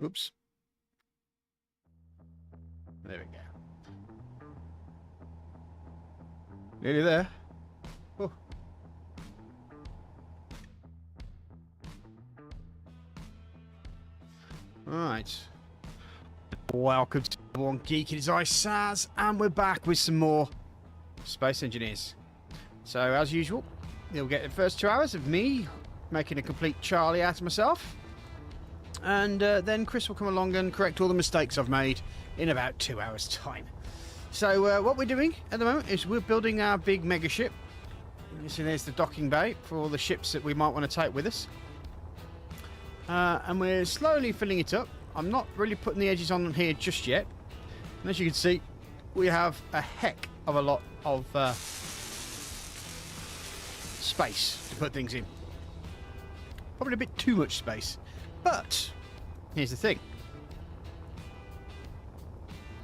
Oops. There we go. Nearly there. Oh. Right. Welcome to One Geek. It is I, Saz, and we're back with some more Space Engineers. So, as usual, you'll get the first 2 hours of me making a complete Charlie out of myself. And then Chris will come along and correct all the mistakes I've made in about 2 hours' time. So, what we're doing at the moment is we're building our big mega ship. You see there's the docking bay for all the ships that we might want to take with us. And we're slowly filling it up. I'm not really putting the edges on here just yet. And as you can see, we have a heck of a lot of space to put things in. Probably a bit too much space. But here's the thing.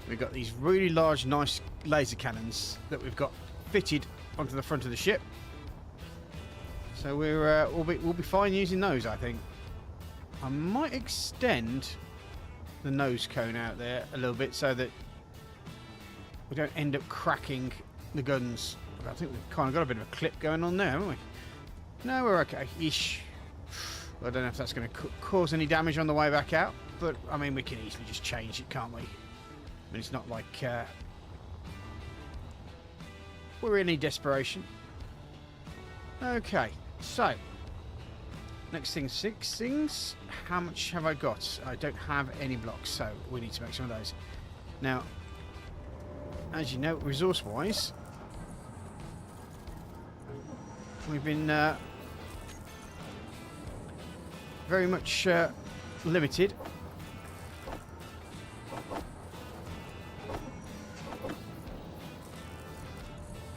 We've got these really large, nice laser cannons that we've got fitted onto the front of the ship. So we'll be fine using those, I think. I might extend the nose cone out there a little bit so that we don't end up cracking the guns. I think we've kind of got a bit of a clip going on there, haven't we? No, we're okay. Ish. I don't know if that's going to cause any damage on the way back out, but I mean, we can easily just change it, can't we? I mean, it's not like we're in any desperation. Okay, so next thing, 6 things. How much have I got? I don't have any blocks, so we need to make some of those. Now, as you know, resource-wise, we've been very much limited.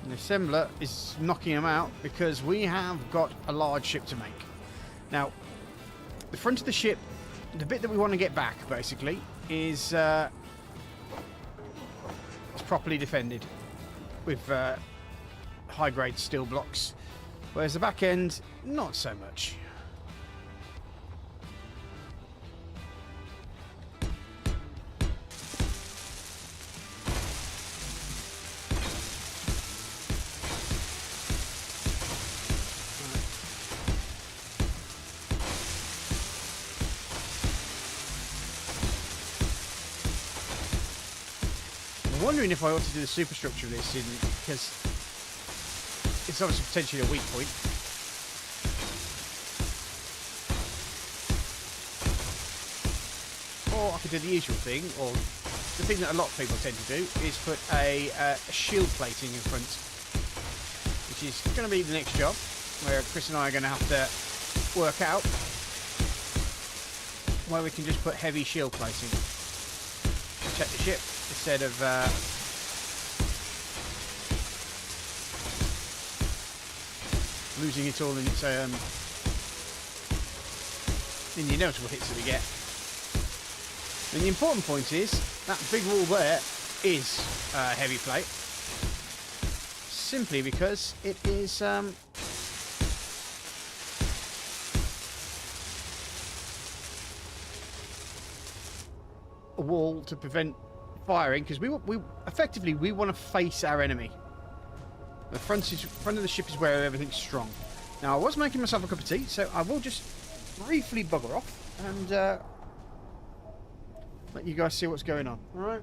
The assembler is knocking them out because we have got a large ship to make. Now, the front of the ship, the bit that we want to get back, basically, is properly defended with high-grade steel blocks, whereas the back end, not so much. I'm wondering if I ought to do the superstructure of this because it's obviously potentially a weak point. Or I could do the usual thing, or the thing that a lot of people tend to do is put a shield plating in front, which is going to be the next job, where Chris and I are going to have to work out where we can just put heavy shield plating to protect the ship, instead of losing it all in its in the inevitable hits that we get. And the important point is that big wall there is heavy plate, simply because it is a wall to prevent firing, because we effectively want to face our enemy. The front of the ship is where everything's strong. Now, I was making myself a cup of tea, so I will just briefly bugger off and let you guys see what's going on. All right.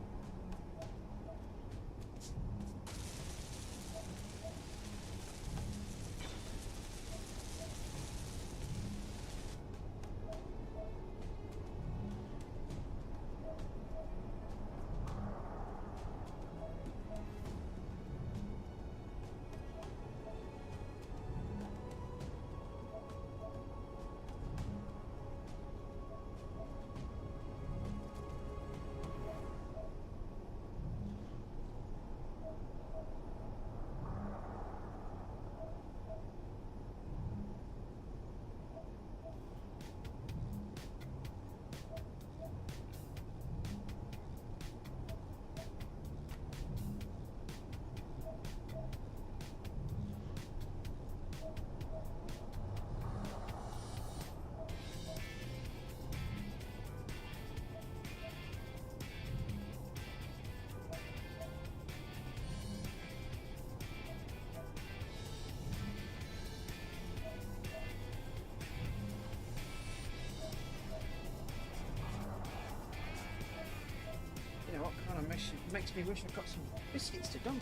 kind of makes me wish I got some biscuits to dunk.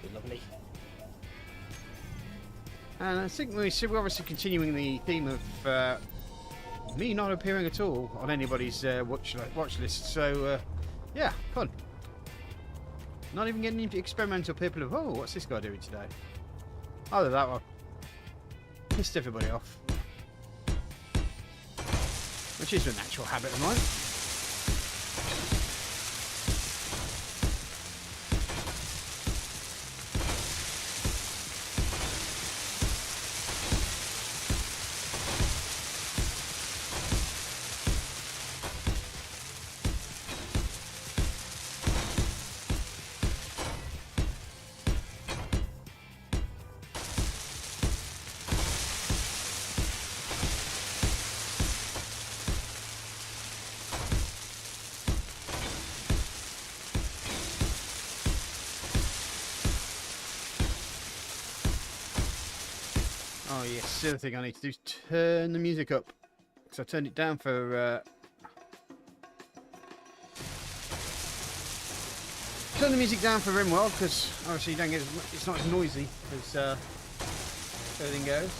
Be lovely. And I think we're obviously continuing the theme of me not appearing at all on anybody's watch list. So yeah, fun. Not even getting into experimental people of, oh, what's this guy doing today? Either that or pissed everybody off. Which is a natural habit of mine. Oh yes, the other thing I need to do is turn the music up. Because I turned it down for... turn the music down for Rimworld, because obviously you don't get it's not as noisy as everything goes.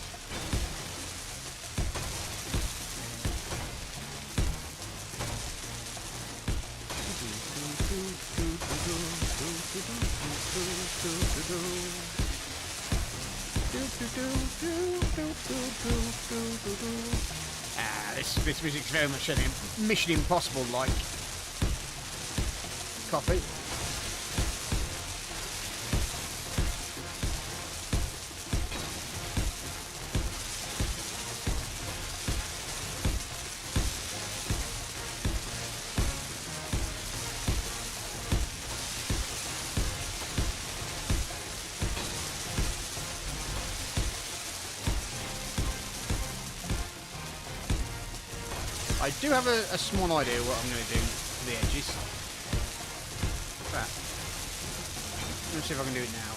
This music's very much a Mission Impossible like copy. I do have a small idea what I'm going to do to the edges. But let's see if I can do it now.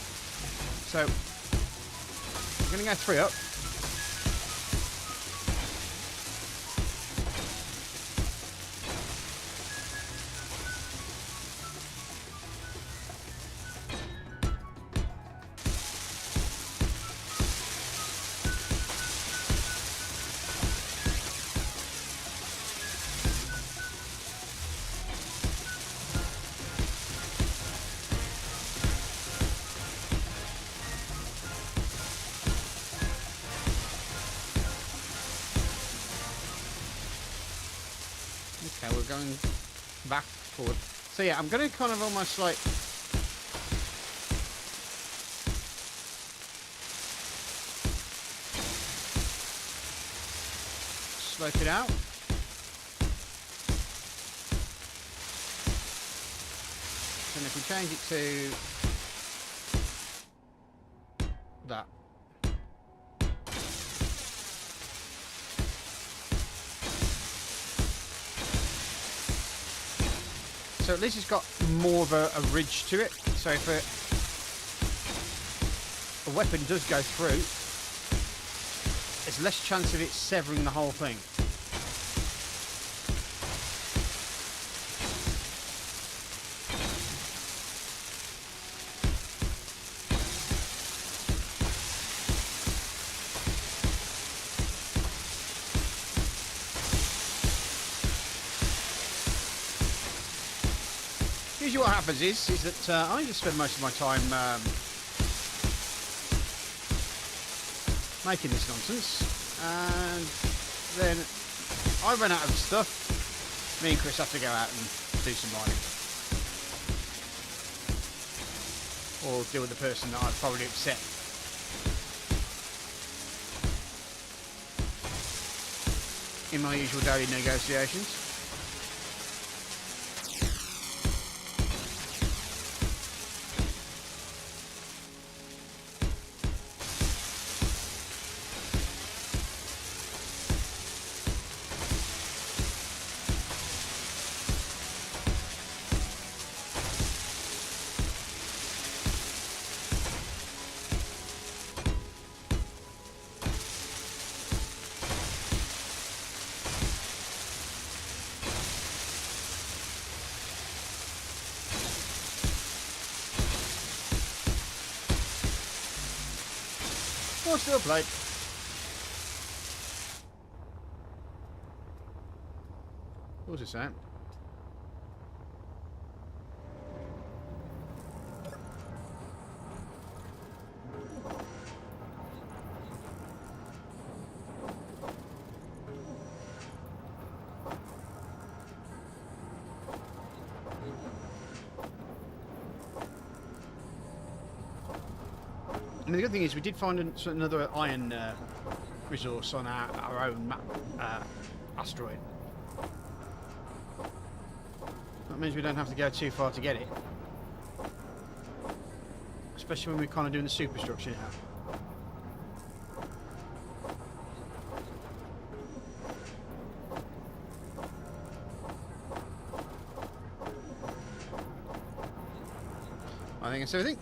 So I'm going to go 3 up. Okay, we're going back forward. So yeah, I'm going to kind of almost like slope it out. And if we change it to that. So at least it's got more of a ridge to it. So if a weapon does go through, there's less chance of it severing the whole thing. Usually what happens is that I just spend most of my time making this nonsense, and then I run out of stuff. Me and Chris have to go out and do some mining, or deal with the person that I've probably upset. In my usual daily negotiations. More steel plate. What was it saying? I mean, the good thing is we did find another iron resource on our own map, asteroid. That means we don't have to go too far to get it. Especially when we're kind of doing the superstructure now. I think that's everything.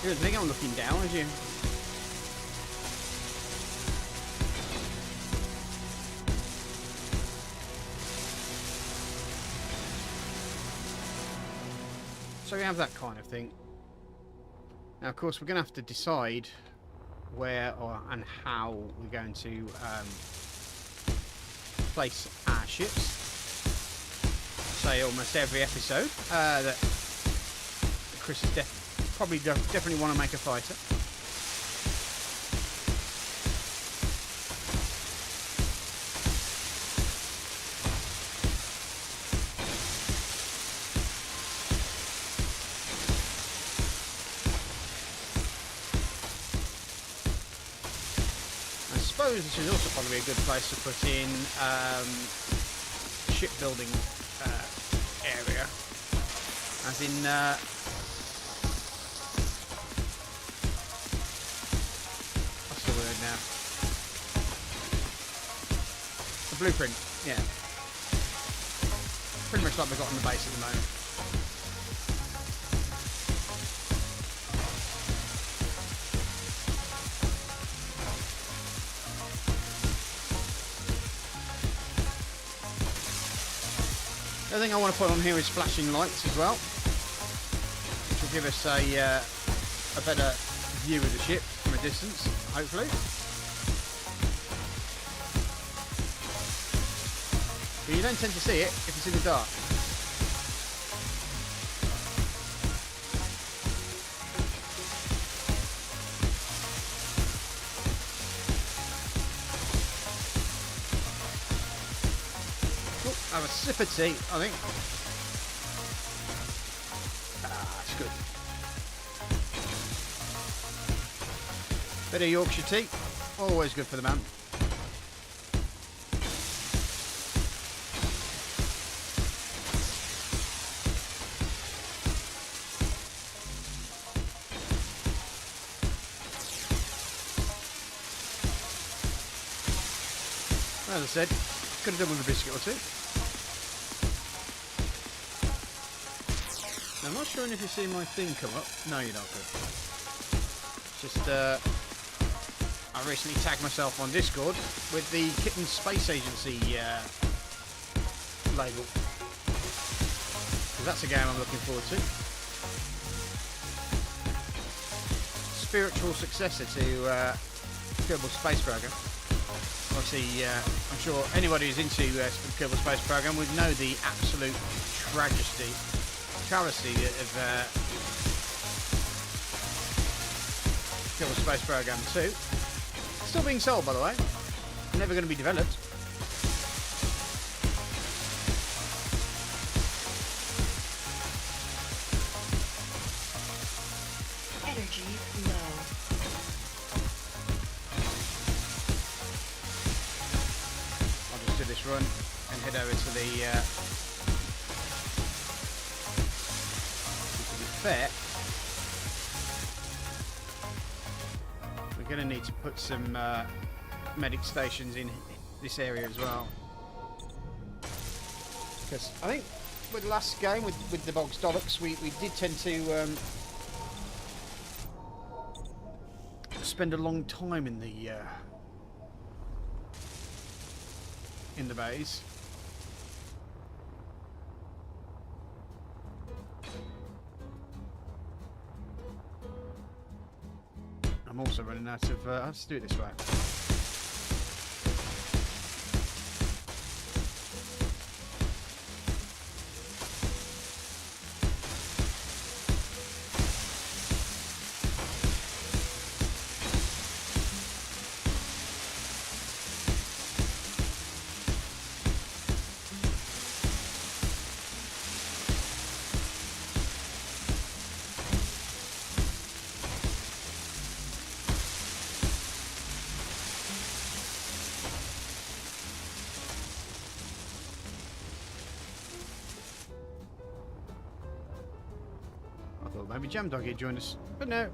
You don't think I'm looking down, as you? So we have that kind of thing. Now, of course, we're going to have to decide where and how we're going to place our ships. Say almost every episode that Chris is definitely want to make a fighter. I suppose this is also probably a good place to put in shipbuilding area, as in now. The blueprint, yeah. Pretty much like we've got on the base at the moment. The other thing I want to put on here is flashing lights as well, which will give us a better view of the ship from a distance, hopefully. But you don't tend to see it if it's in the dark. Oh, have a sip of tea, I think. Ah, it's good. Bit of Yorkshire tea, always good for the man. As I said, could have done with a biscuit or two. Now, I'm not sure if you see my thing come up. No, you're not good. Just, I recently tagged myself on Discord with the Kitten Space Agency label. Because that's a game I'm looking forward to. Spiritual successor to Kerbal Space Program. Obviously, I'm sure anybody who's into Kerbal Space Program would know the absolute travesty of Kerbal Space Program 2. Still being sold, by the way. Never going to be developed. Energy low. I'll just do this run and head over to the to be fair, we're going to need to put some medic stations in this area as well, because I think with the last game with the Bogs Dollocks we did tend to spend a long time in the bays. I'm also running out of let's do it this way. I thought maybe Jam Dog had joined us, but no.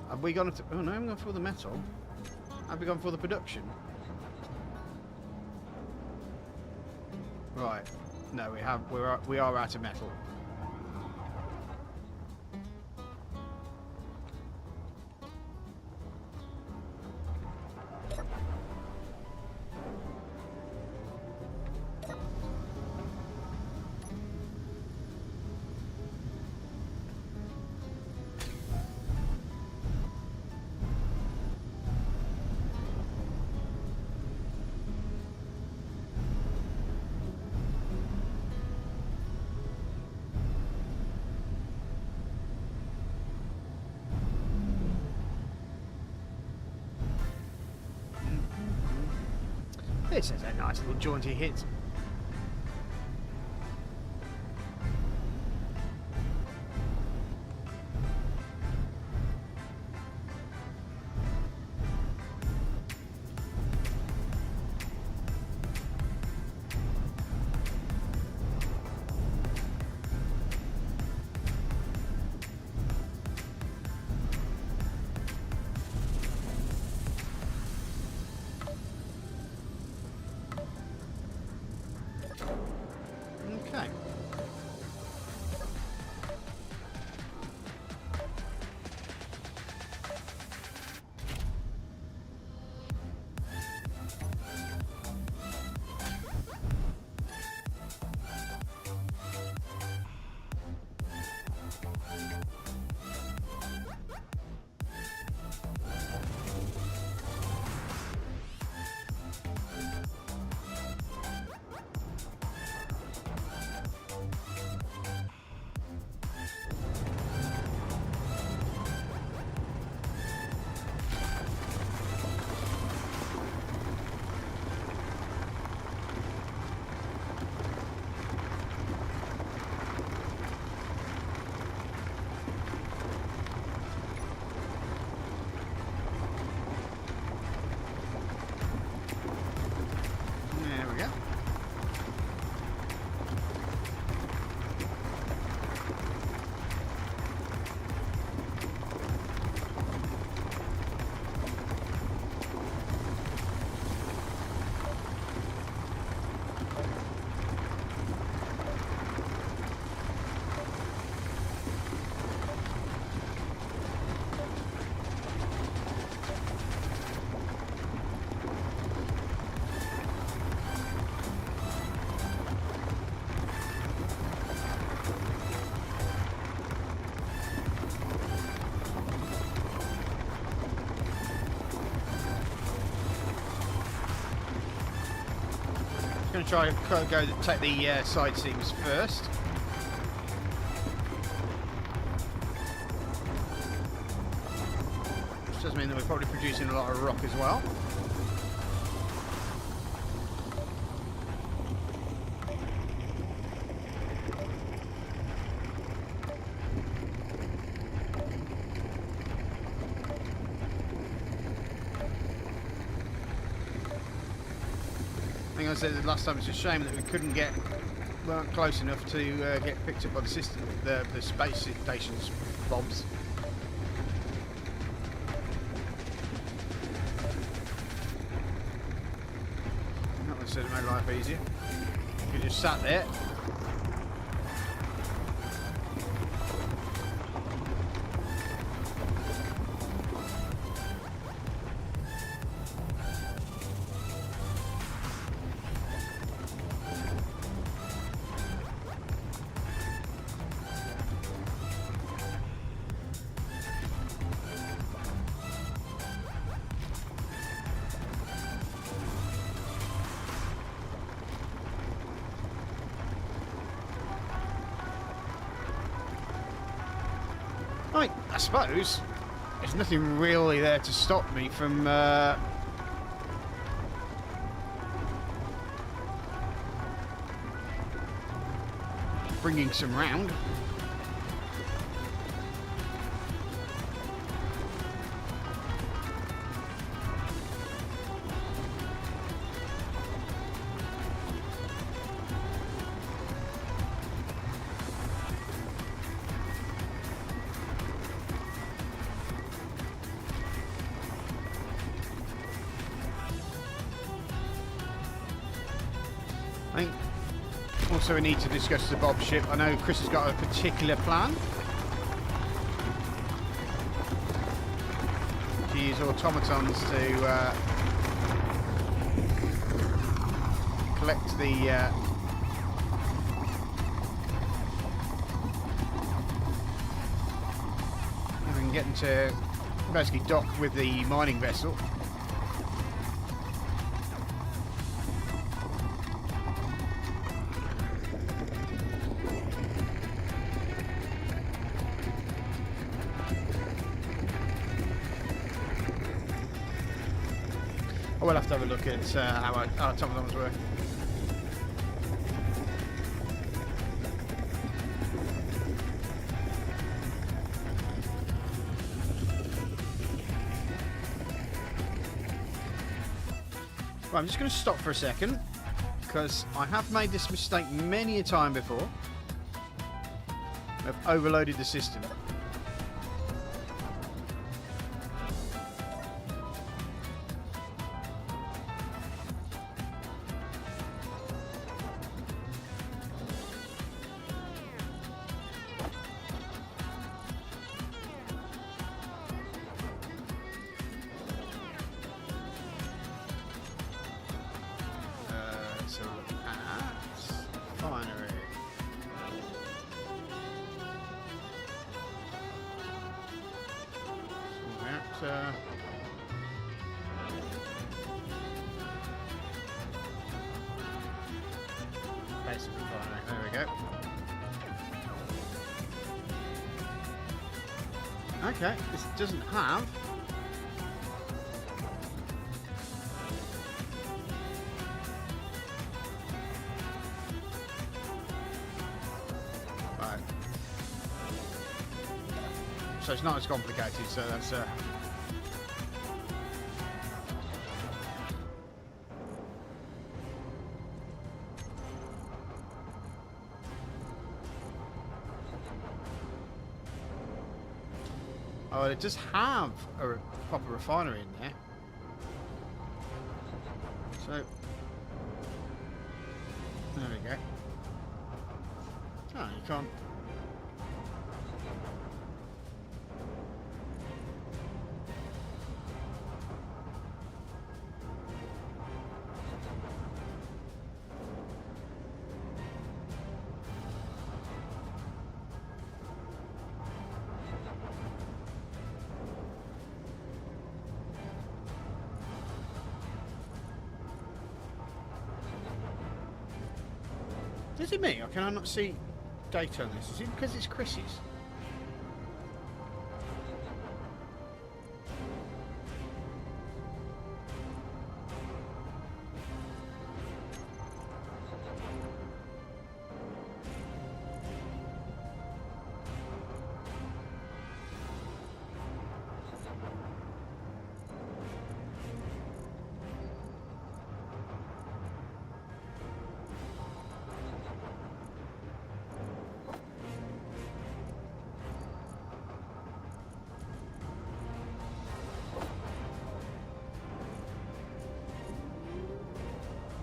Have we gone? Oh no, I'm going for the metal. Have we gone for the production? Right. No, we have. We are out of metal. This is a nice little jaunty hit. going to try and go take the side seams first. Which does mean that we're probably producing a lot of rock as well. I think I said last time it's a shame that we weren't close enough to get picked up by the system, the space station's bombs. Not necessarily made life easier. You just sat there. I suppose there's nothing really there to stop me from bringing some round. I think also we need to discuss the Bob ship. I know Chris has got a particular plan to use automatons to collect the and get them to basically dock with the mining vessel. We'll have to have a look at how our automatons work. Right, I'm just going to stop for a second because I have made this mistake many a time before. I've overloaded the system. So look at finery. Reactor. Basic finery. There we go. Okay, this doesn't have. So it's not as complicated, so that's oh, it does have a proper refinery in there. So there we go. Oh, you can't. Is it me, or can I not see data on this? Is it because it's Chris's?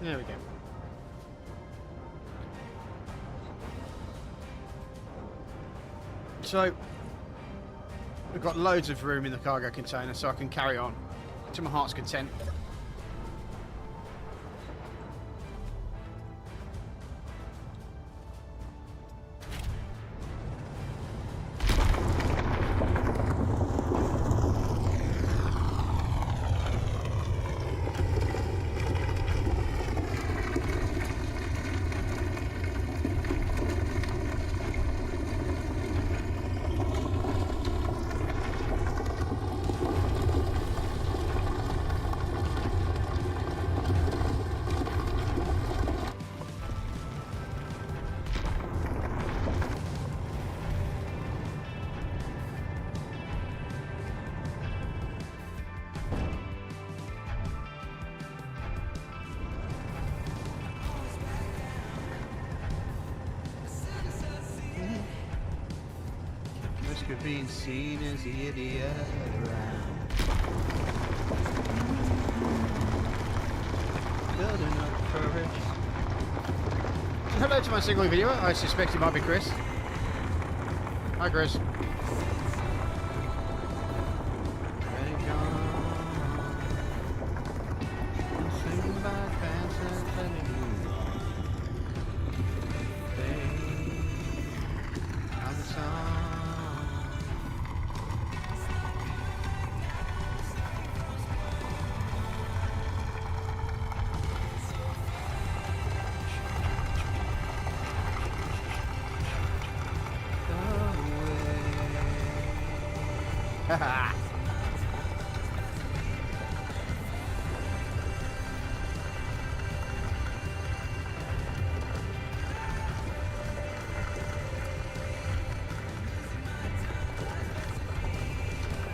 There we go. So, we've got loads of room in the cargo container, so I can carry on to my heart's content. Risk of being seen as the idiot around. Building up courage. Hello to my single viewer. I suspect it might be Chris. Hi, Chris.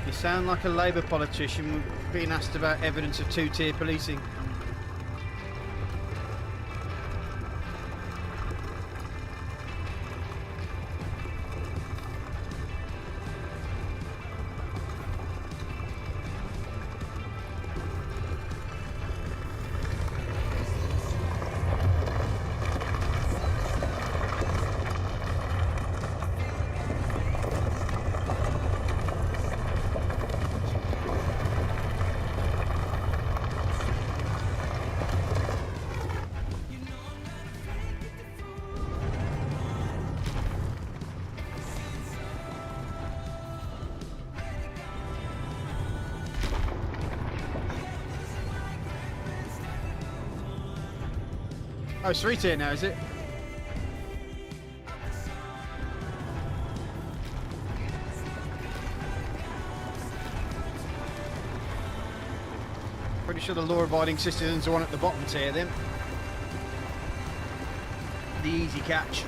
You sound like a Labour politician being asked about evidence of two-tier policing. Oh, it's 3-tier now, is it? Pretty sure the law-abiding citizens are on at the bottom tier then. The easy catch.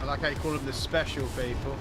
I like how you call them the special people.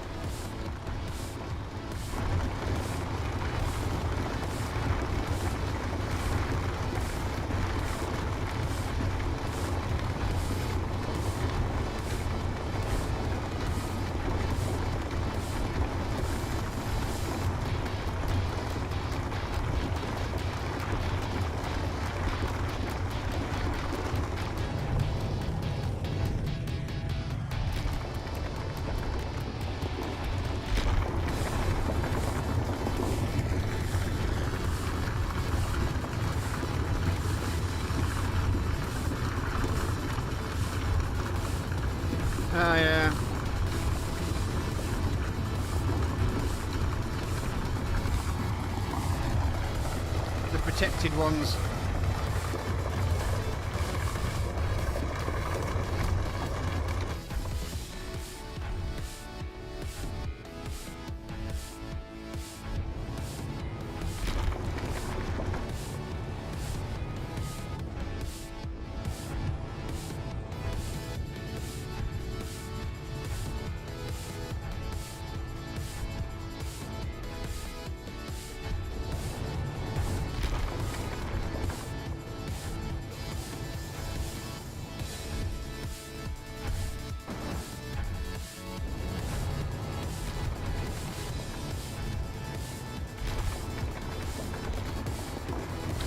protected ones.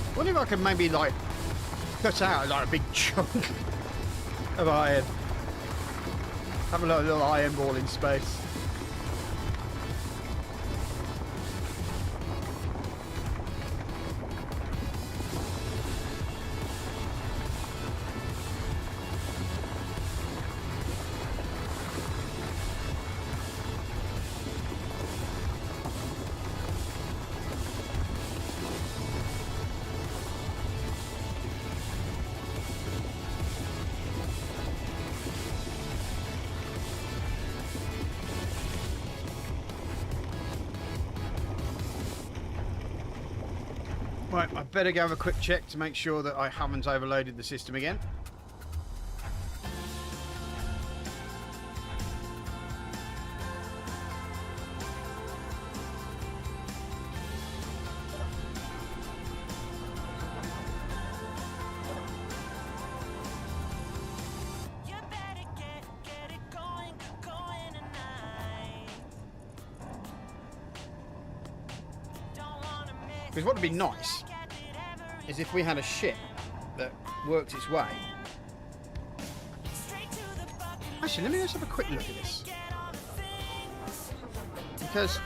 I wonder if I could maybe like cut out like a big chunk of iron. Have a little iron ball in space. Right, I better go have a quick check to make sure that I haven't overloaded the system again. Because what would be nice is if we had a ship that worked its way. Actually, let me just have a quick look at this. Because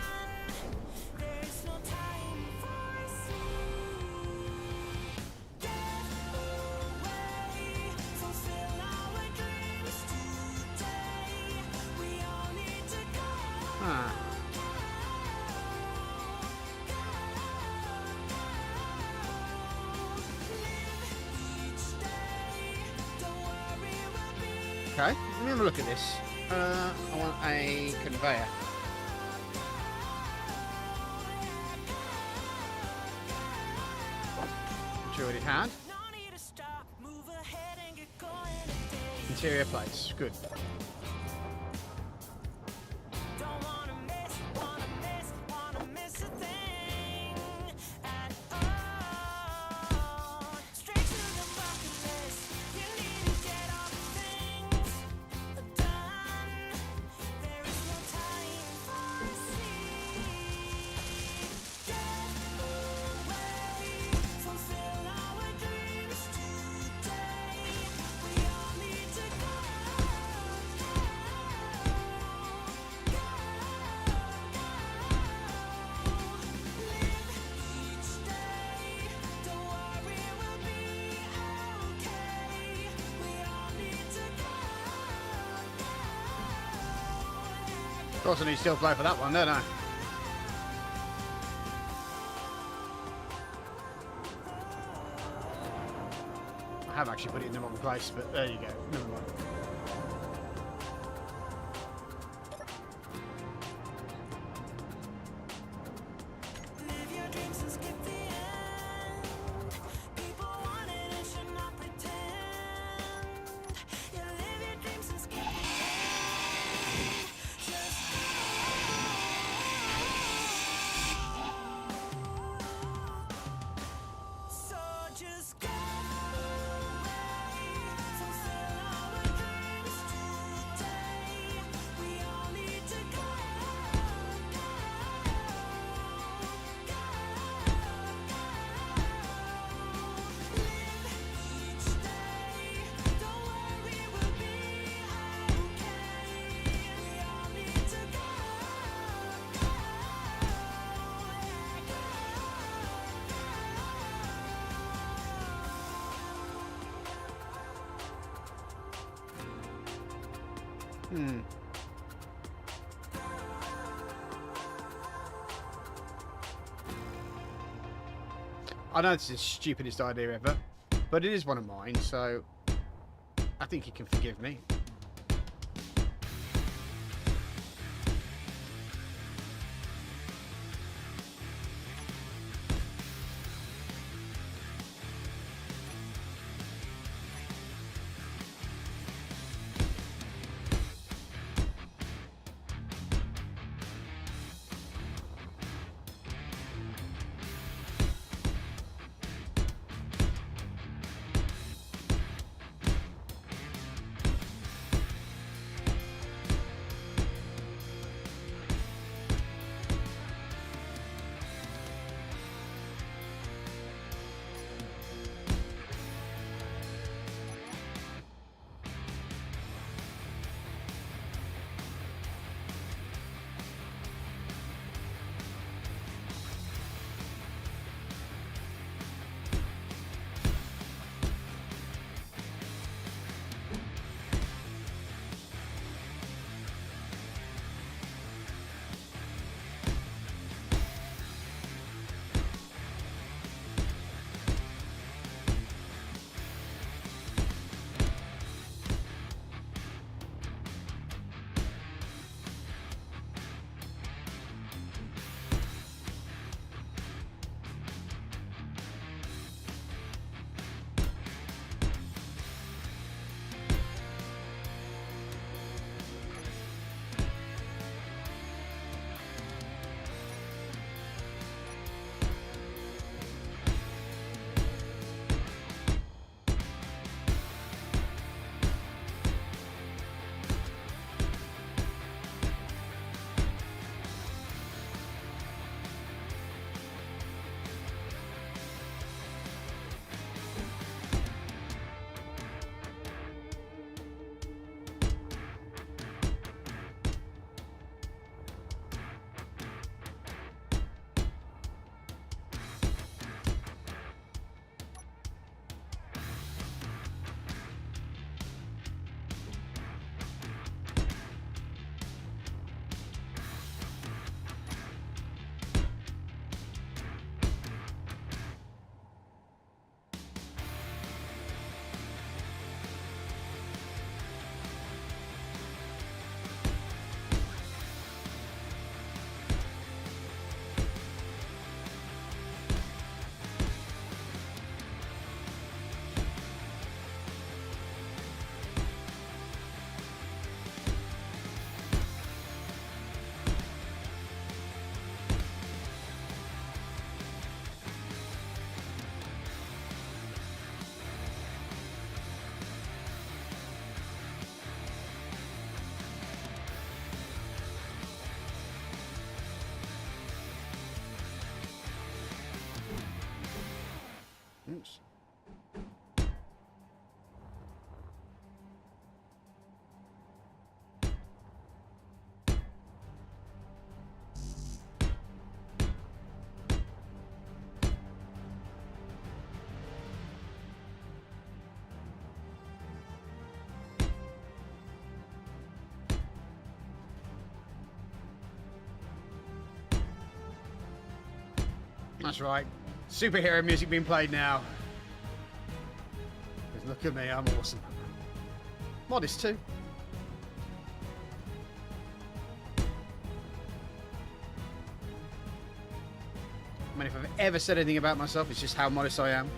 okay, let me have a look at this. I want a conveyor. Which I already had. Interior plates, good. Of course, I need to still play for that one, don't I? I have actually put it in the wrong place, but there you go. Never mind. I know this is the stupidest idea ever, but it is one of mine, so I think he can forgive me. Oops. That's right. Superhero music being played now. 'Cause look at me, I'm awesome. Modest too. I mean, if I've ever said anything about myself, it's just how modest I am.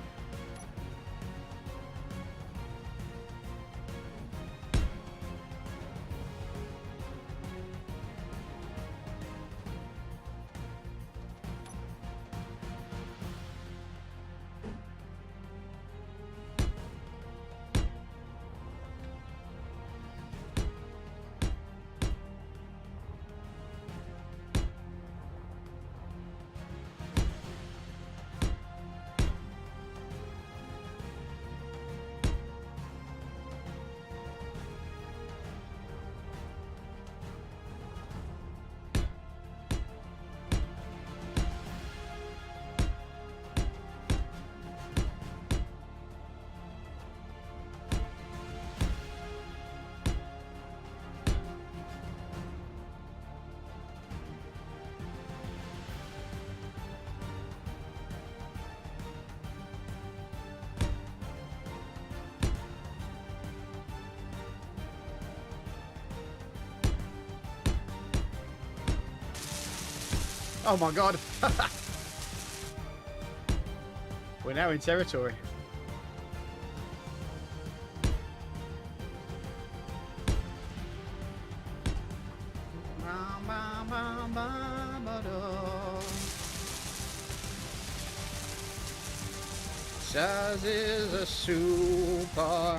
Oh my god. We're now in territory. Saz is a superhero.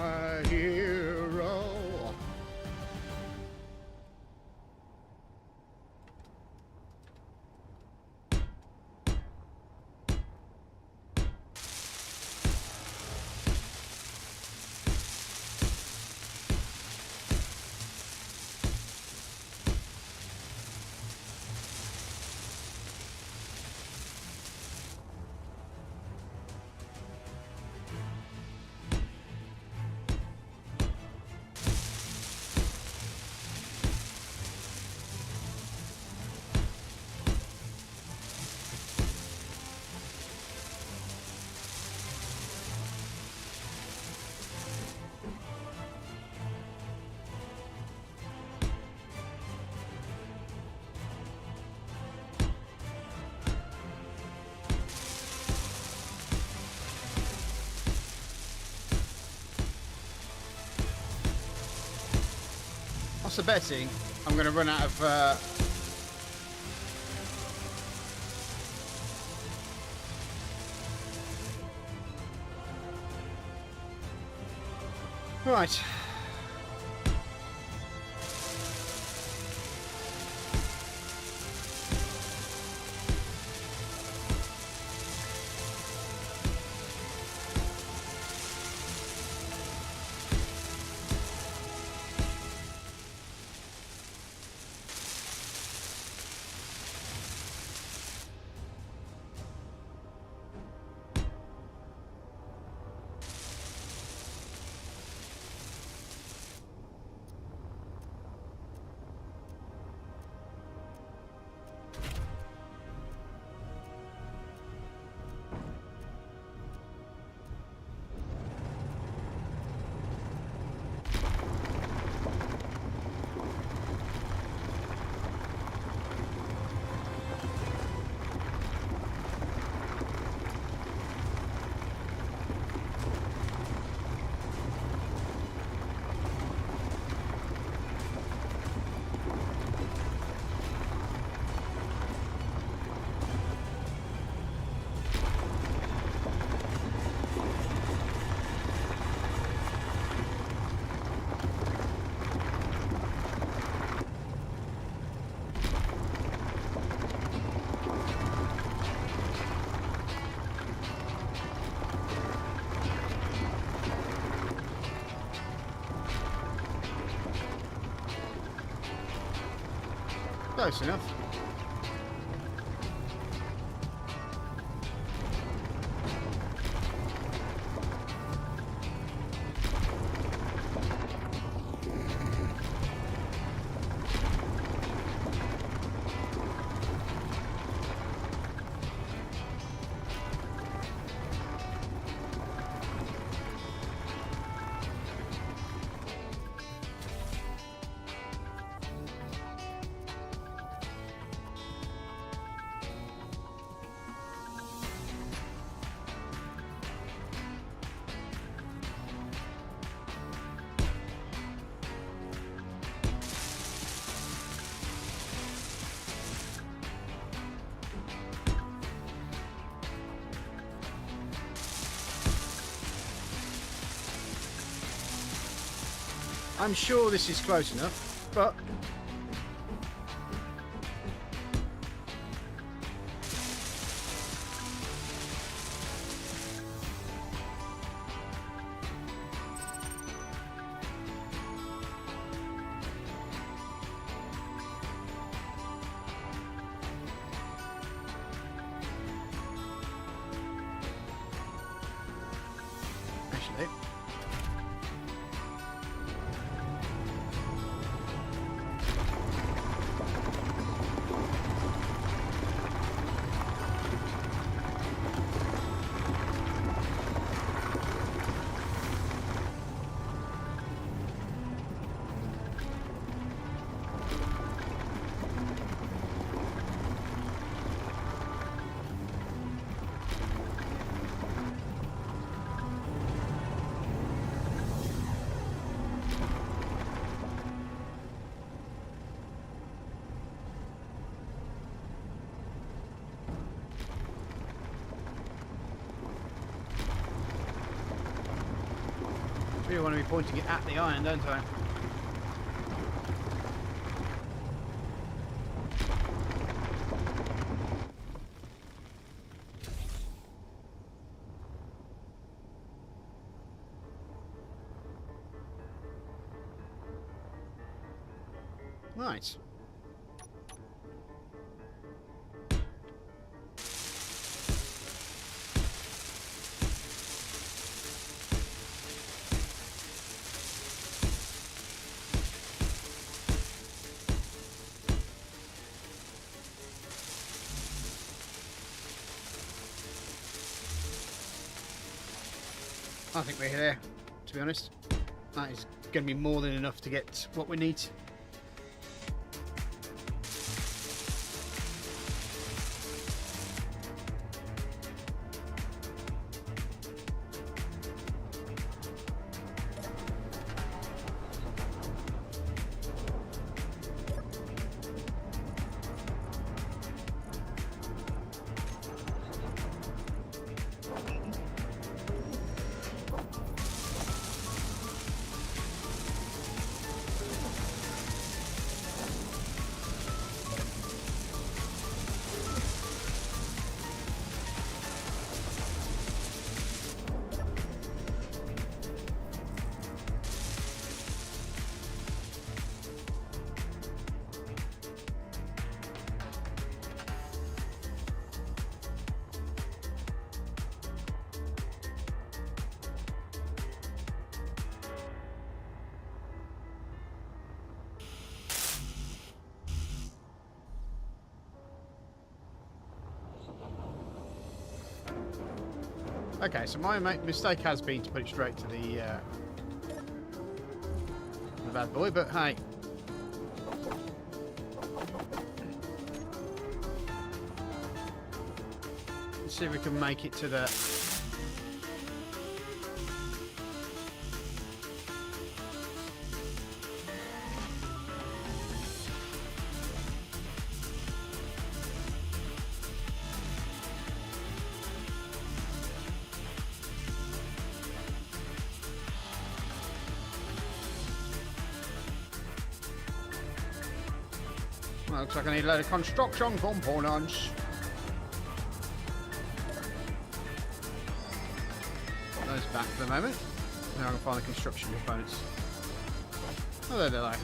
What's the betting? I'm going to run out of... Right. Close enough. I'm sure this is close enough, but actually, do want to be pointing it at the iron, don't I? Right. I think we're here, to be honest. That is going to be more than enough to get what we need. Okay, so my mistake has been to put it straight to the bad boy, but hey. Let's see if we can make it to the... Well, looks like I need a load of construction components. Those back for the moment. Now I can find the construction components. Oh, there they lie.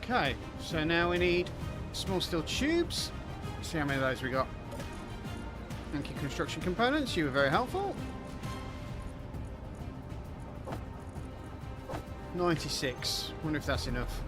Okay, so now we need small steel tubes. Let's see how many of those we got. Thank you, construction components. You were very helpful. 96. Wonder if that's enough.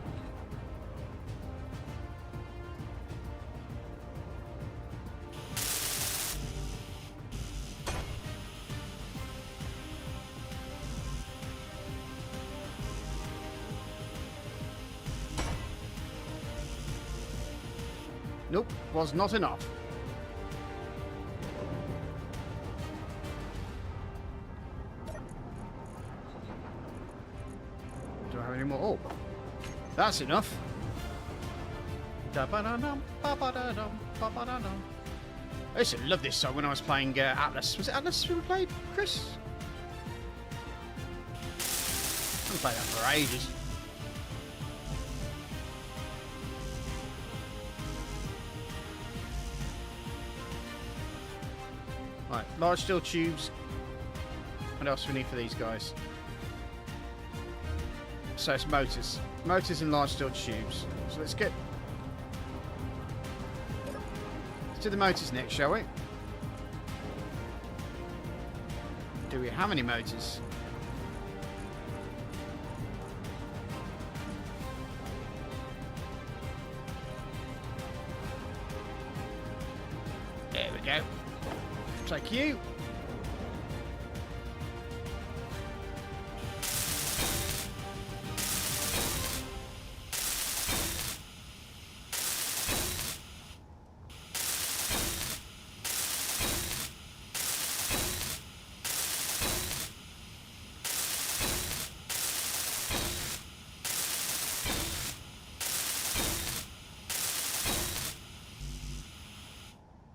Nope, was not enough. Do I have any more? Oh, that's enough. I used to love this song when I was playing Atlas. Was it Atlas we played, Chris? I haven't played that for ages. Right, large steel tubes. What else do we need for these guys? So it's motors. Motors and large steel tubes. So let's do the motors next, shall we? Do we have any motors? There we go. Take you.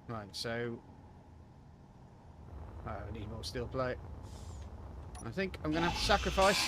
Right, so I need more steel plate. I think I'm going to have to sacrifice.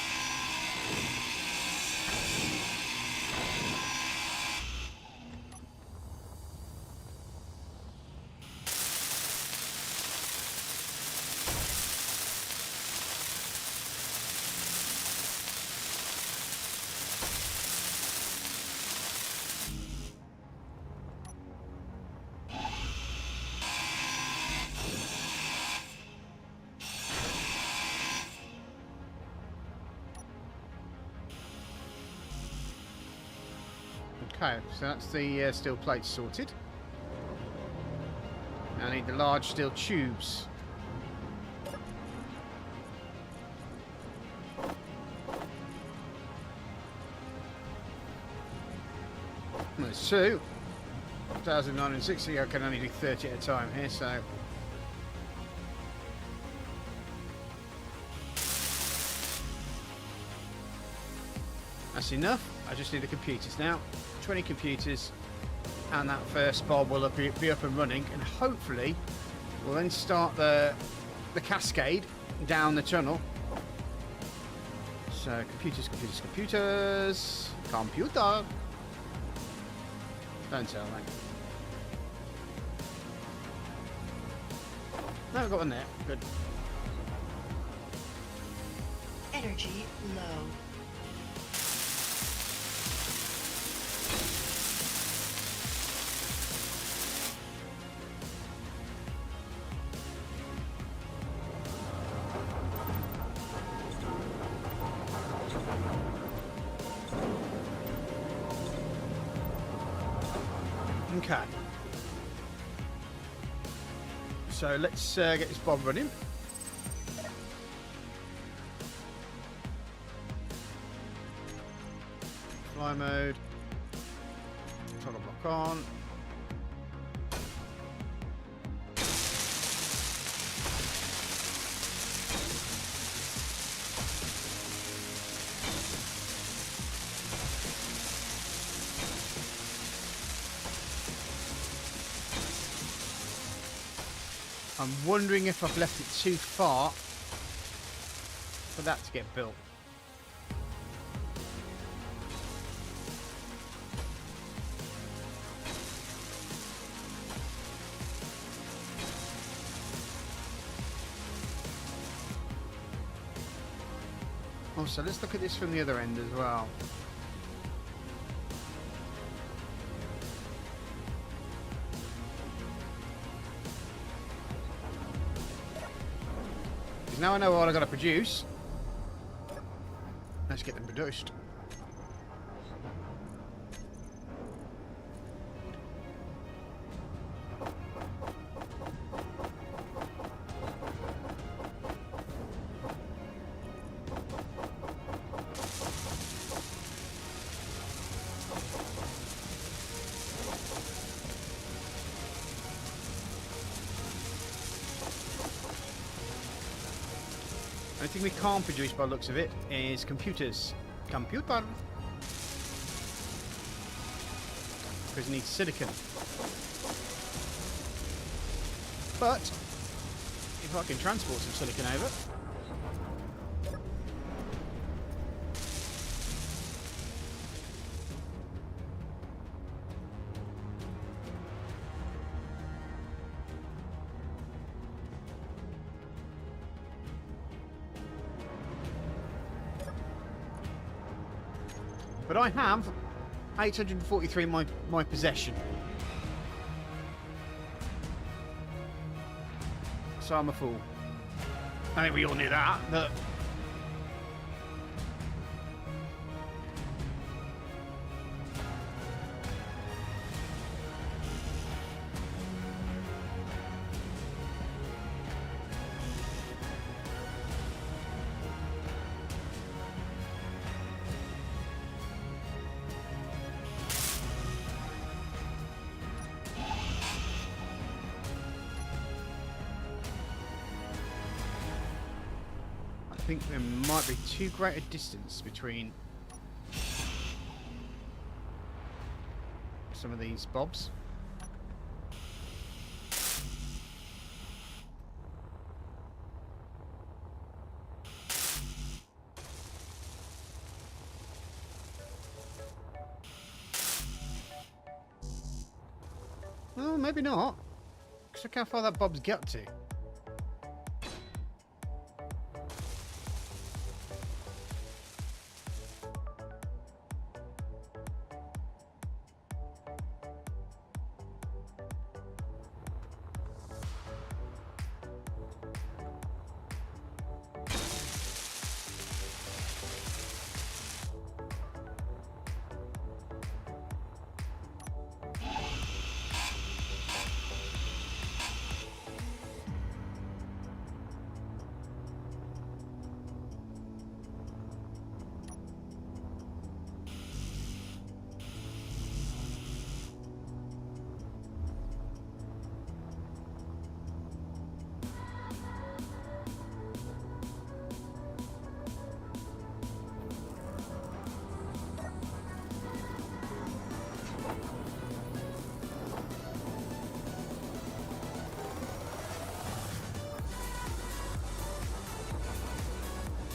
Okay, so that's the steel plates sorted. I need the large steel tubes. There's two. 1,960, I can only do 30 at a time here, so... That's enough. I just need the computers now. 20 computers, and that first bob will be up and running, and hopefully we'll then start the cascade down the tunnel. So computers, computers, computers, computer. Don't tell me. No, I've got one there. Good. Energy low. Okay. So let's get this bob running. Fly mode. Toggle block on. I'm wondering if I've left it too far for that to get built. Also, let's look at this from the other end as well. Because now I know what I've got to produce. Let's get them produced. The only thing we can't produce by the looks of it is computers. Computer! Because it needs silicon. But, if I can transport some silicon over... But I have 843 in my possession. So I'm a fool. I think we all knew that, but... I think there might be too great a distance between some of these bobs. Well, maybe not. Because look how far that Bob's got to.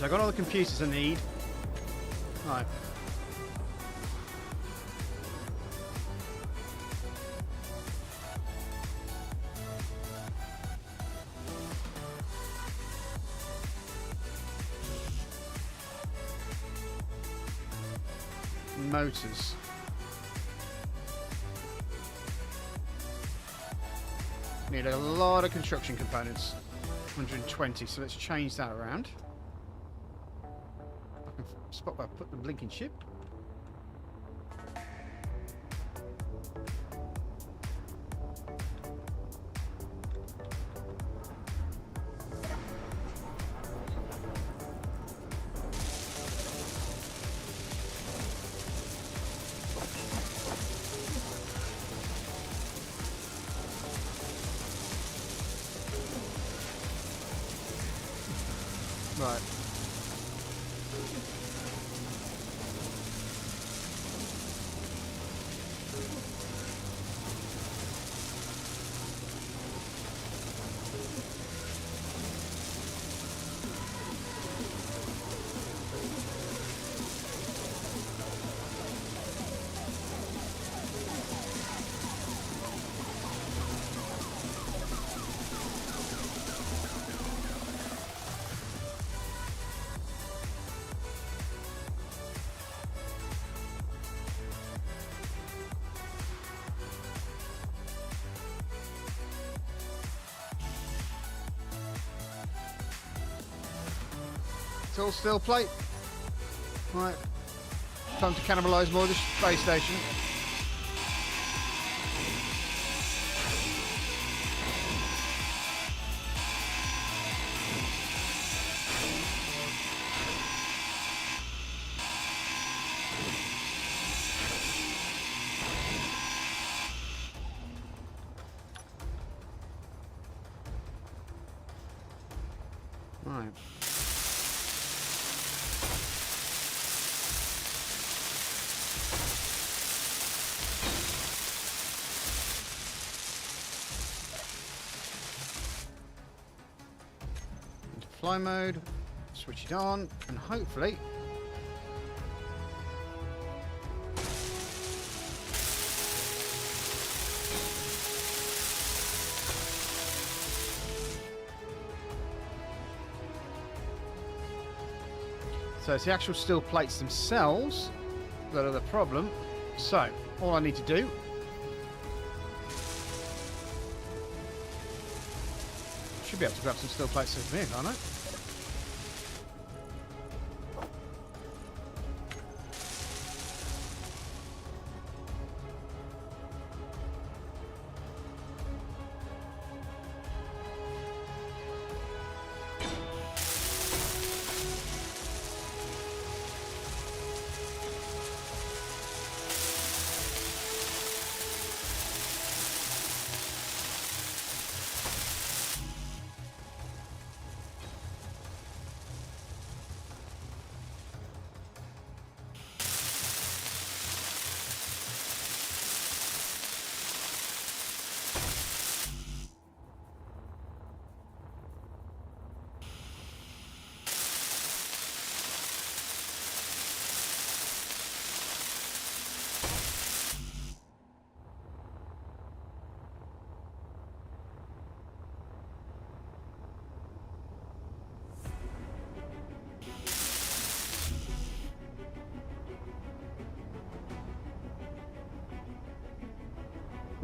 So I've got all the computers I need. Right. Motors. Need a lot of construction components. 120, so let's change that around. I can spot where I put the blinking ship. Right. It's all steel plate. Right. Time to cannibalise more of the space station. Right. Into fly mode, switch it on, and hopefully so it's the actual steel plates themselves that are the problem. So, all I need to do should be able to grab some steel plates from here, can't I?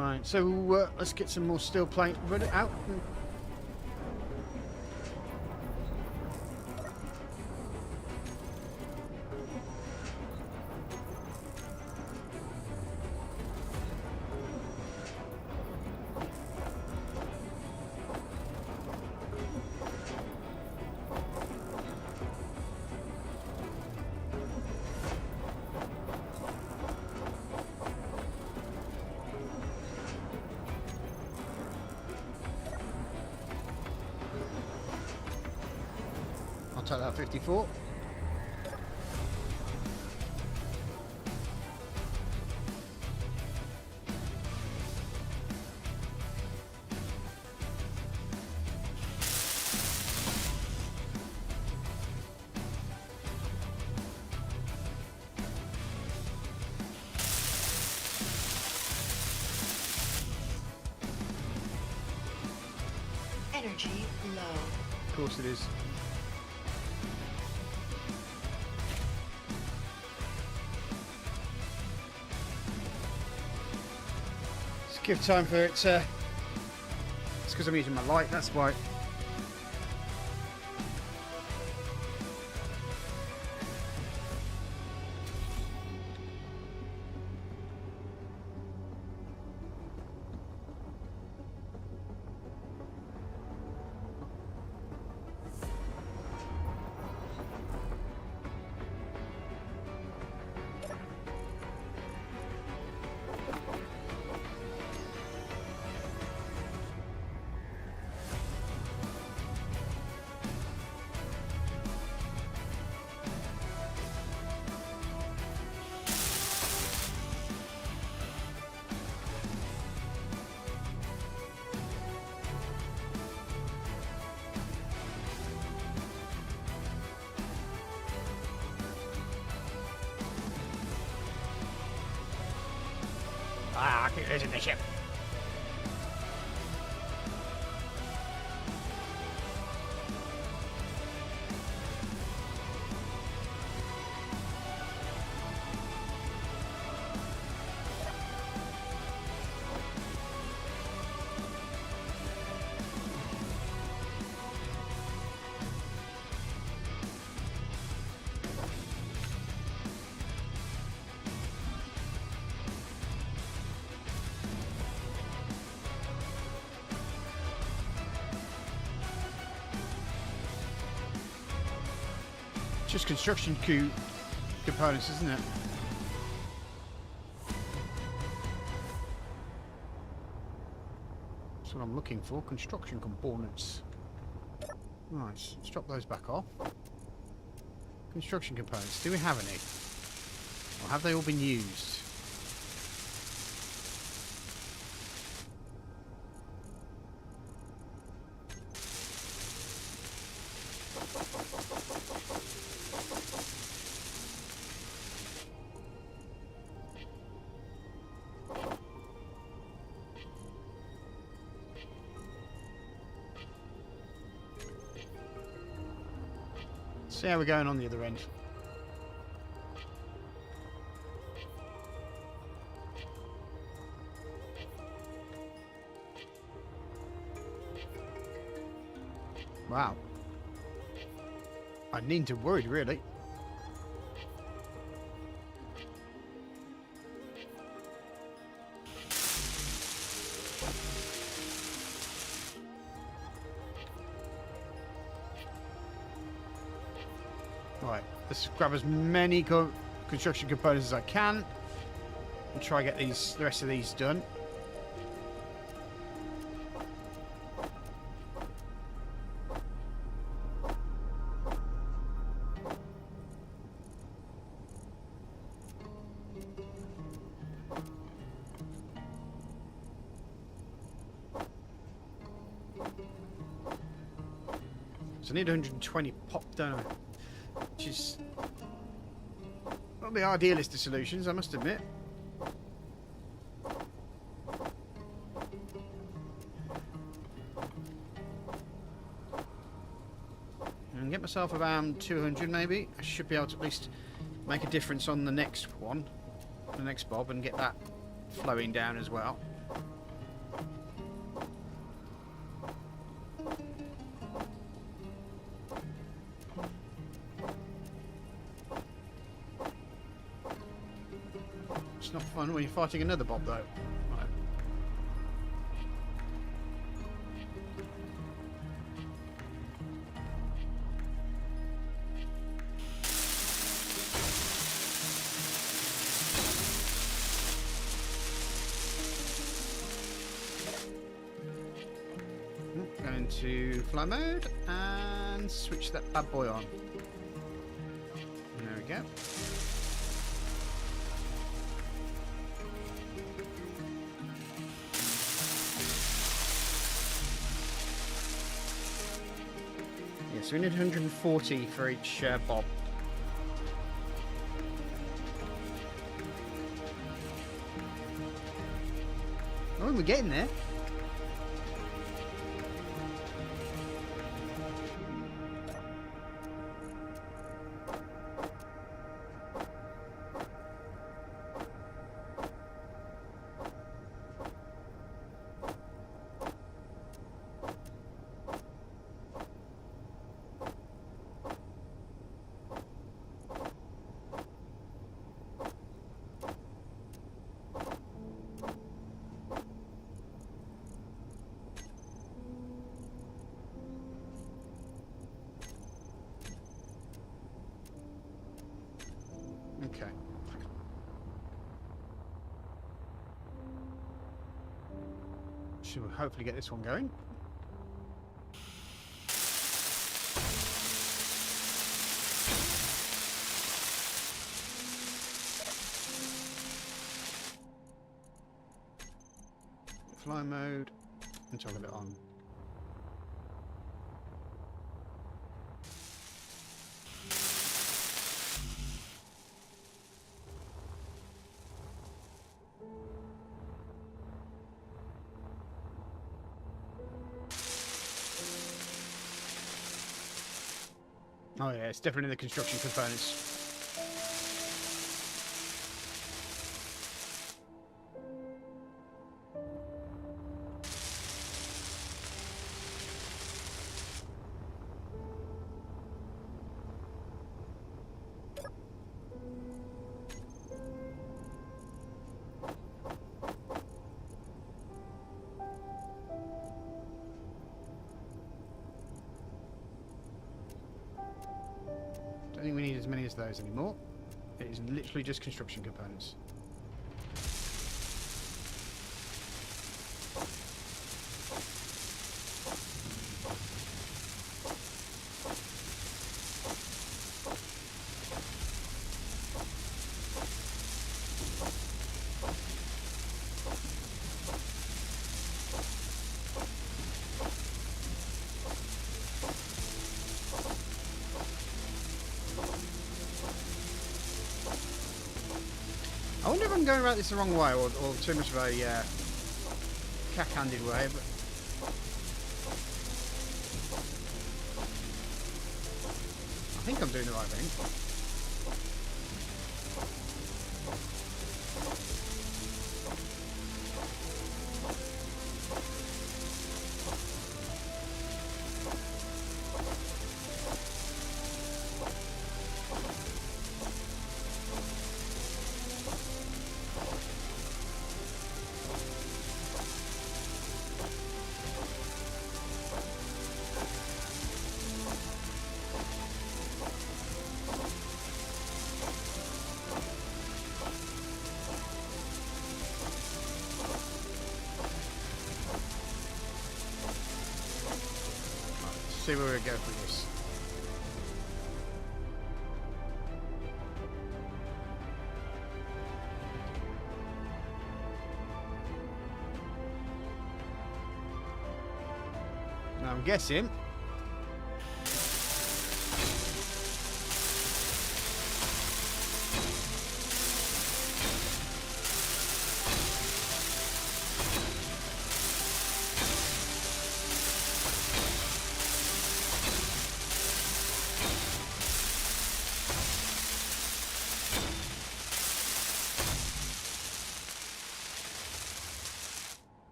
Right, so let's get some more steel plate ready out. I'll take that 54. Energy low. Of course it is. Just give time for it. It's because I'm using my light, that's why. Ah, I keep losing the ship. Just construction components, isn't it? That's what I'm looking for, construction components. Nice, let's drop those back off. Construction components, do we have any? Or have they all been used? See how we're going on the other end. Wow. I needn't have worried, really. Right, let's grab as many construction components as I can and try and get the rest of these done. So I need 120 pop, don't I? Which is not the idealist of solutions, I must admit. And get myself around 200 maybe. I should be able to at least make a difference on the next one, the next bob, and get that flowing down as well. It's not fun when you're fighting another Bob, though. Right. Go into fly mode and switch that bad boy on. There we go. Yeah, so we need 140 for each Bob. Oh, we're getting there. Okay. Should we hopefully get this one going? Fly mode and toggle it on. Oh yeah, it's definitely the construction components. Don't think we need as many as those anymore. It is literally just construction components. I wonder if I'm going about this the wrong way or too much of a cack-handed way, but I think I'm doing the right thing. See where we go for this. Now I'm guessing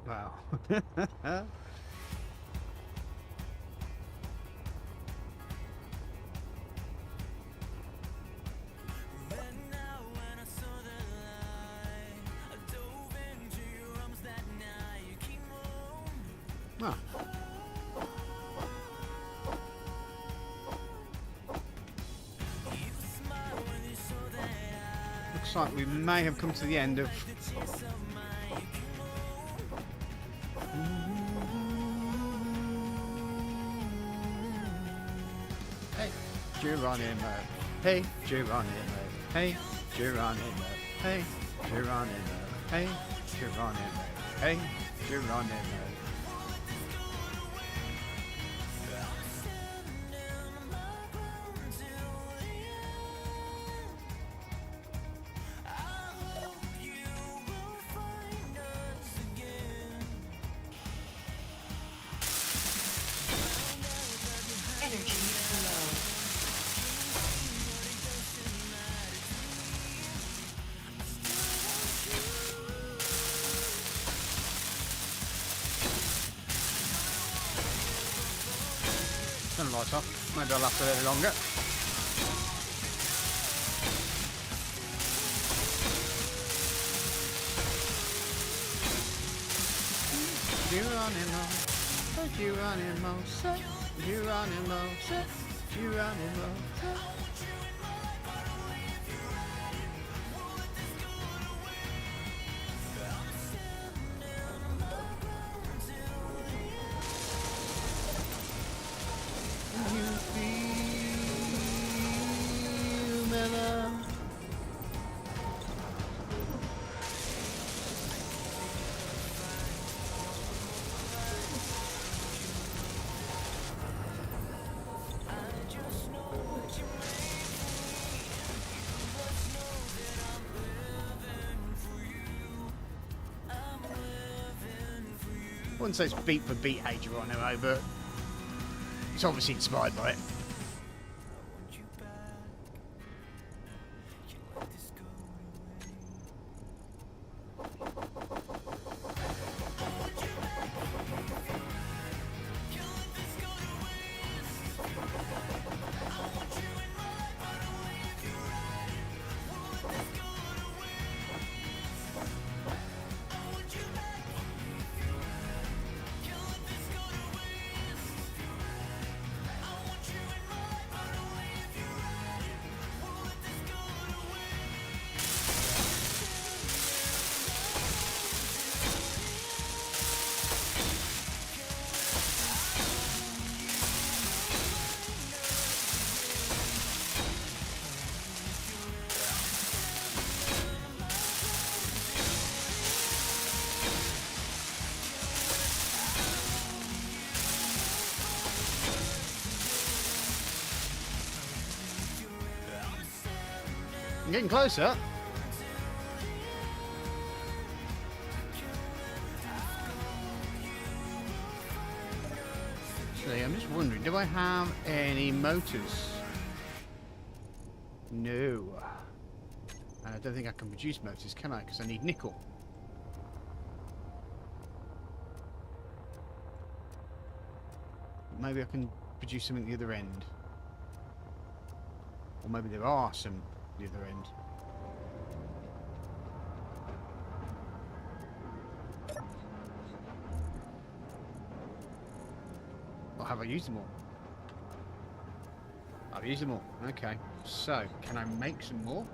wow. Looks like we may have come to the end of... Hey, Geronimo. Hey, Geronimo. Hey, Geronimo. Hey, Geronimo. Hey, Geronimo. Hey, Geronimo. Energy low. Turn the lights off. Maybe I'll last a little longer. Geronimo, Geronimo, Geronimo, Geronimo. You feel mellow. I wouldn't say it's beat for beat Hey Geronimo, but it's obviously inspired by it. I'm getting closer. Actually, I'm just wondering, do I have any motors? No. And I don't think I can produce motors, can I? Because I need nickel. Maybe I can produce something at the other end. Or maybe there are some at the other end. Or have I used them all? I've used them all. Okay. So, can I make some more?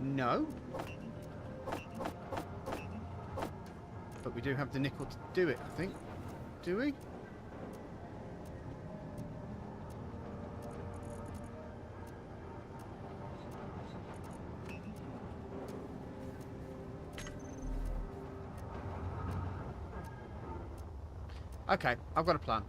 No. But we do have the nickel to do it, I think. Do we? Okay, I've got a plan.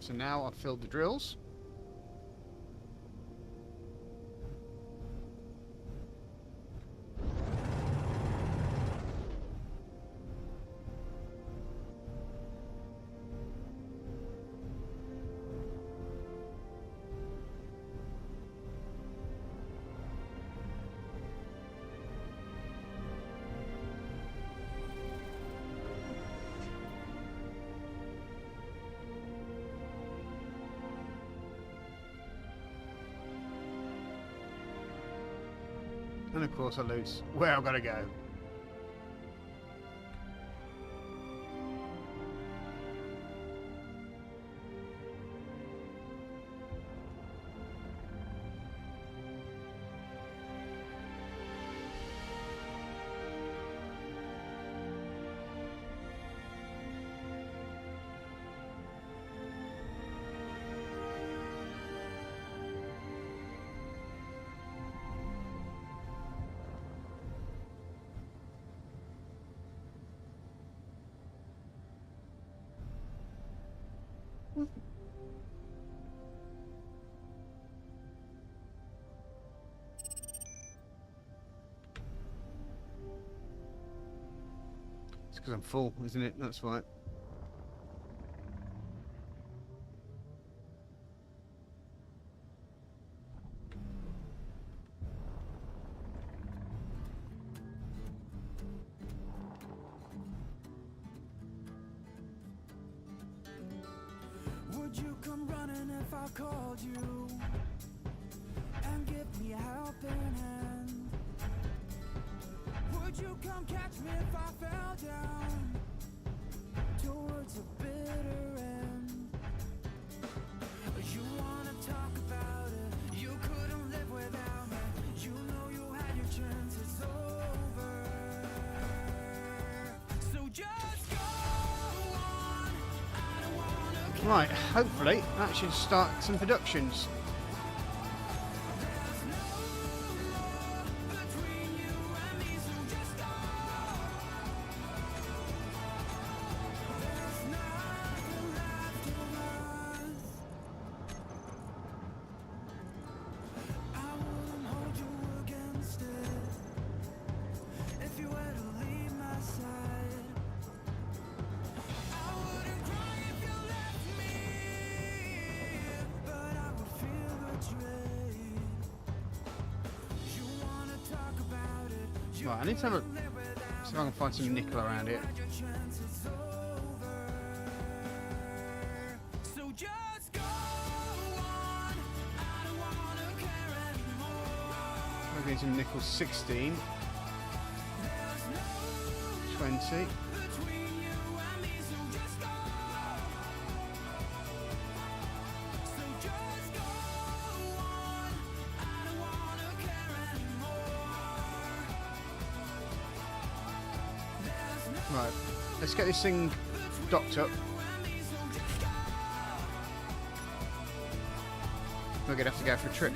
So now I've filled the drills. And of course I lose where I've got to go. It's because I'm full, isn't it? That's why. Would you come running if I called you and give me a helping hand? Would you come catch me if I fell down towards a bitter end? You wanna talk about it, you couldn't live without me. You know you had your chances over, so just go on. I don't wanna. Right, hopefully that should start some productions. Right, I need to have a see if I can find some nickel around here. I'm getting some nickel 16, 20. Right, let's get this thing docked up. We're going to have to go for a trip.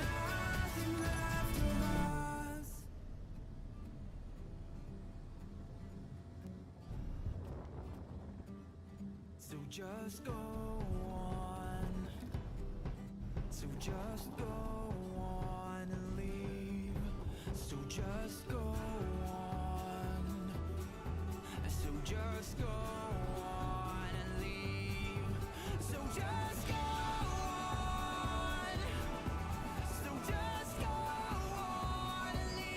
So just go on. So just go on and leave. So just go on. So just go on and leave. So just go on. So just go on and leave.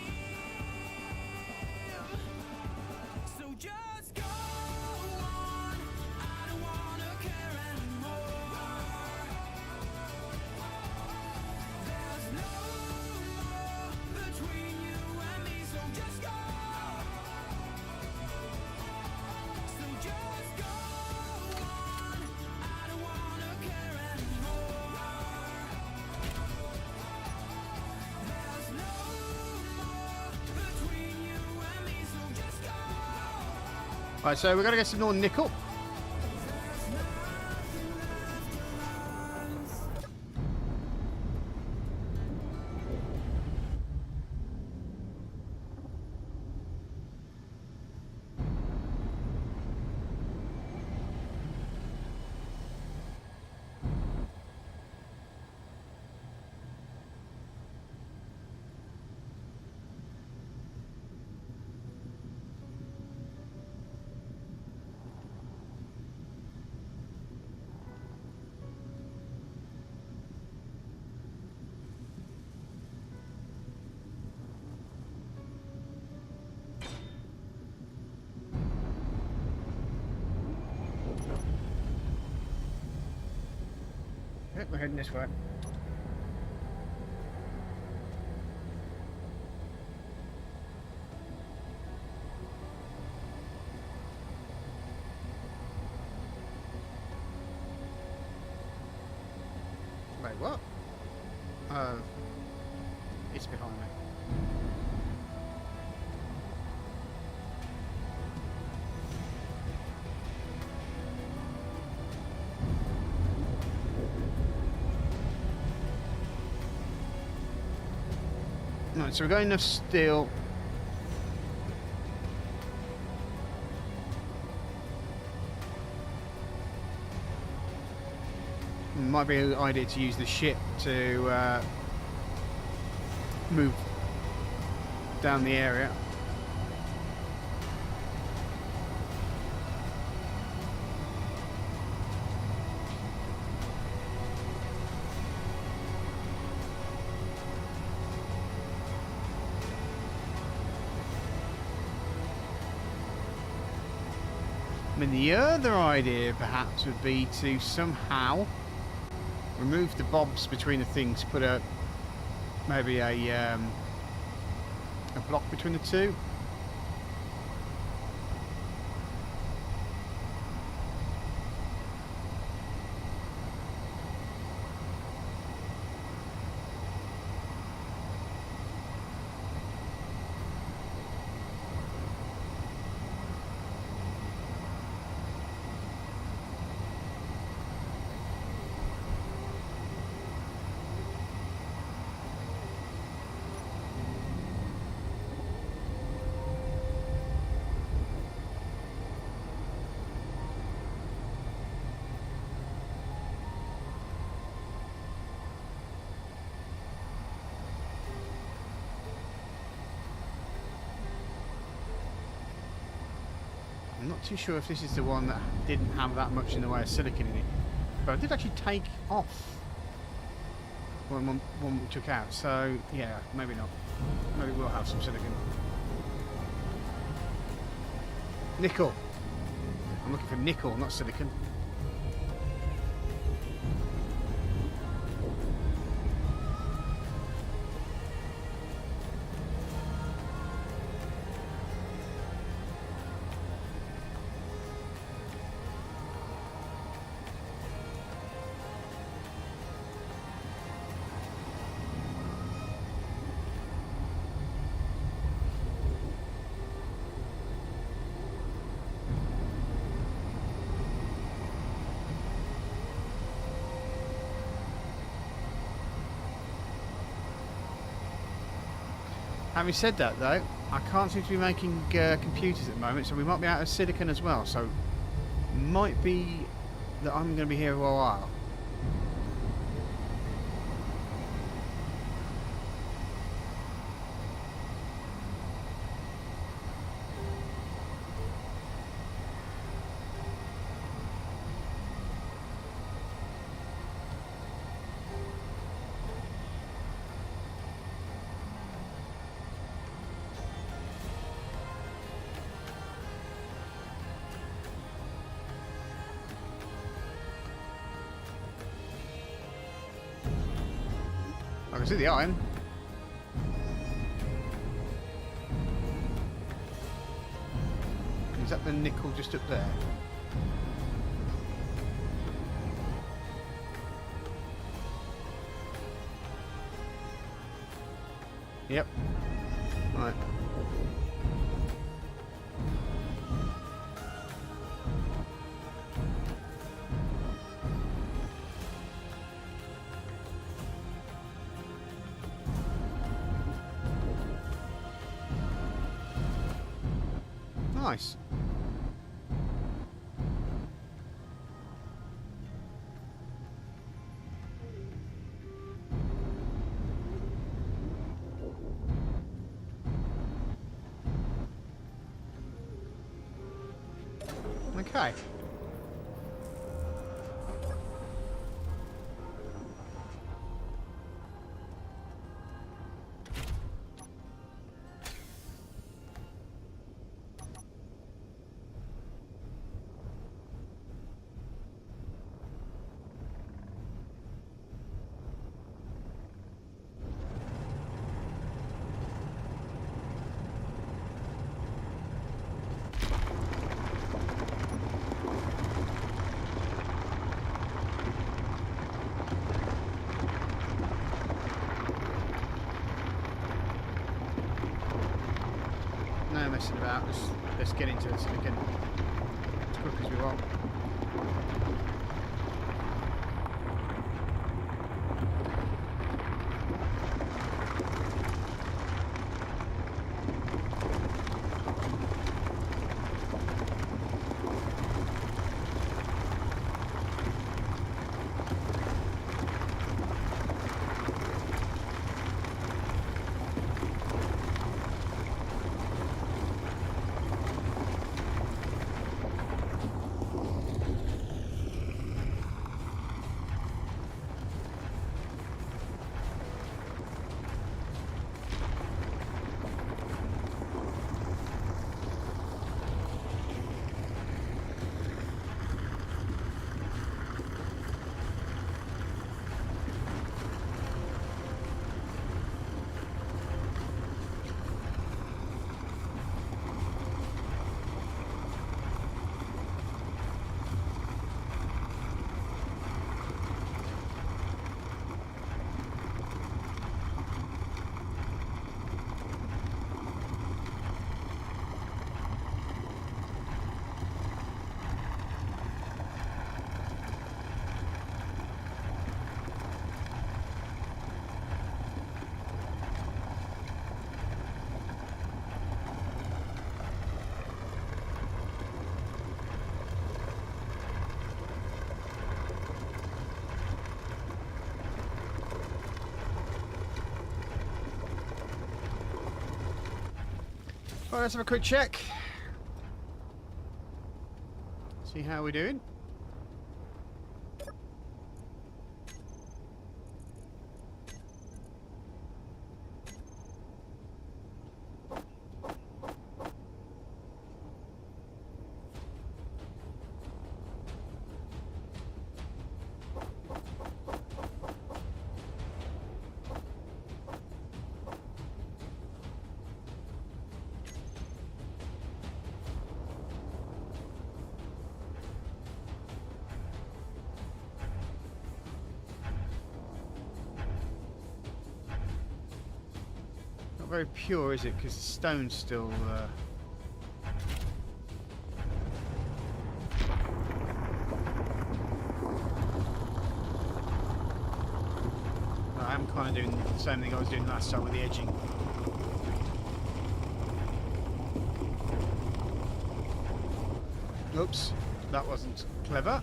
So just go on. I don't wanna care anymore. There's no more between you and me. So just go. So just go on. I don't wanna care anymore. There's no more between you and me. So just go. Right, so we're going to get some more nickel. think we're heading this way. Wait, what? It's behind me. Right, so we've got enough steel. Might be an idea to use the ship to move down the area. I mean, the other idea perhaps would be to somehow remove the bobs between the things, put a maybe a block between the two. I'm not too sure if this is the one that didn't have that much in the way of silicon in it, but I did actually take off one we took out, so yeah, maybe not. Maybe we'll have some silicon. Nickel. I'm looking for nickel, not silicon. Having said that, though, I can't seem to be making computers at the moment, so we might be out of silicon as well. So, might be that I'm going to be here for a while. I can see the iron. Is that the nickel just up there? Yep. Right. Nice. Okay. messing about. Let's get into it so we can as quick as we want. Right, let's have a quick check. See how we're doing. Not very pure, is it? Because the stone's still. I am kind of doing the same thing I was doing last time with the edging. Oops, that wasn't clever.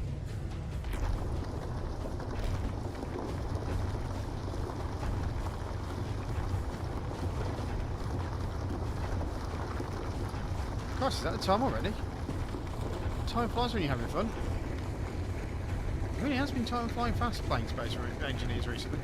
Gosh, is that the time already? Time flies when you're having fun. It really has been time flying fast playing Space Engineers recently.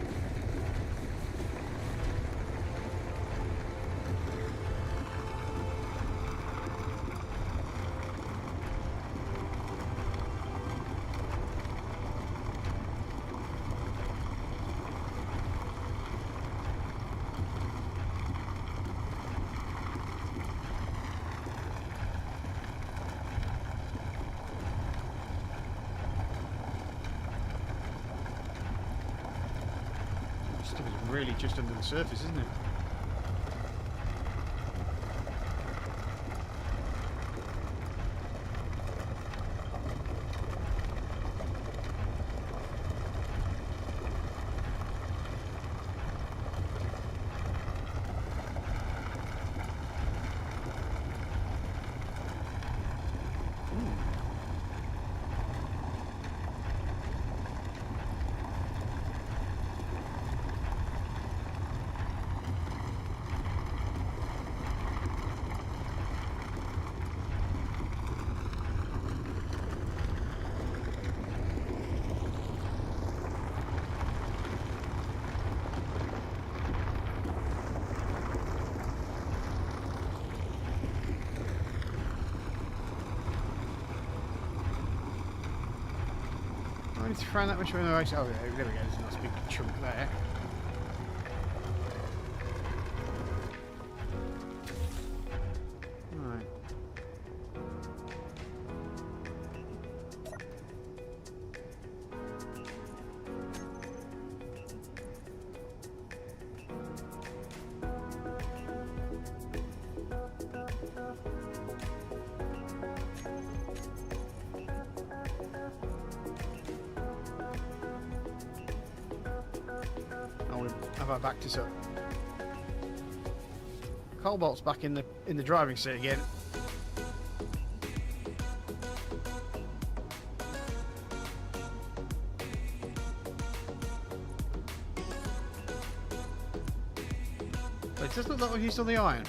Stuff is really just under the surface, isn't it? I need to find that much in the race. Oh, there we go. There's a nice big chunk there. Right. have I backed us up? Cobalt's back in the driving seat again. But it does look like we've used all the iron.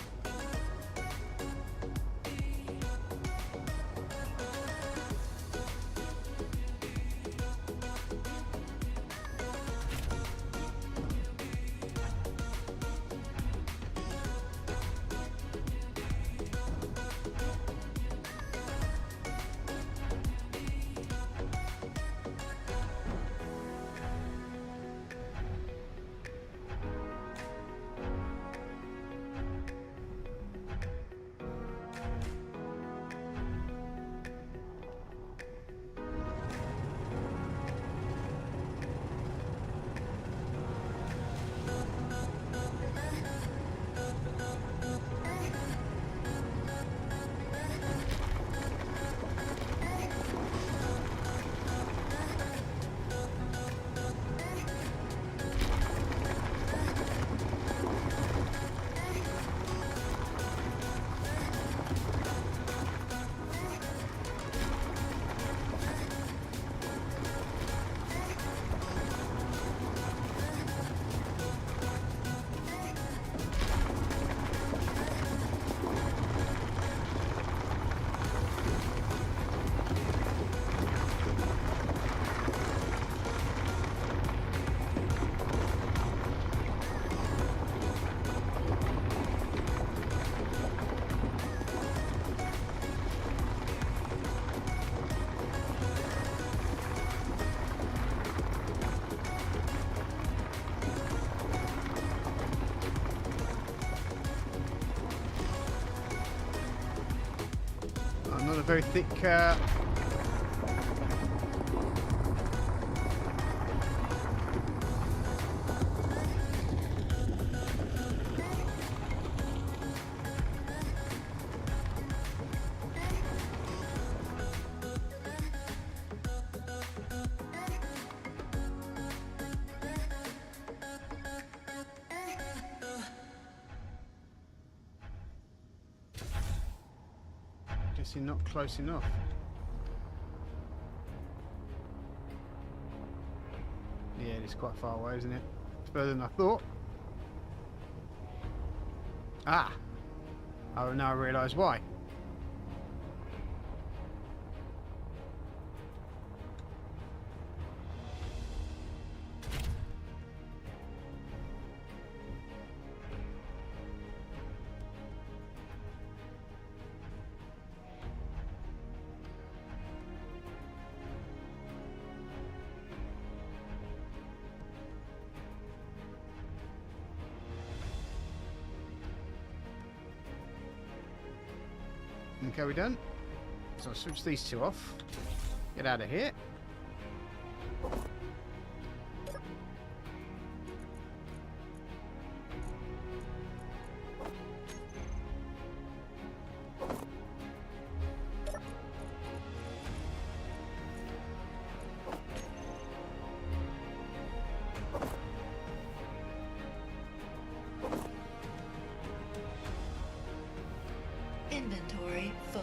Another very thick guessing not close enough. Yeah, it is quite far away, isn't it? It's further than I thought. Ah! I now realise why. Okay, we done. So I'll switch these two off. Get out of here. Inventory full.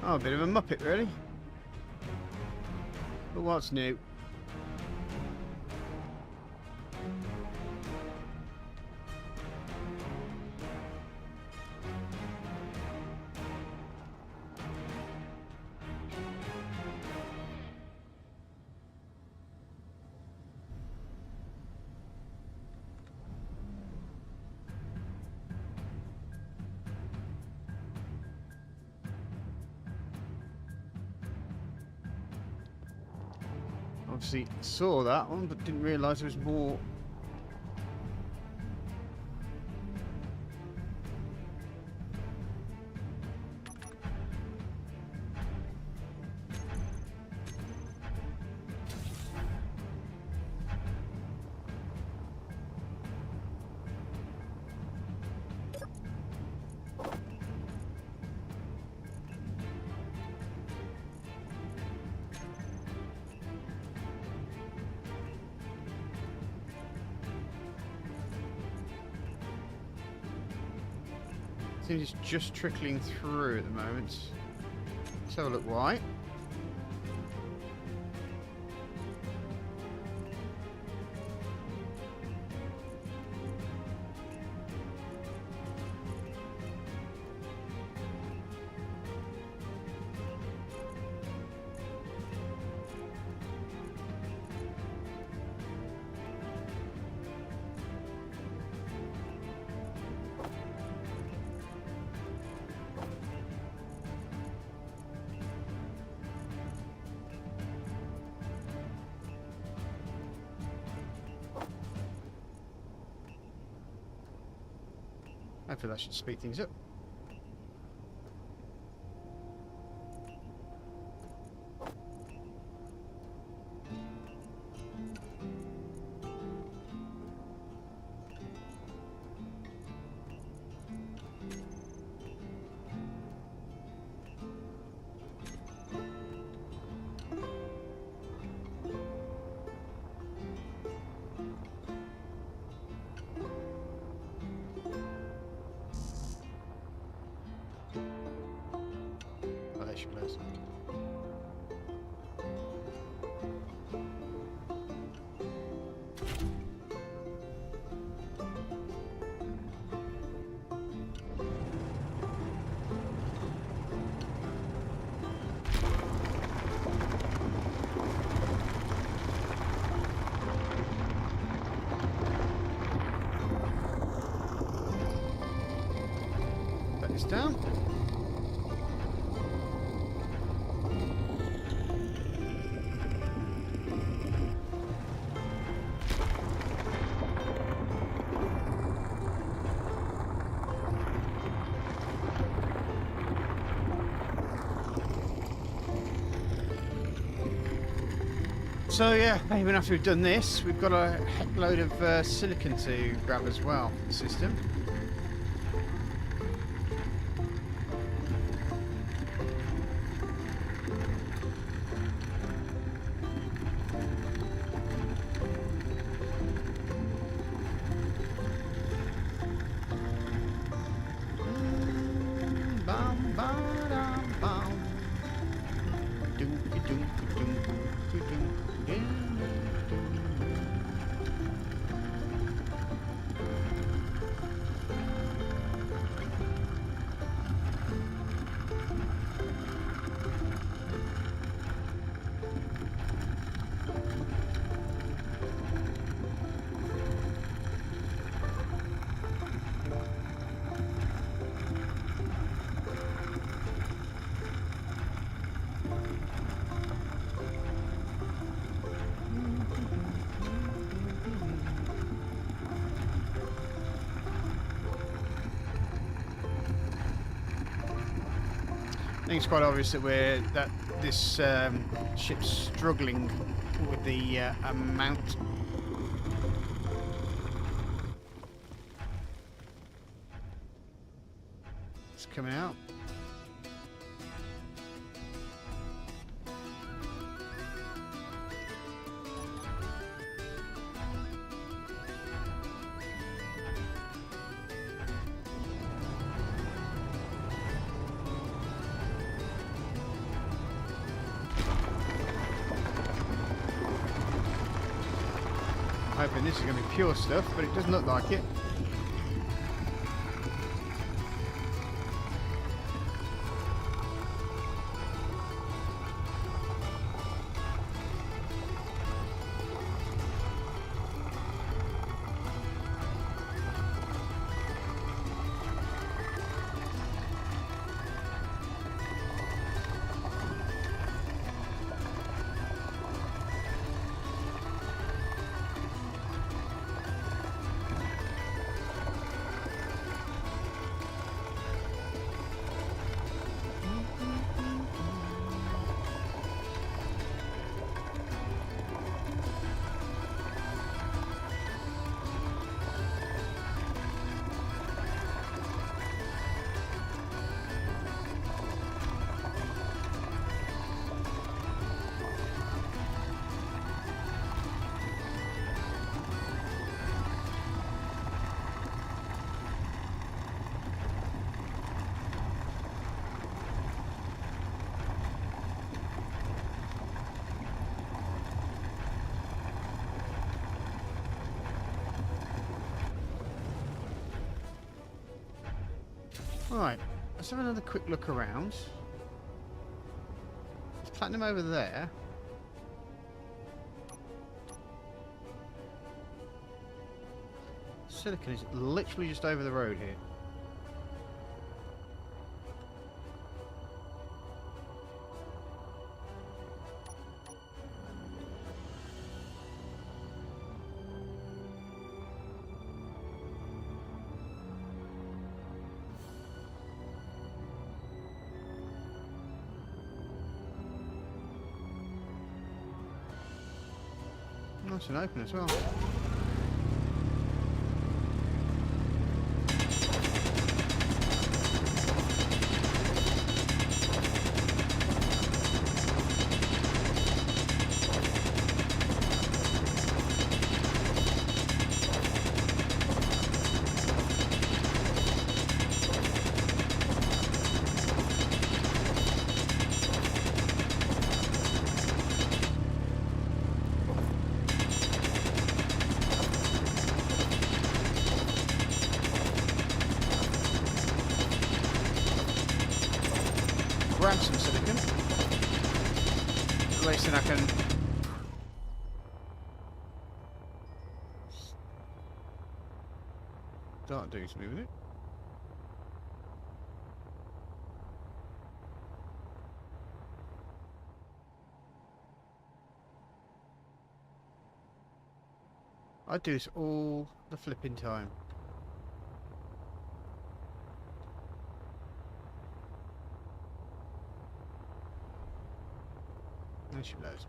Oh, a bit of a muppet, really. But what's new? Obviously saw that one, but didn't realise there was more. Seems it's just trickling through at the moment. Let's have a look why. Hopefully that should speed things up. Close. Put this down. So yeah, even after we've done this, we've got a heck load of silicon to grab as well for the system. Bam, ba-dam, bam. I think it's quite obvious that this ship's struggling with the amount. It's coming out. Hoping this is going to be pure stuff, but it doesn't look like it. Right, let's have another quick look around. There's platinum over there. Silicon is literally just over the road here. Nice and open as well. Grab some silicon. At least then I can start doing something with it. I do this all the flipping time. There she blows.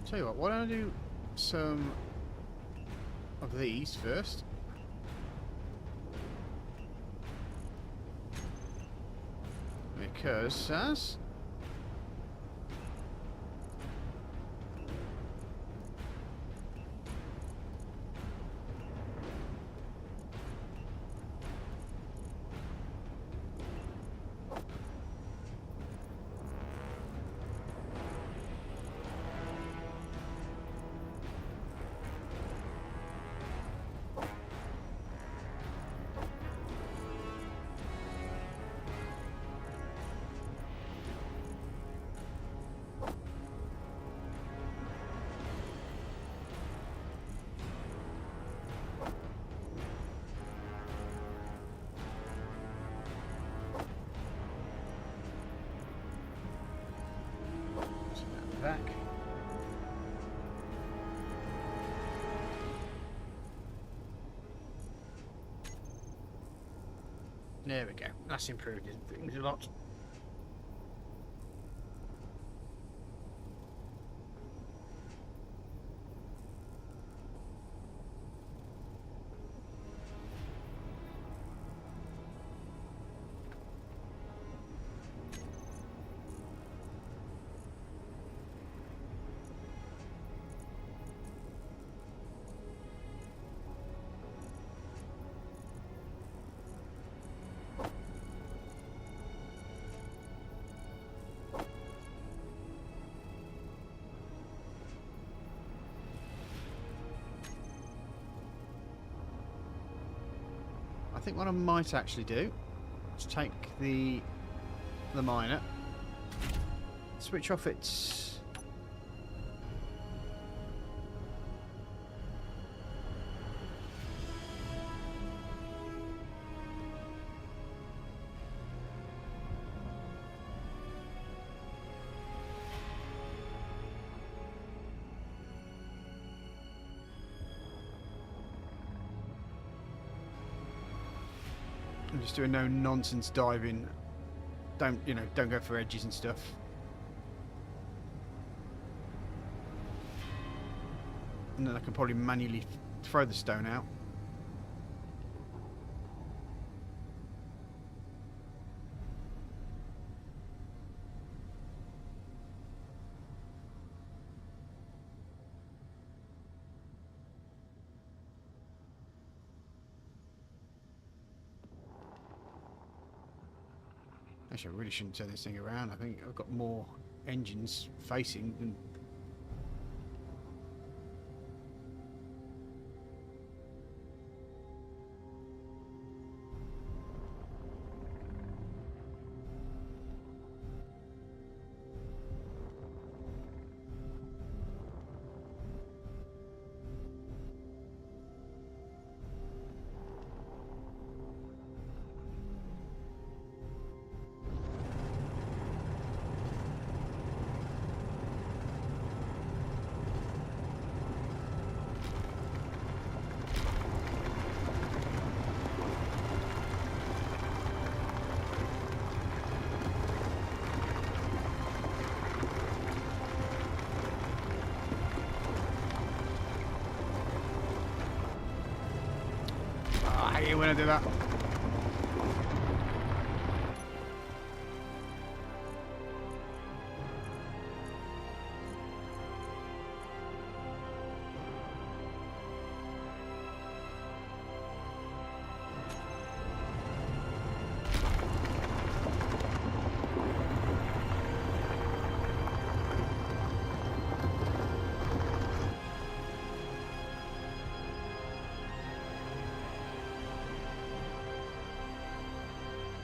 Tell you what, why don't I do some of these first? Because as back. There we go. That's improved things a lot. I think what I might actually do is take the miner, switch off its I'm just doing no nonsense diving. Don't go for edges and stuff. and then I can probably manually throw the stone out. Actually, I really shouldn't turn this thing around. I think I've got more engines facing than... I hate it when I do that.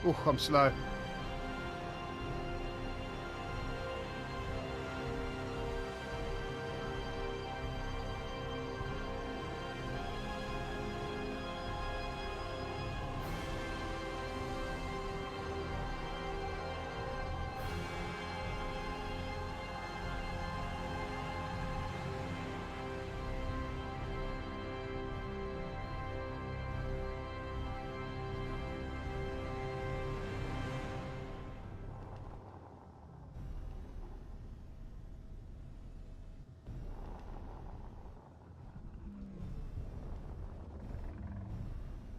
Oh, I'm slow.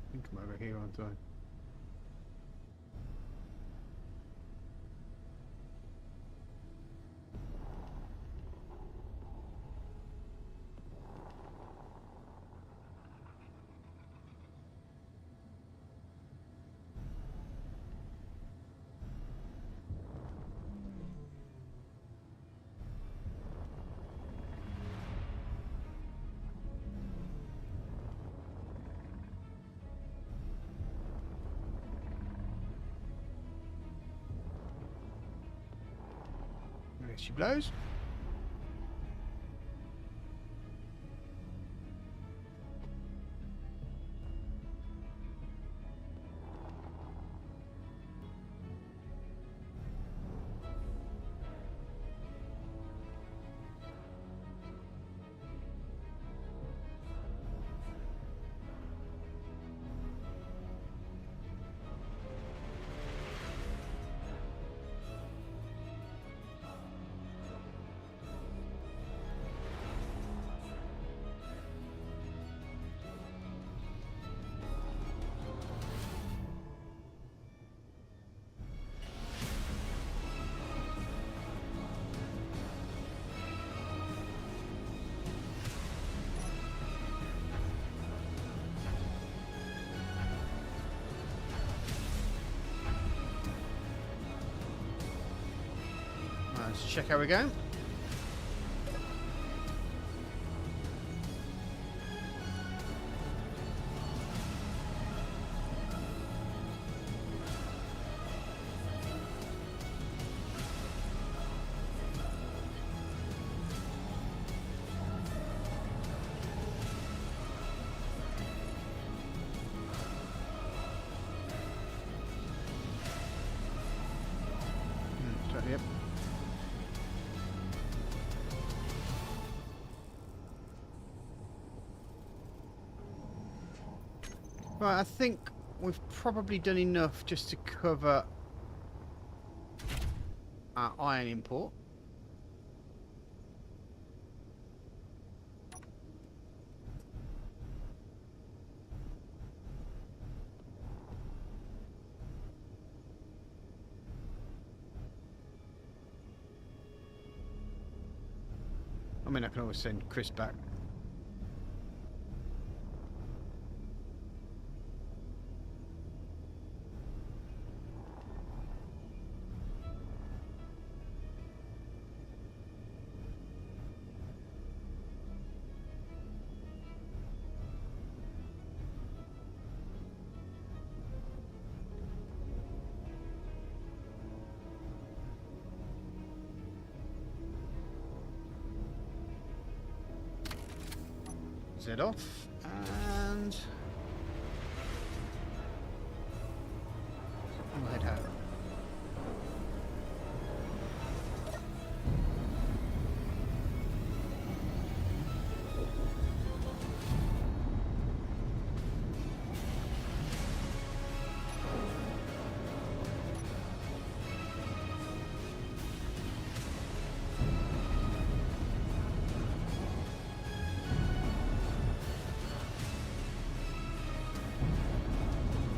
I think I'm over here, aren't I? There she blows. Let's check how we go. Yep. Right, I think we've probably done enough just to cover our iron import. I mean, I can always send Chris back. Z off, and we'll head home.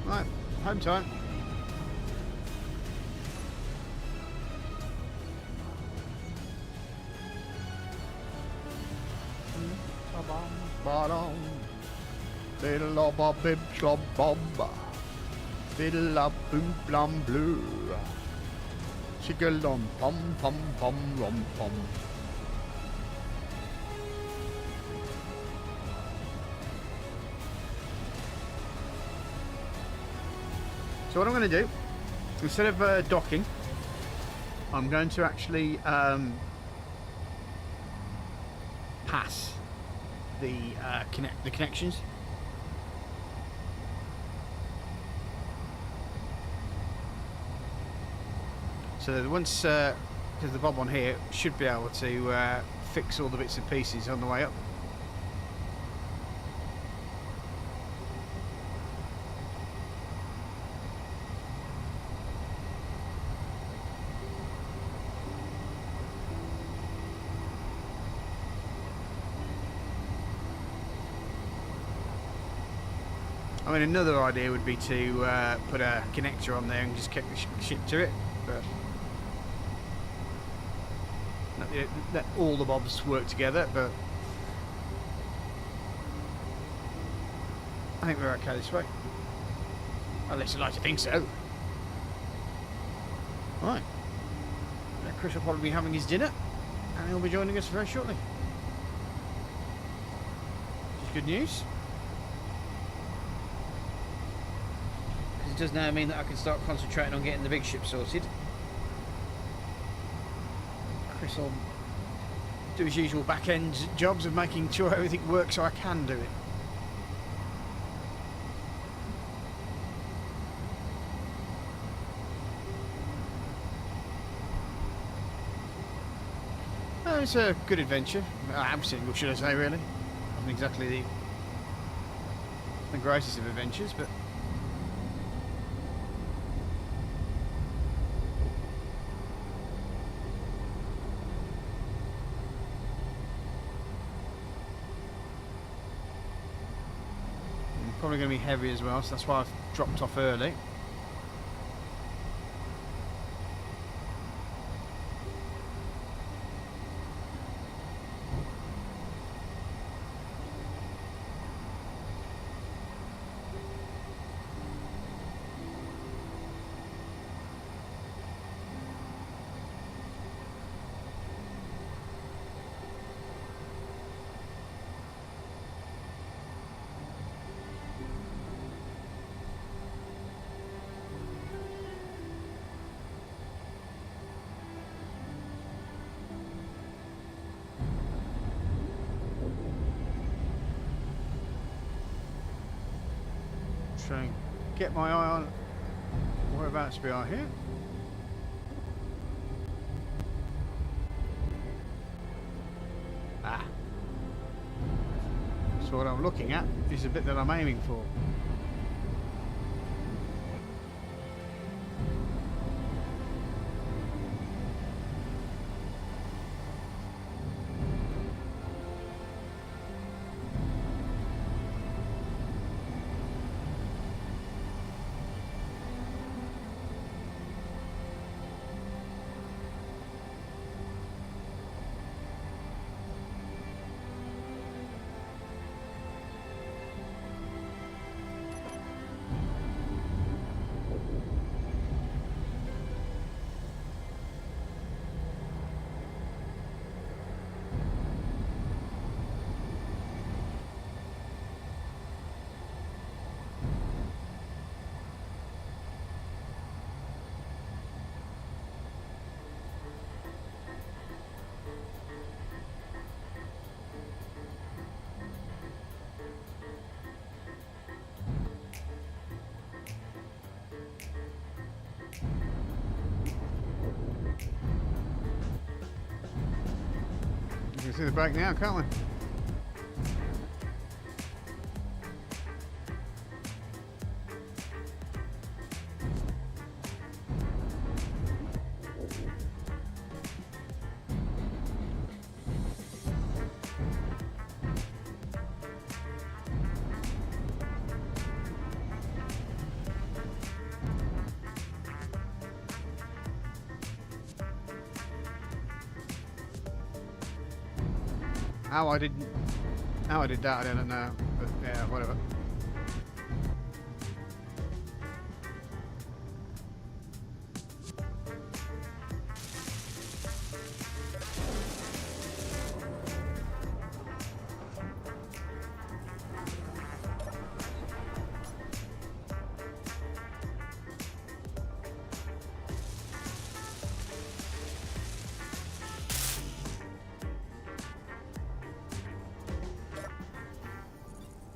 Right, home time. Bottom, fiddle a bob bib slob bob, fiddle a boom blum blue, chiggle on pom pom pom rom pom. So what I'm going to do, instead of docking, I'm going to actually pass the connections. So that once, because the bob on here should be able to fix all the bits and pieces on the way up. I mean, another idea would be to put a connector on there and just kick the ship to it, but let all the bobs work together. But I think we're okay this way. Unless you'd like to think so. Right. Now Chris will probably be having his dinner, and he'll be joining us very shortly. Which is good news. It does now mean that I can start concentrating on getting the big ship sorted. Chris will do his usual back-end jobs of making sure everything works so I can do it. It's a good adventure. I'm single, should I say, really. Not exactly the greatest of adventures, but probably going to be heavy as well, so that's why I've dropped off early. Try and get my eye on whereabouts we are here. Ah. So what I'm looking at is the bit that I'm aiming for. can see the brake now, can't we? How I did that, I don't know. But yeah, whatever.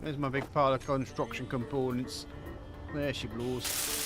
There's my big pile of construction components. There she blows.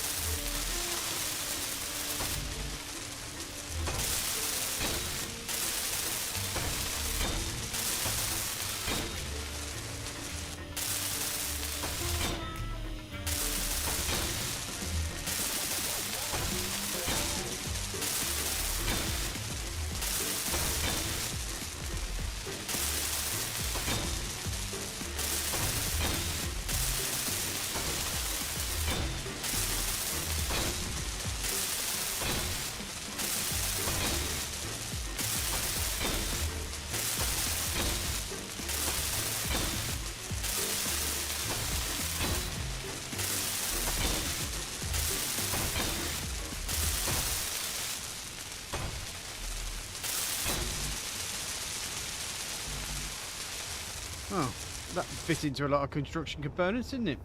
Oh, that fits into a lot of construction components, didn't it?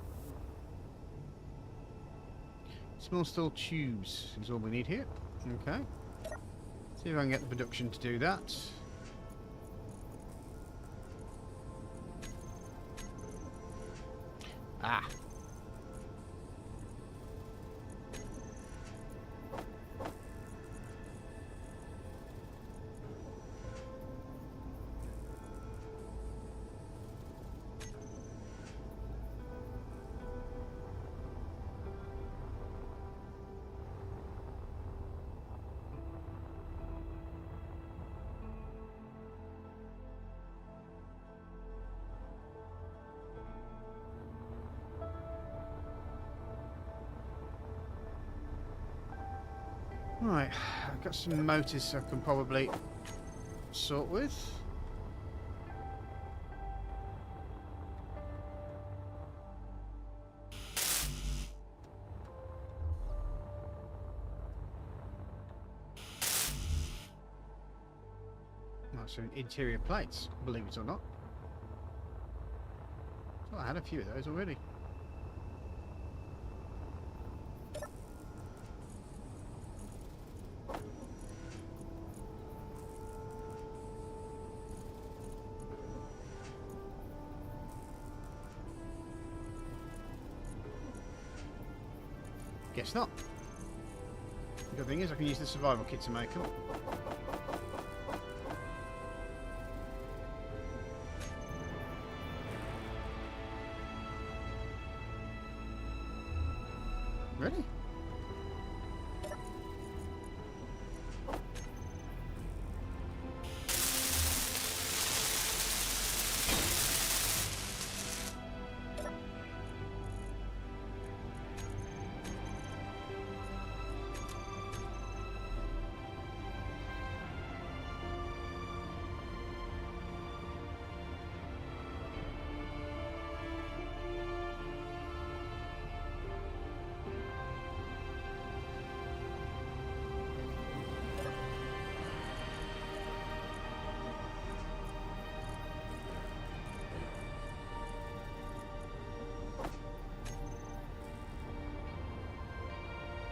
Small steel tubes is all we need here. Okay. See if I can get the production to do that. Ah. Right, I've got some motors I can probably sort with. Right, so interior plates, believe it or not. Oh, I had a few of those already. Guess not. The good thing is I can use the survival kit to make them. Ready?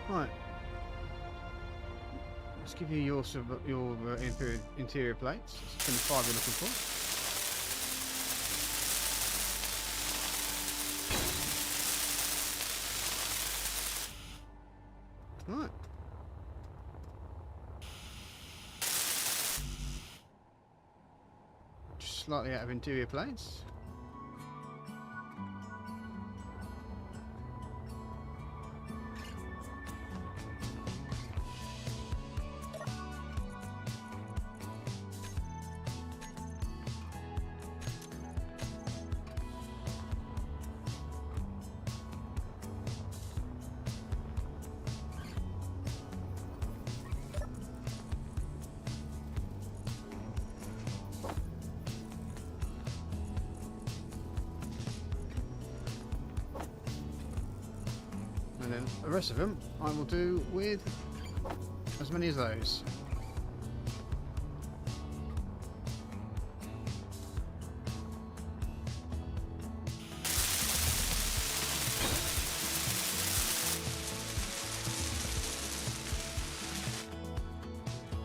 Right. Let's give you your interior plates. It's 25 we're looking for. Right. slightly out of interior place. And then the rest of them I will do with as many as those.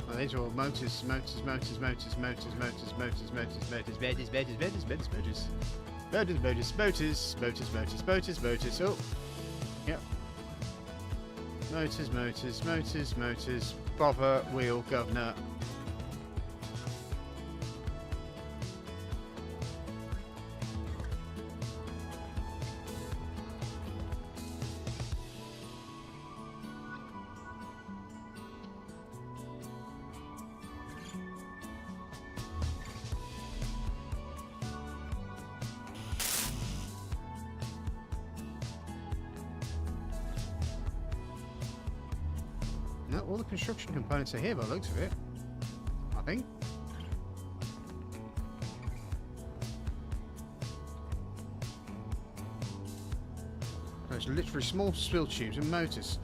Well, these are all motors, motors, motors, motors, motors, motors, motors, motors, motors, motors, motors, motors, motors, motors. Motors, motors, motors, motors, motors, motors, motors. Oh, yep. Motors, motors, motors, motors. Bobber, wheel, governor. No, all the construction components are here by the looks of it. I think. There's literally small spill tubes and motors.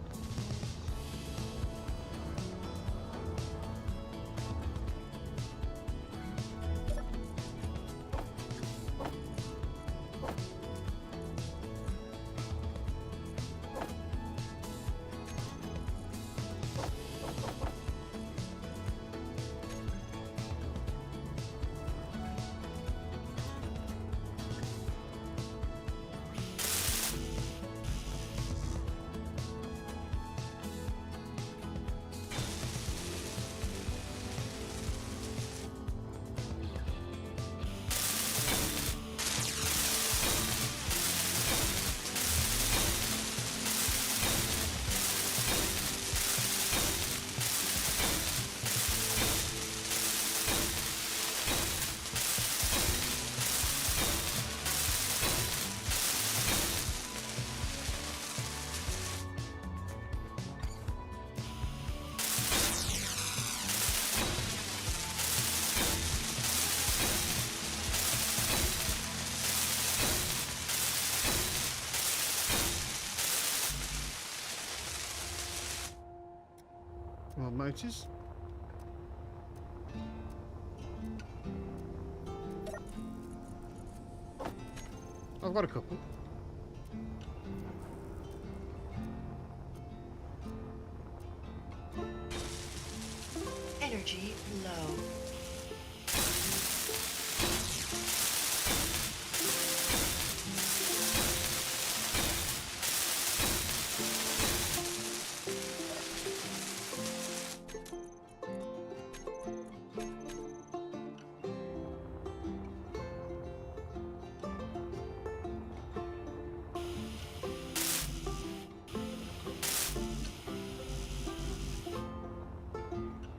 More motors. I've got a couple. Energy low.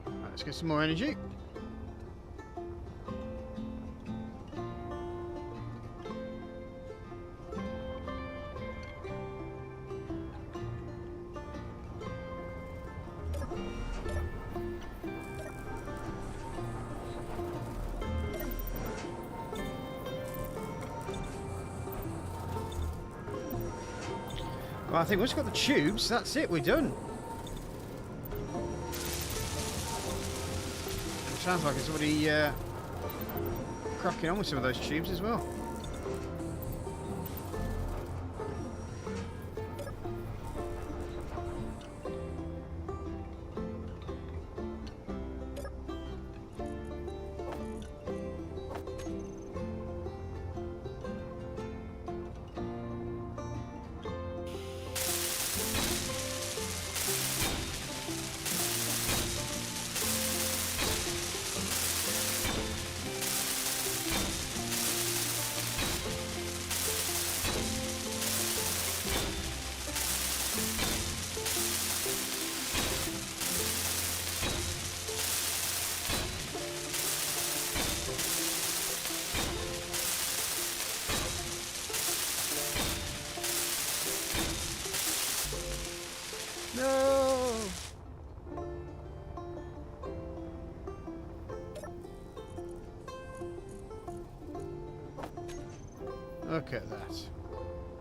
Right, let's get some more energy. Well, I think once we've got the tubes, that's it, we're done. It sounds like it's already cracking on with some of those tubes as well. Look at that.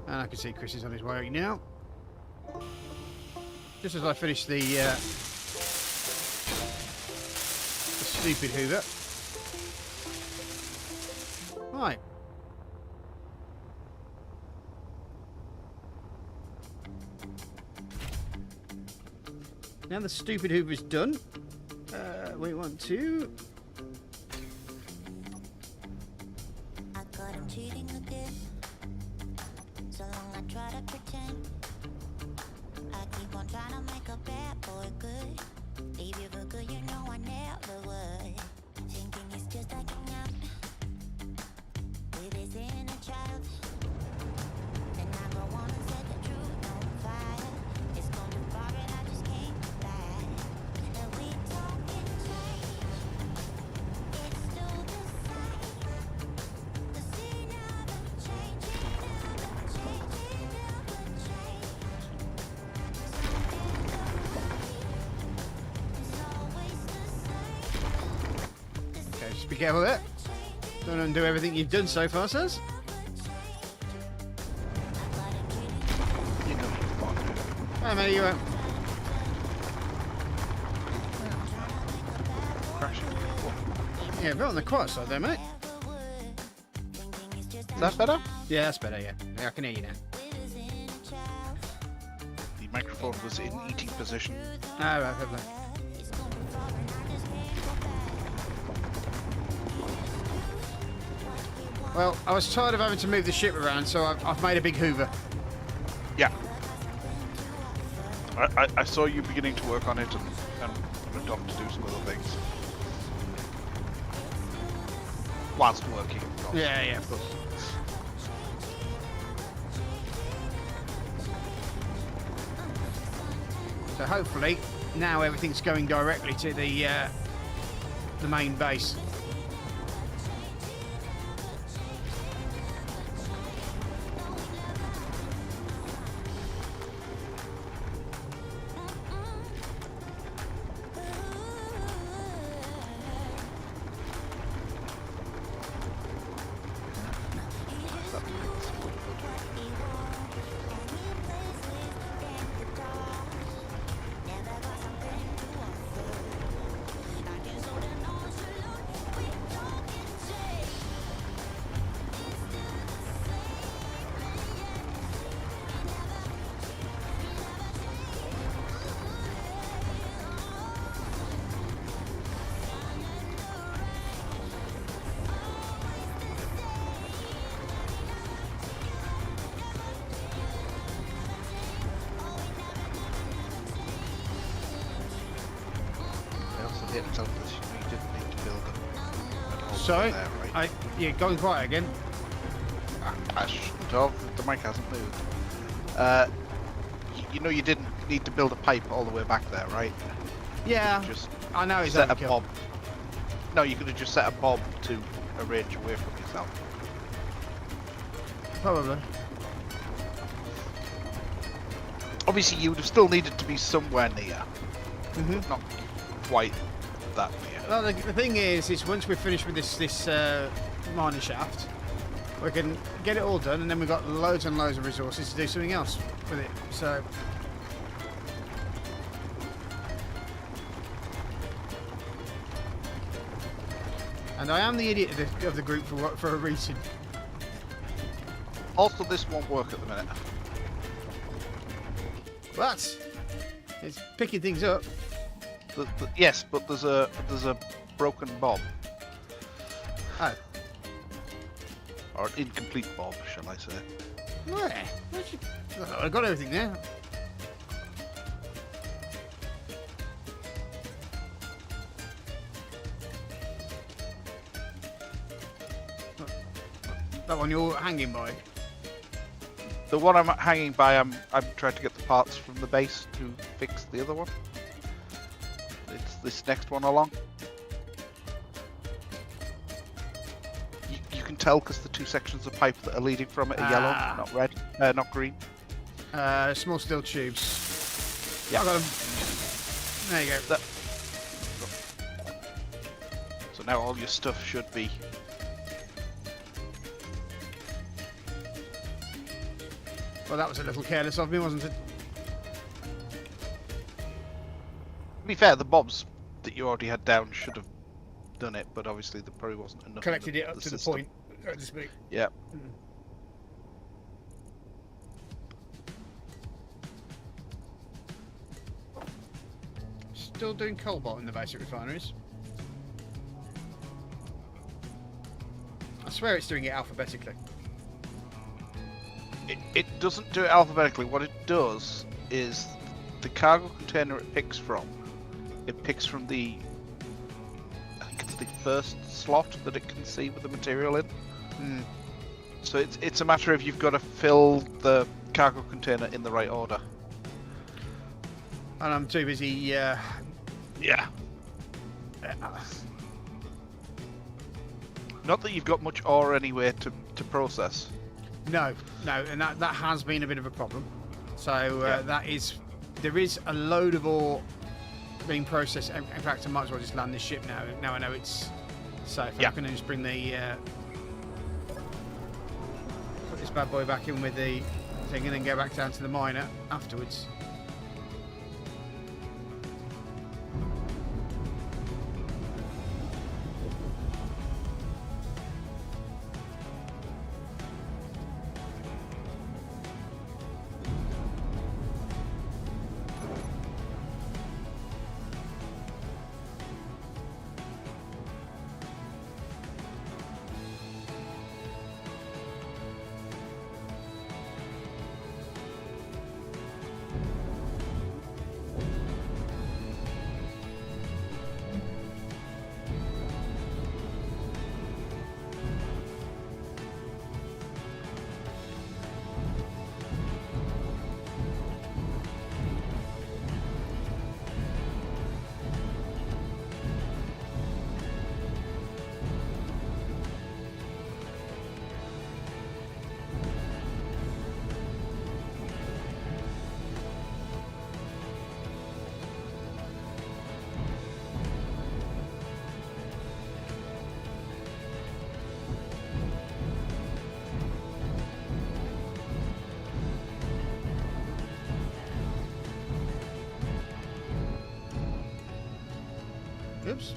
And I can see Chris is on his way now. Just as I finish the stupid Hoover. Right. Now the stupid Hoover is done. We want to. I got him cheating again. So long I try to pretend. I keep on trying to make a bad boy good. Leave you for good, you know I never would. Thinking he's just acting out with his inner child. And I go on and set the truth on fire. It's gone too far and I just can't go back. And we talking change. It's still the same. The scene never changes, never changes, never changes. It's always the same. Okay, just be careful there. Don't undo everything you've done so far, says. You know you're fine. Hey, mate, you out. Crashing. Yeah, a bit on the quiet side there, mate. Is that better? Yeah, that's better, yeah. Yeah, I can hear you now. The microphone was in eating position. Ah, right, lovely. Well, I was tired of having to move the ship around, so I've made a big Hoover. Yeah. I saw you beginning to work on it and went off to do some other things. Whilst working, of course. Yeah, yeah, of course. So hopefully now everything's going directly to the main base. I also didn't tell us you didn't need to build them. Sorry, There, right? yeah, going quiet again. I shouldn't have. The mic hasn't moved. You know you didn't need to build a pipe all the way back there, right? Yeah, Just I know it's set a overkill. bob. No, you could have just set a bob to arrange away from yourself. Probably. Obviously, you would have still needed to be somewhere near, hmm not quite that near. Well, the thing is once we're finished with this mining shaft, we can get it all done, and then we've got loads and loads of resources to do something else with it. So. And I am the idiot of the group for a reason. Also, this won't work at the minute. But it's picking things up. Yes, but there's a broken bob, Oh, or an incomplete bob, shall I say? where? I got everything there. That one you're hanging by. The one I'm hanging by, I'm trying to get the parts from the base to fix the other one. It's this next one along. You can tell because the two sections of pipe that are leading from it are yellow, not red, not green. Small steel tubes. Yeah. I got them. There you go. That- So now all your stuff should be Well, that was a little careless of me, wasn't it? To be fair, the mobs that you already had down should have done it, but obviously there probably wasn't enough. Collected it up to the system. point, so to speak. Yeah. Still doing cobalt in the basic refineries. I swear it's doing it alphabetically. It doesn't do it alphabetically. What it does is the cargo container it picks from the, I think it's the first slot that it can see with the material in. So it's a matter of you've got to fill the cargo container in the right order. And I'm too busy. Yeah. Not that you've got much ore anywhere to process. No, and that has been a bit of a problem. So Yeah. there is a load of ore being processed. In fact, I might as well just land this ship now. Now I know it's safe. Yeah. I'm going to just bring the put this bad boy back in with the thing, and then go back down to the miner afterwards. Oops.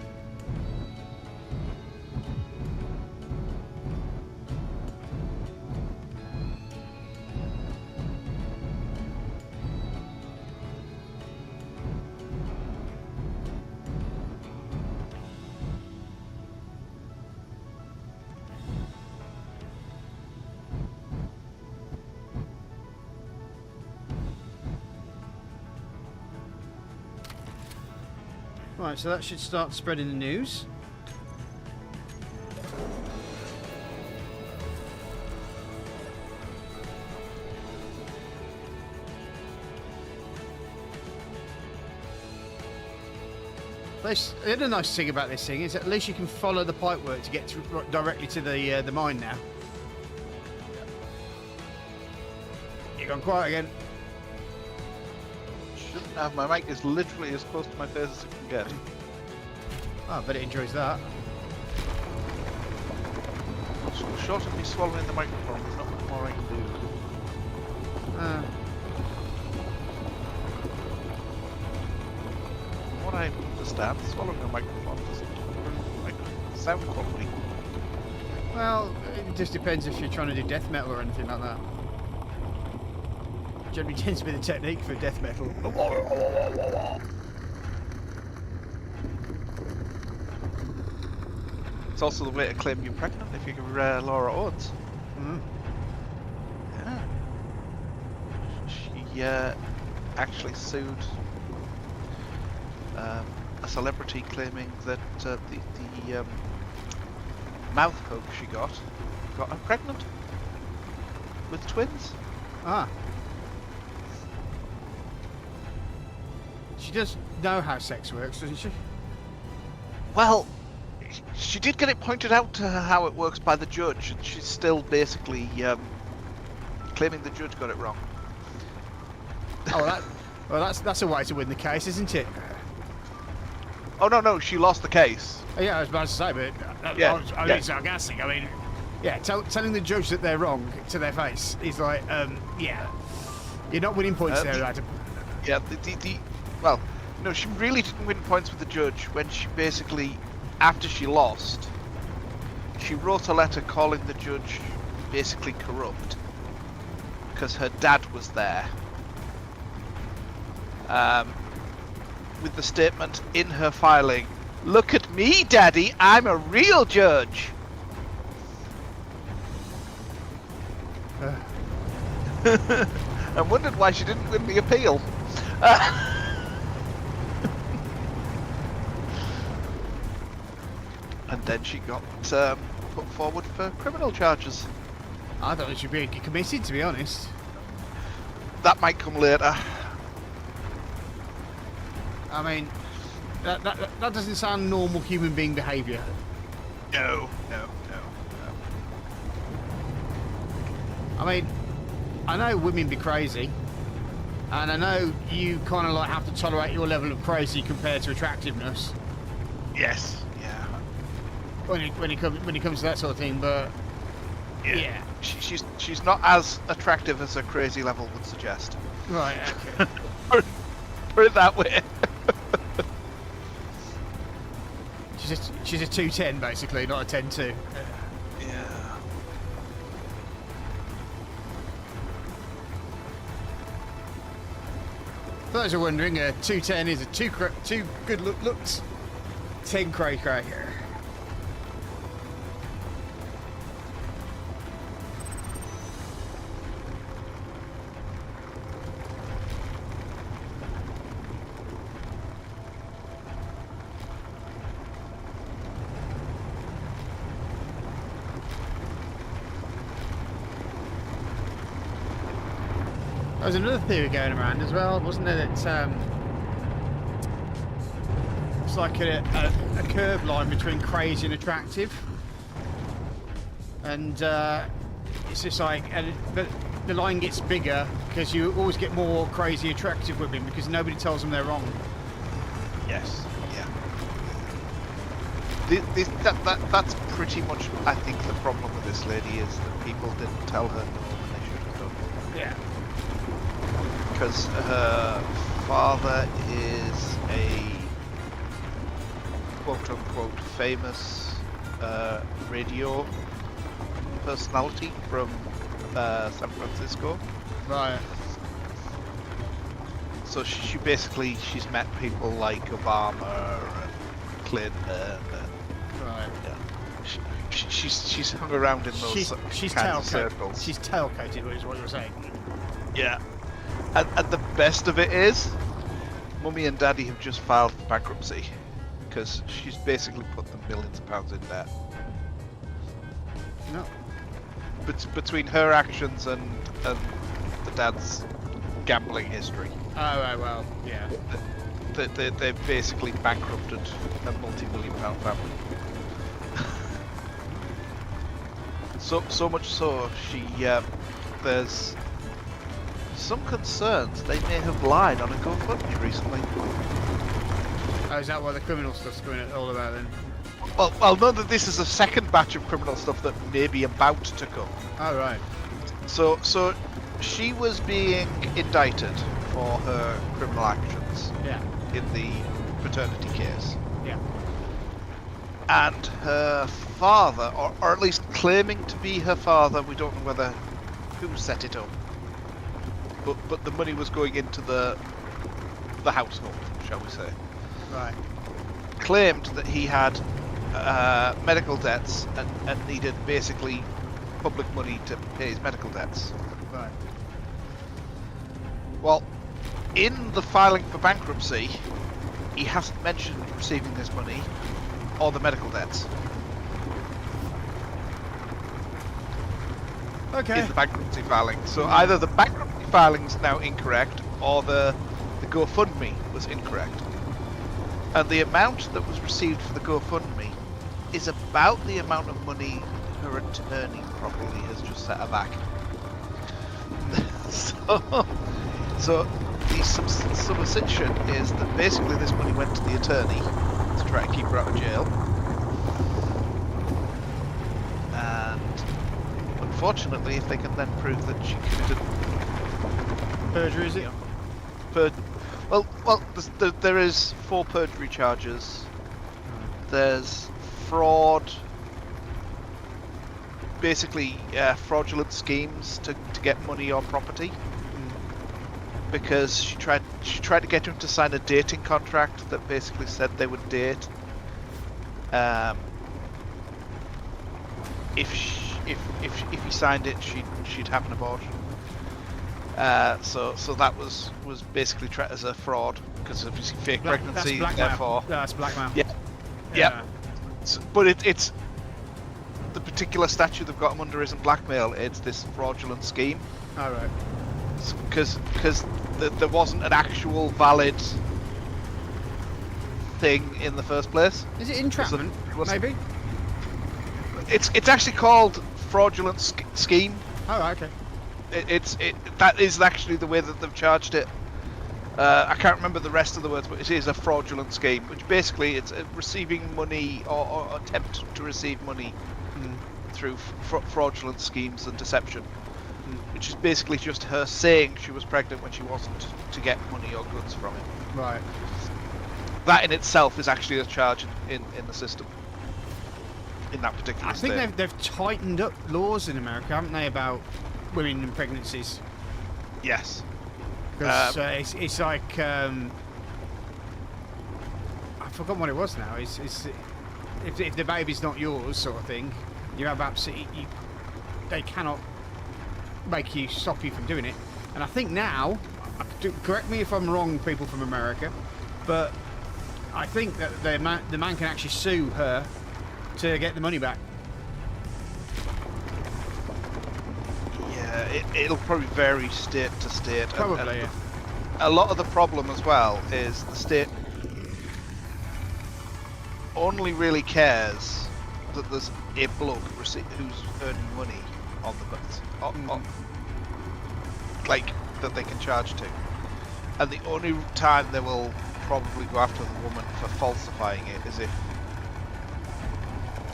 Right, so that should start spreading the news. The other nice thing about this thing is at least you can follow the pipework to get directly to the mine now. You've gone quiet again. Shouldn't have. My mic is literally as close to my face as it can get. Oh, I bet it enjoys that. Short of me swallowing the microphone, there's not much more I can do. From what I understand, swallowing a microphone doesn't improve like sound quality. Well, it just depends if you're trying to do death metal or anything like that. Generally tends to be the technique for death metal. It's also the way to claim you're pregnant if you're Laura Owens. Mm. Yeah. She actually sued a celebrity claiming that the mouth poke she got her pregnant with twins. Ah. She does know how sex works, doesn't she? Well, she did get it pointed out to her how it works by the judge, and she's still basically claiming the judge got it wrong. Oh, that's a way to win the case, isn't it? Oh no, she lost the case. Yeah, I was about to say, but Yeah, I was yeah. being sarcastic. I mean, yeah, telling the judge that they're wrong to their face is like, yeah, You're not winning points there, the- Adam. Yeah, well, no, she really didn't win points with the judge when she basically, after she lost, she wrote a letter calling the judge basically corrupt because her dad was there. With the statement in her filing, "Look at me, Daddy, I'm a real judge." And wondered why she didn't win the appeal. And then she got put forward for criminal charges. I thought she'd be committed, to be honest. That might come later. I mean, that doesn't sound normal human being behaviour. No. I mean, I know women be crazy, and I know you kind of like have to tolerate your level of crazy compared to attractiveness Yes. Yeah. when it comes to that sort of thing. But yeah. She's not as attractive as her crazy level would suggest. Right. Okay. Put it that way. she's a 210 basically, not a 10-2. Yeah. For those who are wondering, a 210 is a two good looks, 10 cray cracker. There was another theory going around as well, wasn't there? That it's like a curve line between crazy and attractive, and it's just like, but the line gets bigger because you always get more crazy attractive women because nobody tells them they're wrong. Yes. Yeah. That's pretty much, I think, the problem with this lady is that people didn't tell her no when they should have done. Yeah. Because her father is a quote-unquote famous radio personality from San Francisco. Right. So she's met people like Obama and Clinton. Right. Yeah. She's hung around in those She's kinds of circles. She's tailcoated, is what you're saying. Yeah. And the best of it is, Mummy and Daddy have just filed for bankruptcy because she's basically put them millions of pounds in debt. No. Between her actions and the dad's gambling history, Oh, right, well, yeah. they've basically bankrupted a multi-million-pound family. So much so, there's some concerns they may have lied on a GoFundMe recently. Oh, is that why the criminal stuff's going all about then? Well, I'll know that this is a second batch of criminal stuff that may be about to come. Oh, right. So she was being indicted for her criminal actions Yeah. in the paternity case. Yeah. And her father, or at least claiming to be her father, we don't know who set it up, but the money was going into the household, shall we say. Right. Claimed that he had medical debts and needed basically public money to pay his medical debts. Right. Well, in the filing for bankruptcy, he hasn't mentioned receiving this money or the medical debts. Okay. In the bankruptcy filing. So either the bankruptcy filing's now incorrect or the GoFundMe was incorrect. And the amount that was received for the GoFundMe is about the amount of money her attorney probably has just set her back. So the supposition is that basically this money went to the attorney to try to keep her out of jail. And unfortunately, if they can then prove that she committed Perjury, is it? Yeah. There is 4 perjury charges. There's fraud, basically fraudulent schemes to get money or property. Because she tried to get him to sign a dating contract that basically said they would date. If he signed it, she'd have an abortion. So that was basically treated as a fraud because of his fake pregnancy. That's blackmail. Therefore, That's blackmail. yeah. But it's the particular statute they've got him under isn't blackmail. It's this fraudulent scheme. All right. Because there wasn't an actual valid thing in the first place. Is it entrapment? Maybe. It's actually called fraudulent scheme. Oh, right, okay. That is actually the way that they've charged it. I can't remember the rest of the words, but it is a fraudulent scheme, which basically it's receiving money or attempt to receive money through fraudulent schemes and deception, which is basically just her saying she was pregnant when she wasn't to get money or goods from him. Right. That in itself is actually a charge in the system. In that particular state. I think they've tightened up laws in America, haven't they, about women and pregnancies? Yes. Because it's like I've forgotten what it was now. It's if the baby's not yours, sort of thing, you have absolutely they cannot stop you from doing it. And I think now, correct me if I'm wrong, people from America, but I think that the man can actually sue her to get the money back. Yeah, it'll probably vary state to state. Probably, and a lot of the problem as well is the state only really cares that there's a bloke who's earning money on the books, like that they can charge to, and the only time they will probably go after the woman for falsifying it is if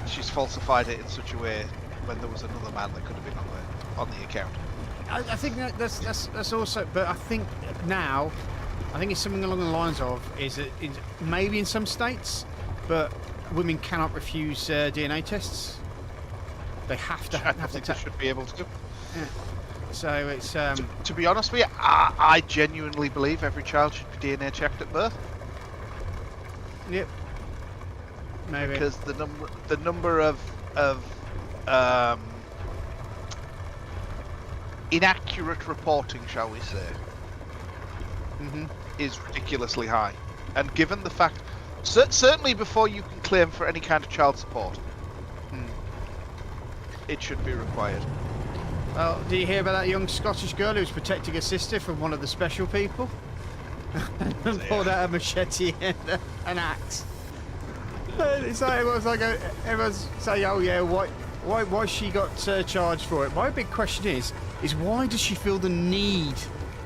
she's falsified it in such a way when there was another man that could have been on the account. I think that's also, but I think now, I think it's something along the lines of is that maybe in some states, but women cannot refuse DNA tests. They have to. They should be able to. Yeah. So it's to be honest with you, I genuinely believe every child should be DNA checked at birth. Yep. Maybe because the number of inaccurate reporting, shall we say, is ridiculously high. And given the fact, certainly before you can claim for any kind of child support, it should be required. Well, do you hear about that young Scottish girl who was protecting her sister from one of the special people? And pulled out a machete and an axe. It's like, everyone's saying, oh yeah, why she got charged for it? My big question is why does she feel the need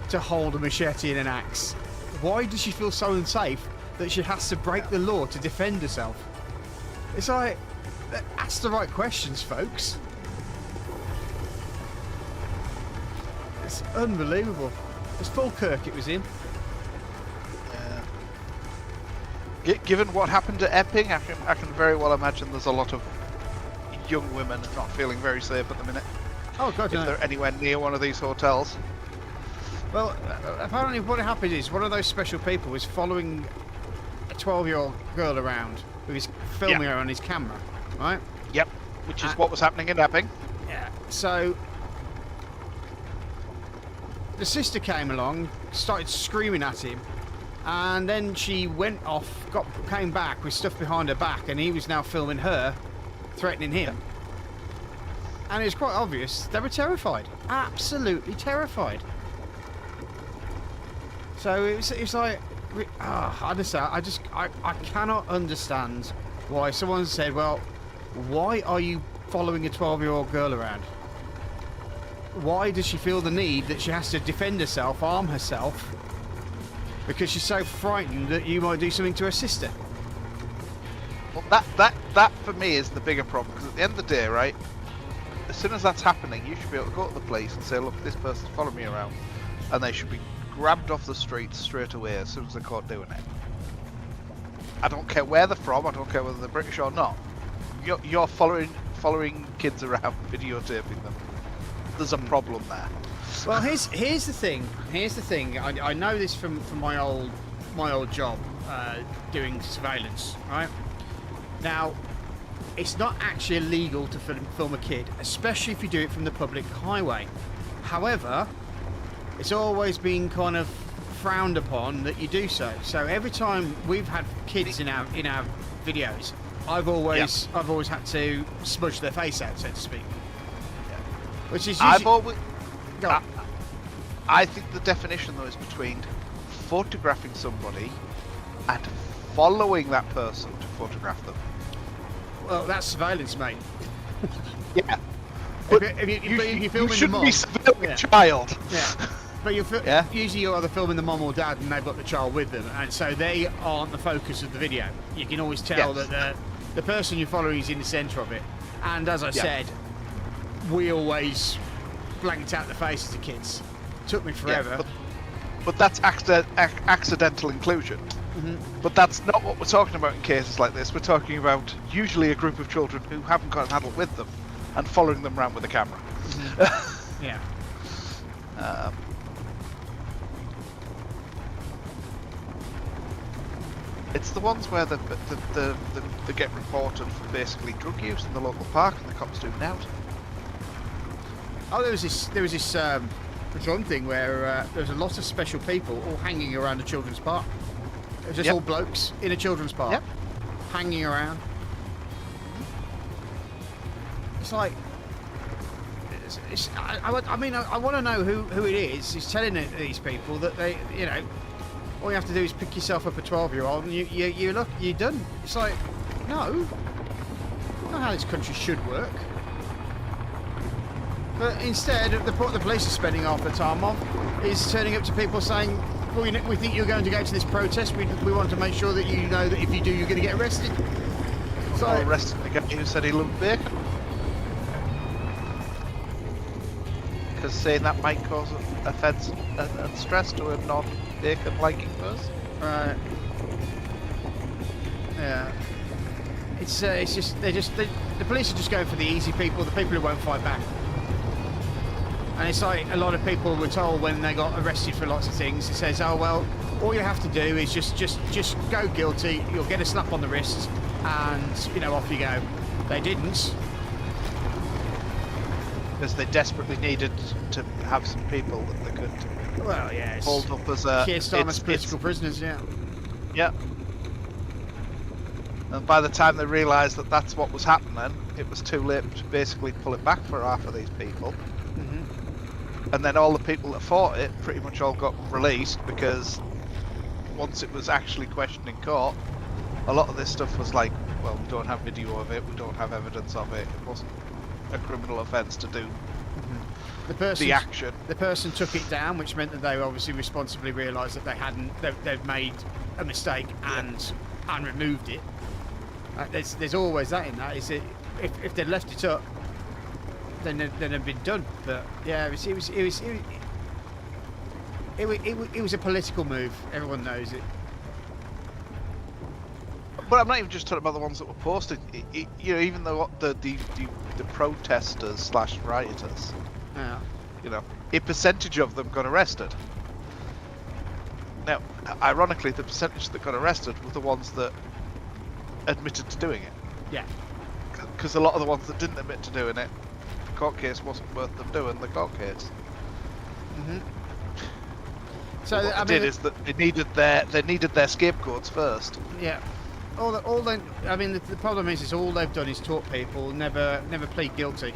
to hold a machete and an axe? Why does she feel so unsafe that she has to break the law to defend herself? It's like, ask the right questions, folks. It's unbelievable. It's Falkirk it was in. Given what happened at Epping, I can very well imagine there's a lot of young women not feeling very safe at the minute. Oh God, if they're anywhere near one of these hotels. Well, apparently what happened is one of those special people was following a 12-year-old girl around who was filming her on his camera, right? Yep, which is what was happening in Epping. Yeah. So the sister came along, started screaming at him, and then she went off, came back with stuff behind her back, and he was now filming her, threatening him. And it was quite obvious they were terrified, absolutely terrified. So it's like, honestly, I cannot understand why someone said, well, why are you following a 12-year-old girl around? Why does she feel the need that she has to defend herself, arm herself, because she's so frightened that you might do something to her sister? Well, that for me is the bigger problem, because at the end of the day, right, as soon as that's happening, you should be able to go to the police and say, look, this person's following me around. and they should be grabbed off the streets straight away as soon as they're caught doing it. I don't care where they're from. I don't care whether they're British or not. You're following kids around, videotaping them. There's a problem there. Well, here's the thing. Here's the thing. I know this from my old job doing surveillance. Right now, it's not actually illegal to film a kid, especially if you do it from the public highway. However, it's always been kind of frowned upon that you do so. So every time we've had kids in our videos, I've always had to smudge their face out, so to speak. Which is usually... I think the definition though is between photographing somebody and following that person to photograph them. Well, that's surveillance, mate. Yeah. If you film you shouldn't the be surveilling a child. Yeah. But usually you're either filming the mom or dad and they've got the child with them, and so they aren't the focus of the video. You can always tell that the person you're following is in the centre of it. And as I said, we always blanked out the faces of kids. Took me forever. Yeah, but that's accidental inclusion. Mm-hmm. But that's not what we're talking about in cases like this. We're talking about usually a group of children who haven't got an adult with them and following them around with a camera. Mm-hmm. Yeah. It's the ones where they get reported for basically drug use in the local park and the cops do it out. Oh, there was this one thing where there was a lot of special people all hanging around a children's park. It was just all blokes in a children's park, hanging around. It's like, I want to know who it is telling these people that they, all you have to do is pick yourself up a 12-year-old and you're done. It's like, no, not how this country should work. But instead, the police are spending half the time on is turning up to people saying, well, we think you're going to go to this protest. We want to make sure that you know that if you do, you're going to get arrested. So arrested the guy who said he loved bacon. Because saying that might cause offence and stress to a non-bacon liking person. Right. Yeah. It's just the police are just going for the easy people, the people who won't fight back. And it's like a lot of people were told when they got arrested for lots of things. It says, "Oh well, all you have to do is just go guilty. You'll get a slap on the wrist, and off you go." They didn't, because they desperately needed to have some people that they could. Well, yeah, it's hold up as a political prisoners. Yeah. Yeah. And by the time they realised that that's what was happening, it was too late to basically pull it back for half of these people. Mm-hmm. And then all the people that fought it pretty much all got released because once it was actually questioned in court, a lot of this stuff was like, well, we don't have video of it, we don't have evidence of it, it wasn't a criminal offence to do the action. The person took it down, which meant that they obviously responsibly realised that they've made a mistake and removed it. There's always that in that. Is it if they'd left it up, then it'd been done. But yeah, it was a political move. Everyone knows it. But I'm not even just talking about the ones that were posted. Even though the protesters / rioters, a percentage of them got arrested. Now, ironically, the percentage that got arrested were the ones that admitted to doing it. Yeah. Because a lot of the ones that didn't admit to doing it, the court case wasn't worth them doing the court case. Mm-hmm. So what they did is that they needed their scapegoats first. Yeah. The problem is all they've done is taught people never plead guilty.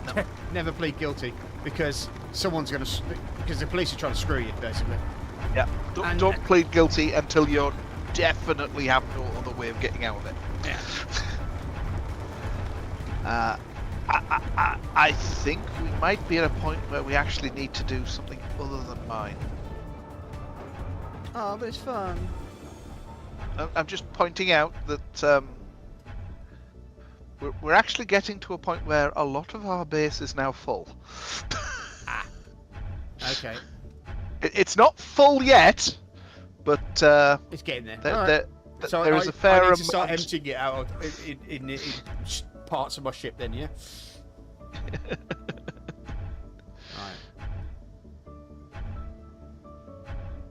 No. Never plead guilty because because the police are trying to screw you, basically. Yeah. Don't plead guilty until you definitely have no other way of getting out of it. Yeah. I think we might be at a point where we actually need to do something other than mine. Oh, but it's fun. I'm just pointing out that we're actually getting to a point where a lot of our base is now full. Okay. It's not full yet, but It's getting there. there, All right. there, So there is a fair I need amount. to start emptying it out in parts of my ship then, yeah? Right.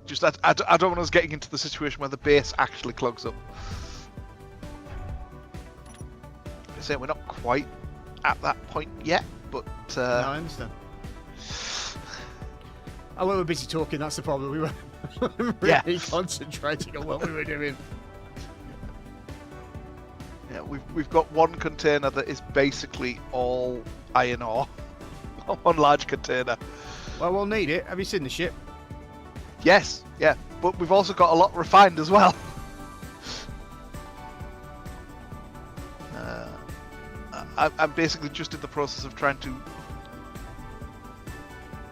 Just I don't want us getting into the situation where the base actually clogs up. I say we're not quite at that point yet, but No, I understand. Oh, we were busy talking, that's the problem. We were really Yeah. concentrating on what we were doing. yeah, we've got one container that is basically all iron ore. One large container. Well, we'll need it. Have you seen the ship? Yes, yeah, but we've also got a lot refined as well. I'm basically just in the process of trying to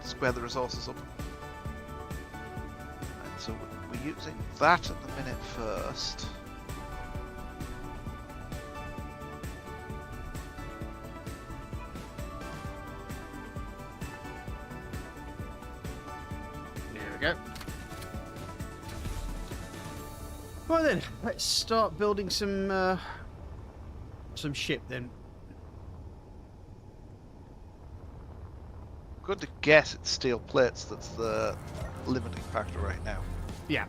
square the resources up. And so we're using that at the minute first. There we go. Right then, let's start building some ship then. I'm going to guess it's steel plates that's the limiting factor right now. Yeah.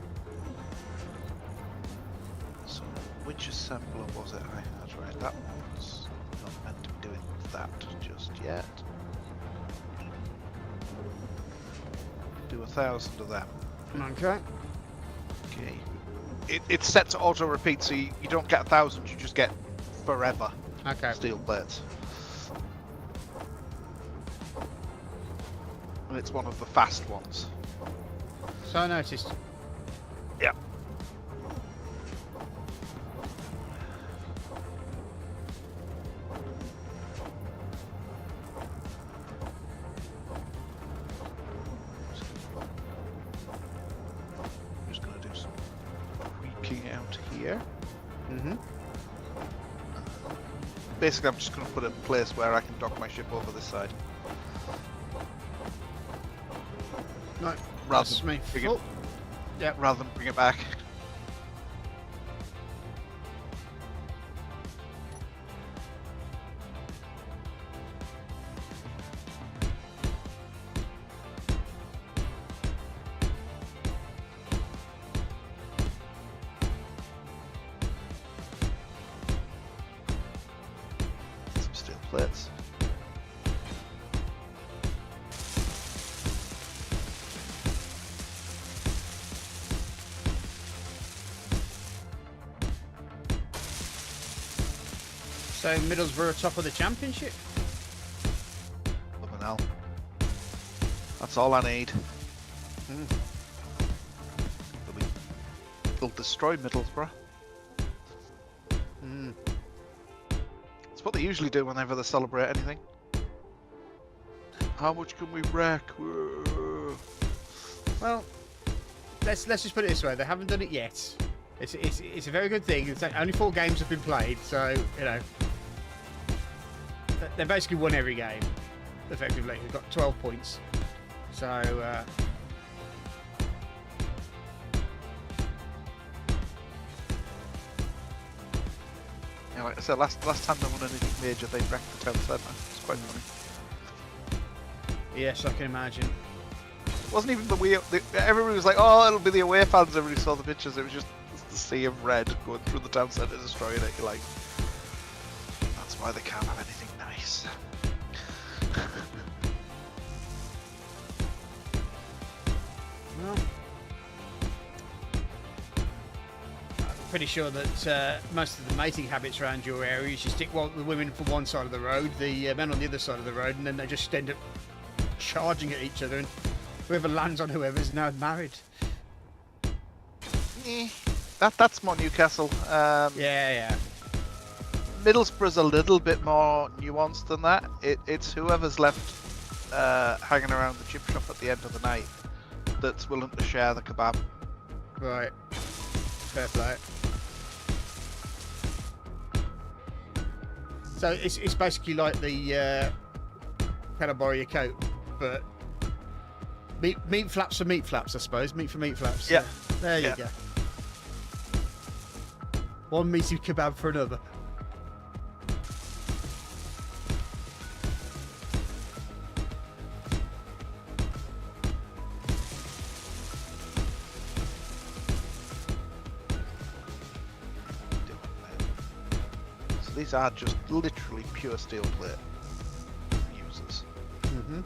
So which assembler was it I had? Right, that one's not meant to be doing that just yet. Do 1,000 of them. Okay. Okay. It's set to auto repeat, so you don't get 1,000, you just get forever Okay. steel plates. And it's one of the fast ones. So I noticed. Yeah. I'm just going to do some tweaking out here. Mm-hmm. Basically, I'm just going to put a place where I can dock my ship over this side. Right. Rather That's than me. bring it- Full. Yep. Rather than bring it back. Some steel plates. So Middlesbrough top of the championship. Loving hell. That's all I need. Mm. They'll destroy Middlesbrough. Mm. It's what they usually do whenever they celebrate anything. How much can we wreck? Whoa. Well, let's just put it this way: they haven't done it yet. It's a very good thing. It's only 4 games have been played, so you know they basically won every game. Effectively, they've got 12 points. So Yeah, like I said, last time they won anything major, they wrecked the town centre. It's quite funny. yes, I can imagine. It wasn't even everybody was like, "Oh, it'll be the away fans." Everybody saw the pictures. It was just the sea of red going through the town centre, destroying it. You're like, that's why they can't have anything nice. Well, I'm pretty sure that most of the mating habits around your area is you stick the women from one side of the road, the men on the other side of the road, and then they just end up charging at each other, and whoever lands on whoever's now married. That's more Newcastle. Yeah. Middlesbrough's a little bit more nuanced than that. It's whoever's left hanging around the chip shop at the end of the night that's willing to share the kebab. Right. Fair play. So it's basically like the can I borrow your coat, but Meat flaps for meat flaps, I suppose. Meat for meat flaps. Yeah. There you Yeah. go. One meaty kebab for another. So these are just literally pure steel plate users. Mm-hmm.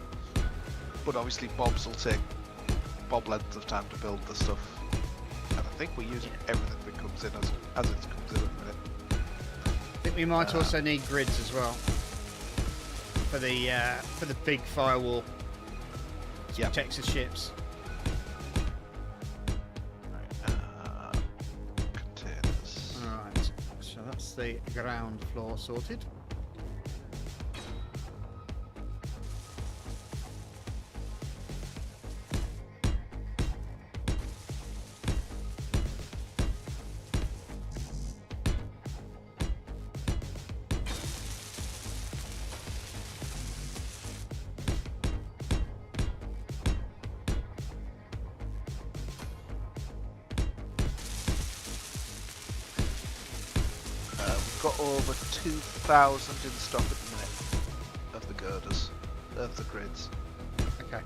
But obviously bobs will take bob lengths of time to build the stuff. And I think we're using everything that comes in as it comes in at the minute. I think we might also need grids as well for the big firewall. Yeah. Protects the ships. Containers. Alright, so that's the ground floor sorted. We've got over 2,000 in stock at the minute of the girders, of the grids. Okay.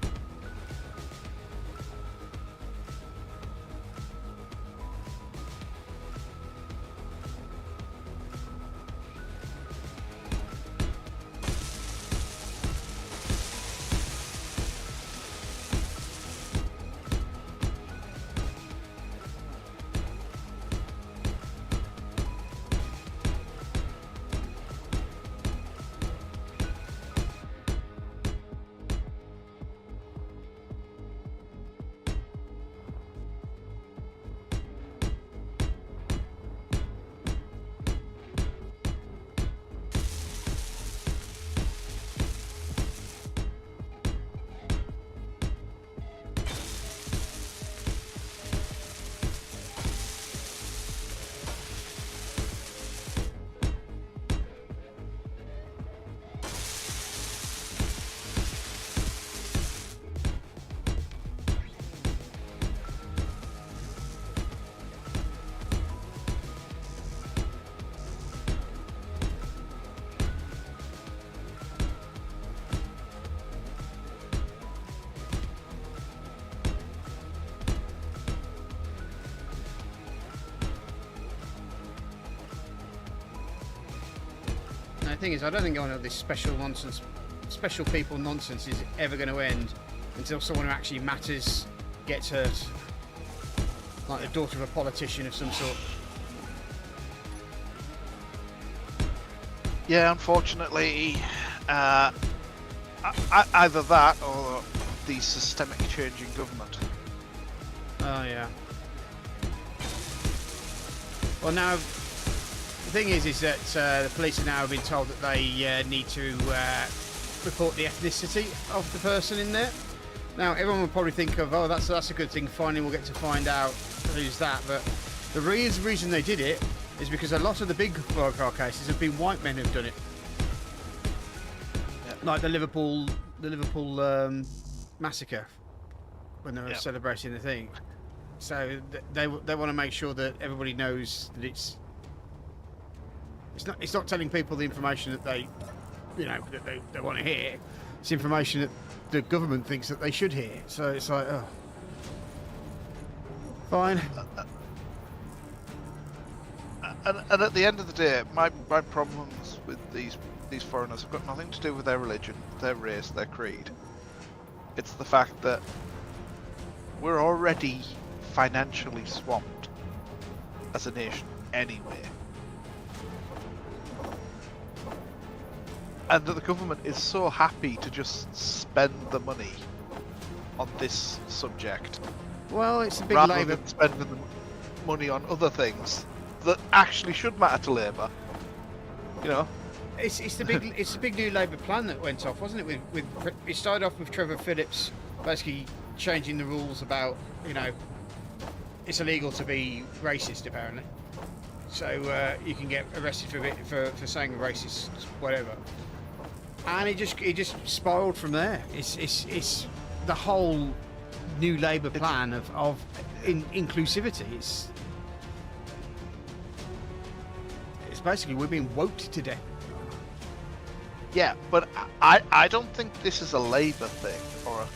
Now, the thing is, I don't think all of this special nonsense, special people nonsense is ever going to end until someone who actually matters gets hurt. Like the daughter of a politician of some sort. Yeah, unfortunately, either that or the systemic change in government. Oh, yeah. Well, now, the thing is that the police are now been told that they need to report the ethnicity of the person in there. Now, everyone will probably think of, oh, that's a good thing. Finally, we'll get to find out who's that. But the reason they did it is because a lot of the big car cases have been white men who've done it. Yep. Like the Liverpool massacre when they were Yep. celebrating the thing. So they want to make sure that everybody knows that it's not telling people the information that they want to hear. It's information that the government thinks that they should hear. So it's like, oh, fine. And at the end of the day, my problems with these foreigners have got nothing to do with their religion, their race, their creed. It's the fact that we're already financially swamped as a nation anyway. And that the government is so happy to just spend the money on this subject Well, it's a big rather Labour. than spending the money on other things that actually should matter to Labour. You know? It's the big new Labour plan that went off, wasn't it? It started off with Trevor Phillips basically changing the rules about, it's illegal to be racist apparently, so you can get arrested for saying racist whatever, and it just spiraled from there. It's the whole new Labour plan of inclusivity. It's basically we're being woked to death. Yeah, but I don't think this is a Labour thing or a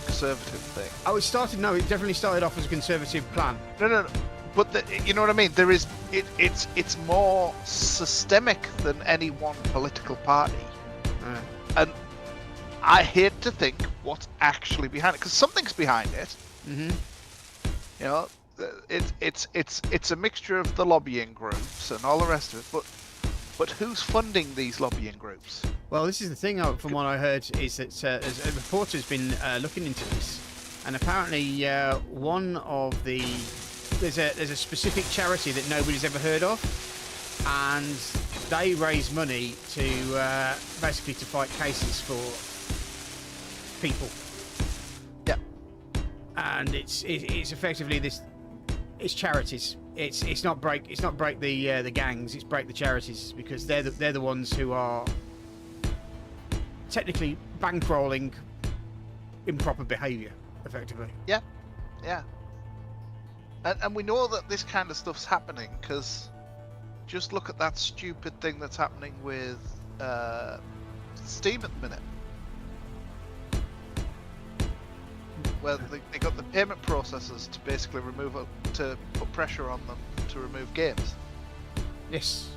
Conservative thing. Oh, it definitely started off as a Conservative plan. No. But you know what I mean? There is it's more systemic than any one political party, and I hate to think what's actually behind it, because something's behind it. Mm-hmm. You know, it's a mixture of the lobbying groups and all the rest of it. But who's funding these lobbying groups? Well, this is the thing. From what I heard, is that a reporter's been looking into this, and apparently one of the there's a specific charity that nobody's ever heard of, and they raise money to basically to fight cases for people. Yeah. And it's effectively this. It's charities. It's not break the gangs. It's break the charities, because they're the ones who are technically bankrolling improper behaviour, effectively. Yeah. And we know that this kind of stuff's happening, because just look at that stupid thing that's happening with Steam at the minute. Where they got the payment processors to basically to put pressure on them to remove games. Yes.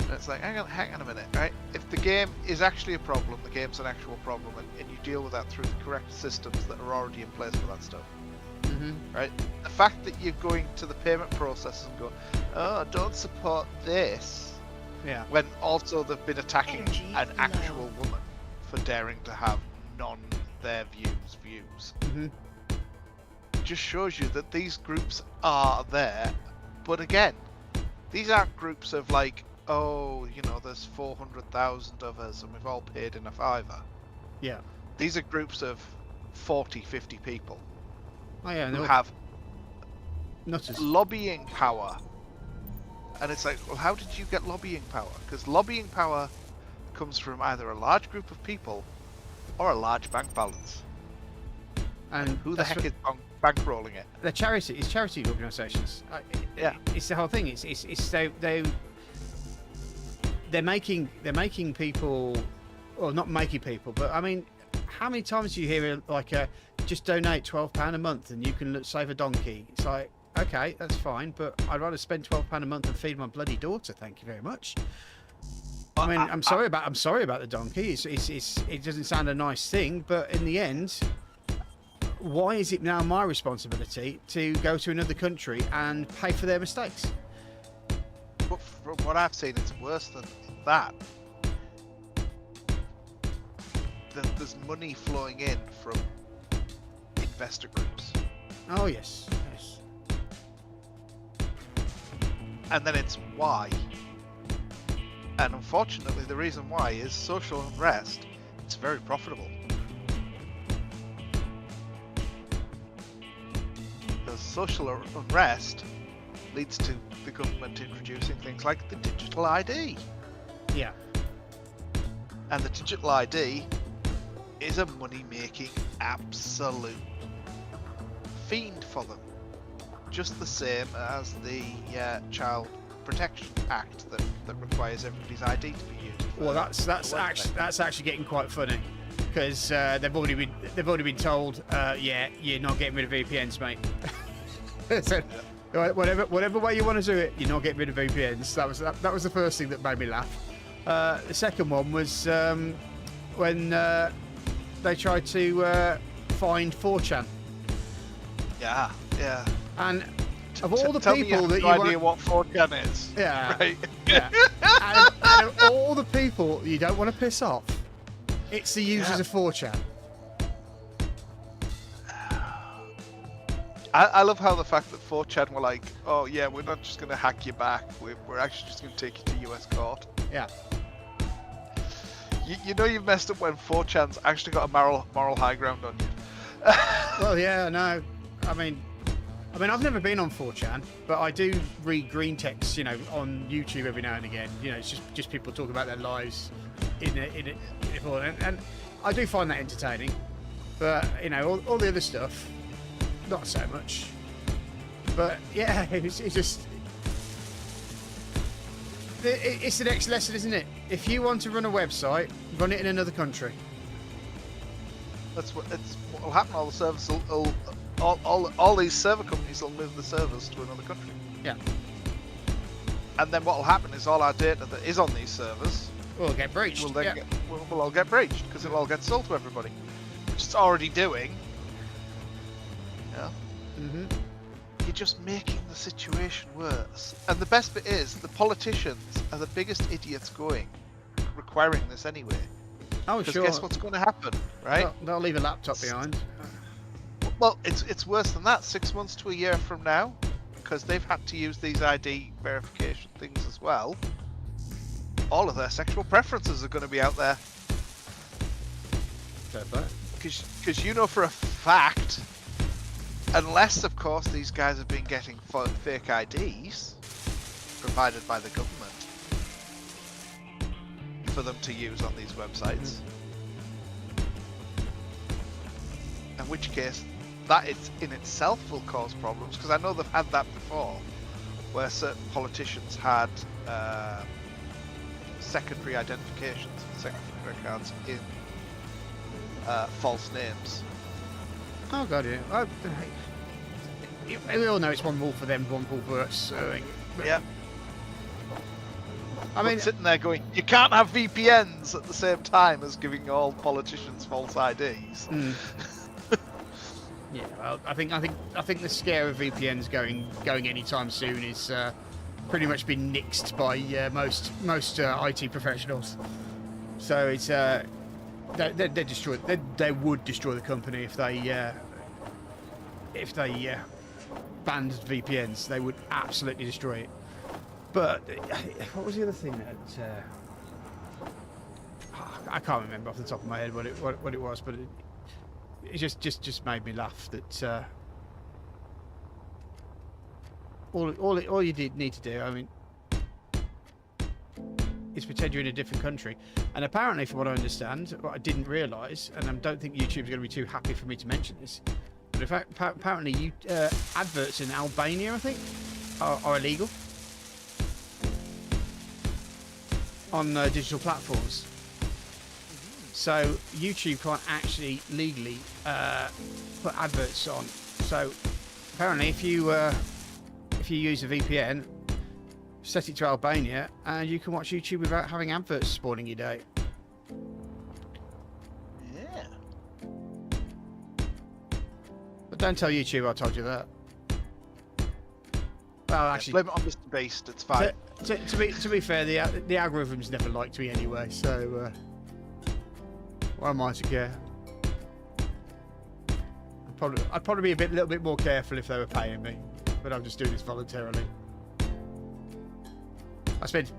And it's like, hang on a minute, right? If the game is actually a problem, the game's an actual problem, and you deal with that through the correct systems that are already in place for that stuff. Mm-hmm. Right? The fact that you're going to the payment processors and going, oh, don't support this, Yeah. when also they've been attacking Energy an low. actual woman for daring to have their views. Mm-hmm. Just shows you that these groups are there. But again, these aren't groups of like, oh, you know, there's 400,000 of us and we've all paid in a fiver. Yeah. These are groups of 40, 50 people Oh yeah. who have nutters. lobbying power. And it's like, well, how did you get lobbying power? Because lobbying power comes from either a large group of people or a large bank balance. And Who the that's heck what- is bankrolling it? They're charity. It's charity organisations. Yeah. It's the whole thing. It's they're making people, or not making people, but I mean, how many times do you hear like just donate £12 a month and you can save a donkey? It's like, okay, that's fine, but I'd rather spend £12 a month and feed my bloody daughter. Thank you very much. I mean, I'm sorry about the donkey. It doesn't sound a nice thing, but in the end, why is it now my responsibility to go to another country and pay for their mistakes? But from what I've seen, it's worse than that. There's money flowing in from investor groups. Oh yes. And then it's why. And unfortunately, the reason why is social unrest. It's very profitable. Because social unrest leads to the government introducing things like the digital ID. Yeah. And the digital ID is a money-making absolute fiend for them. Just the same as the Child Protection Act that requires everybody's ID to be used. Well, that's actually getting quite funny, because they've already been told, yeah, you're not getting rid of VPNs, mate. So, whatever way you want to do it, you're not getting rid of VPNs. That was the first thing that made me laugh. The second one was when they tried to find 4chan. Yeah. And of all the Tell people me that you you have no idea want, what 4chan is. yeah, Right. yeah. and of all the people you don't want to piss off, it's the users of 4chan. I love how the fact that 4chan were like, oh yeah, we're not just going to hack you back, we're actually just going to take you to US court. Yeah. You know you've messed up when 4chan's actually got a moral high ground on you. Well, yeah, no. I mean, I've never been on 4chan, but I do read green text, on YouTube every now and again. It's just people talking about their lives in it, and I do find that entertaining. But you know, all the other stuff, not so much. But yeah, it's just it's the next lesson, isn't it? If you want to run a website, run it in another country. That's what will happen. All the servers all these server companies will move the servers to another country. Yeah. And then what will happen is all our data that is on these servers Will get breached. will then Yeah. will all get breached because it will all get sold to everybody, which it's already doing. Yeah. Mm-hmm. You're just making the situation worse. And the best bit is the politicians are the biggest idiots requiring this anyway. Oh, Because sure. guess what's going to happen, right? They'll leave a laptop behind. Well, it's worse than that. 6 months to a year from now, because they've had to use these ID verification things as well. All of their sexual preferences are going to be out there. Fair play. Because you know for a fact, unless of course these guys have been getting fake IDs provided by the government for them to use on these websites. In which case, that in itself will cause problems, because I know they've had that before, where certain politicians had secondary identifications, secondary accounts in false names. Oh god, yeah. We all know it's one rule for them, one rule for us. So, Yeah. I mean, Sitting there going, you can't have VPNs at the same time as giving all politicians false IDs. yeah. Well, I think the scare of VPNs going anytime soon is pretty much been nixed by most IT professionals. So it's they destroy. They would destroy the company if they banned VPNs. They would absolutely destroy it. But what was the other thing that I can't remember off the top of my head what it was, but it just made me laugh that all you need to do, I mean, is pretend you're in a different country. And apparently, from what I understand, what I didn't realise, and I don't think YouTube's going to be too happy for me to mention this, but in fact, apparently, adverts in Albania, I think, are illegal on digital platforms. So YouTube can't actually legally put adverts on. So apparently, if you use a VPN, set it to Albania, and you can watch YouTube without having adverts spawning your day. Yeah. But don't tell YouTube I told you that. Well, actually, Blame it on Mr. Beast, it's fine. to be fair, the algorithms never liked me anyway, so why am I to care? I'd probably be a little bit more careful if they were paying me, but I'm just doing this voluntarily. I spent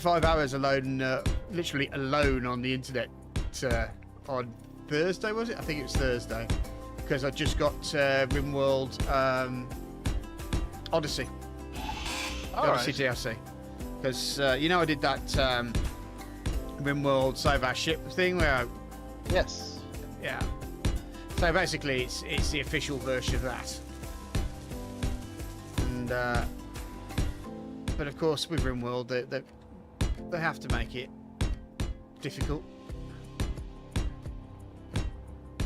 5 hours alone, literally alone on the internet on Thursday, was it? I think it was Thursday, because I just got RimWorld Odyssey. Odyssey DLC. Because you know I did that RimWorld Save Our Ship thing where Yes. yeah. So basically it's the official version of that. And but of course with RimWorld they have to make it difficult.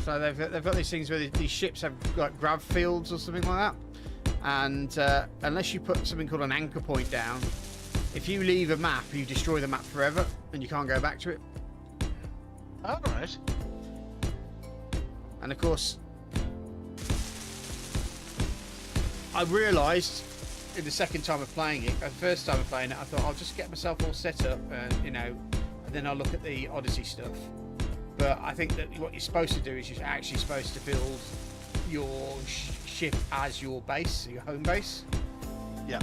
So they've got these things where these ships have like grav fields or something like that. And unless you put something called an anchor point down, if you leave a map, you destroy the map forever, and you can't go back to it. All right. And of course, I realised in the second time of playing it, the first time of playing it, I thought I'll just get myself all set up, and and then I'll look at the Odyssey stuff. But I think that what you're supposed to do is you're actually supposed to build your ship as your base, your home base. Yeah.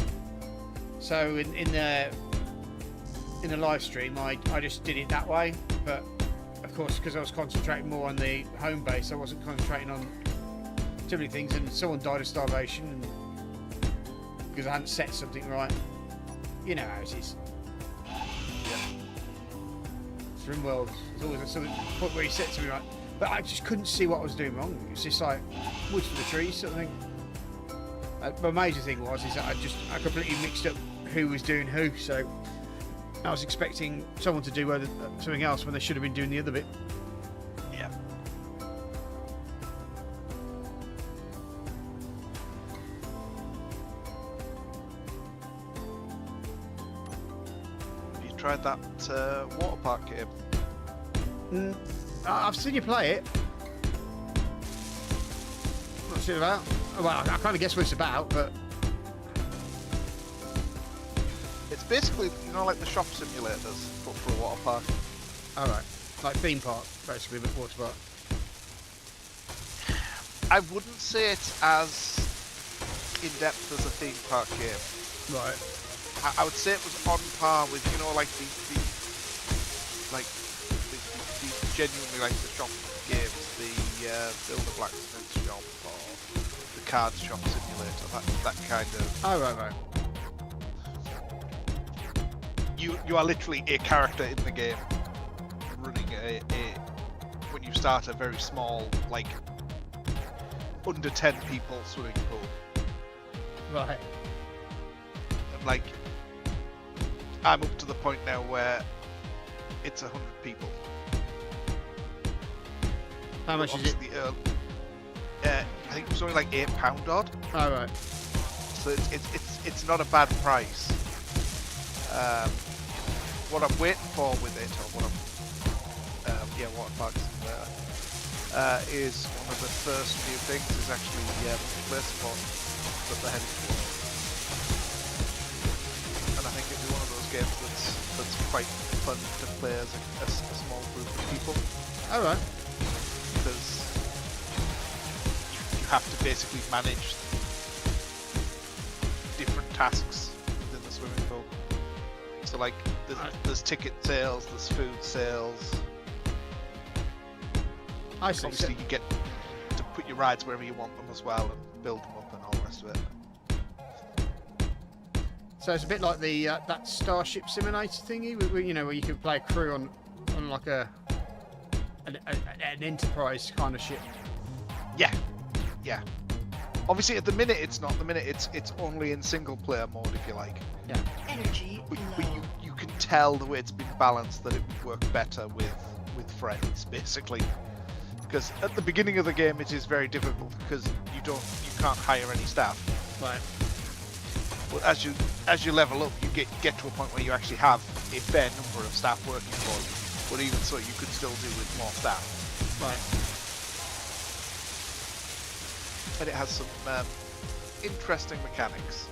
So in the live stream, I just did it that way. But of course, because I was concentrating more on the home base, I wasn't concentrating on too many things. And someone died of starvation because I hadn't set something right. You know how it is. Yeah. It's RimWorld. There's always something point where you set something right. But I just couldn't see what I was doing wrong. It was just like wood for the trees sort of thing. My major thing was is that I completely mixed up who was doing who. So I was expecting someone to do something else when they should have been doing the other bit. Yeah. Have you tried that water park game? I've seen you play it. What's it about? Well, I kind of guess what it's about, but It's basically, you know, like the shop simulators, but for a water park. all right, like theme park basically, but water park. I wouldn't say it's as in-depth as a theme park game. Right. I would say it was on par with, you know, like the genuinely like the shop games, the Build a Blacksmith shop or the card shop simulator, that kind of. Oh right. You are literally a character in the game, running when you start a very small, like under 10 people swimming pool. Right. And like, I'm up to the point now where it's 100 people. How much is it? I think it was only like £8 odd. Oh right. So it's not a bad price. What I'm waiting for with it, or what I'm water parks is one of the first few things is actually multiplayer support that they're heading towards. And I think it'll be one of those games that's quite fun to play as a small group of people. All right. Because you have to basically manage different tasks within the swimming pool. So like there's ticket sales, there's food sales. I see. Obviously you get to put your rides wherever you want them as well and build them up and all the rest of it. So it's a bit like the that Starship Simulator thingy, where you can play a crew on like an Enterprise kind of ship. Yeah. Obviously at the minute it's not. At the minute it's only in single player mode if you like. Yeah. Energy But low. you can tell the way it's been balanced that it would work better with friends, basically. Because at the beginning of the game it is very difficult because you can't hire any staff. Right. But as you level up, you get to a point where you actually have a fair number of staff working for you. But even so, you could still do with more staff. Right. And it has some interesting mechanics.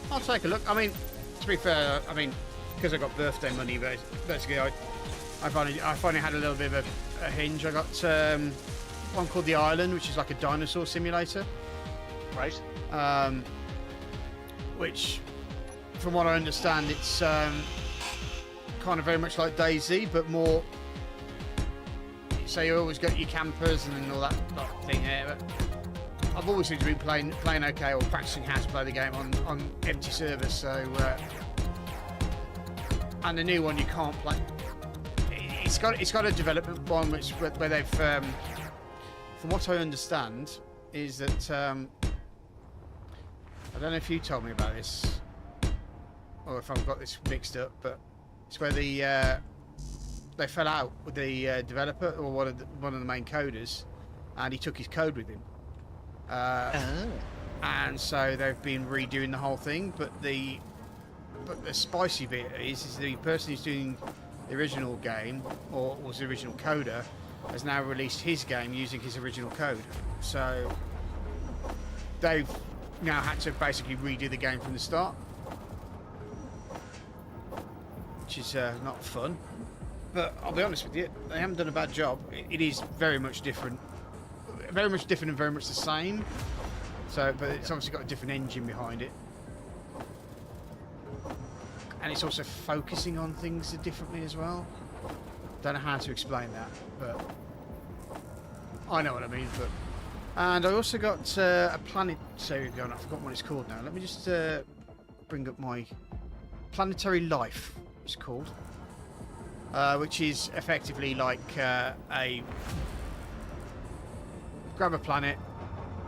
I'll take a look. I mean, to be fair, because I got birthday money, basically I finally had a little bit of a hinge. I got one called The Island, which is like a dinosaur simulator. Right? Which, from what I understand, it's kind of very much like DayZ, but more. So you always got your campers and all that thing here. But I've always seemed to be playing okay or practicing how to play the game on empty servers. So and the new one you can't play. It's got a development one where they've, from what I understand, is that I don't know if you told me about this or if I've got this mixed up, but it's where they fell out with the developer or one of the main coders, and he took his code with him. And so they've been redoing the whole thing, but the spicy bit is the person who's doing the original game or was the original coder has now released his game using his original code. So they've now had to basically redo the game from the start, which is not fun. But I'll be honest with you, they haven't done a bad job. It is very much different and very much the same. So, but it's obviously got a different engine behind it, and it's also focusing on things differently as well. Don't know how to explain that, but I know what I mean. But and I also got a planetary gun. I've forgotten what it's called now. Let me just bring up my Planetary Life. It's called. which is effectively like a grab a planet,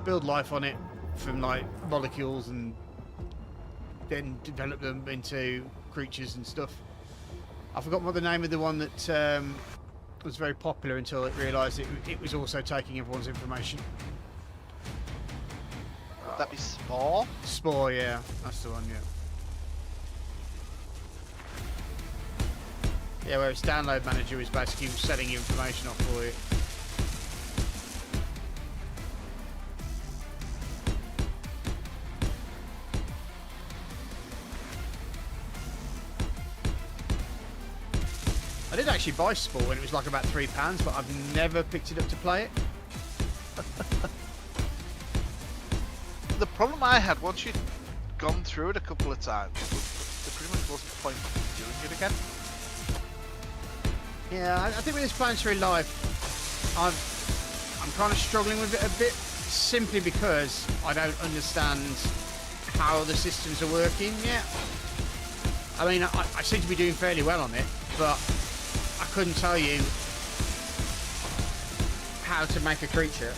build life on it from like molecules, and then develop them into creatures and stuff. I forgot what the name of the one that was very popular until it realised it was also taking everyone's information. Would that be Spore? Spore, yeah, that's the one, yeah. Yeah, where its download manager is basically setting your information off for you. I did actually buy Spore when it was like about £3, but I've never picked it up to play it. The problem I had, once you'd gone through it a couple of times, there pretty much wasn't the point of doing it again. Yeah, I think with this Planetary Life, I'm kind of struggling with it a bit, simply because I don't understand how the systems are working yet. I mean, I seem to be doing fairly well on it, but I couldn't tell you how to make a creature.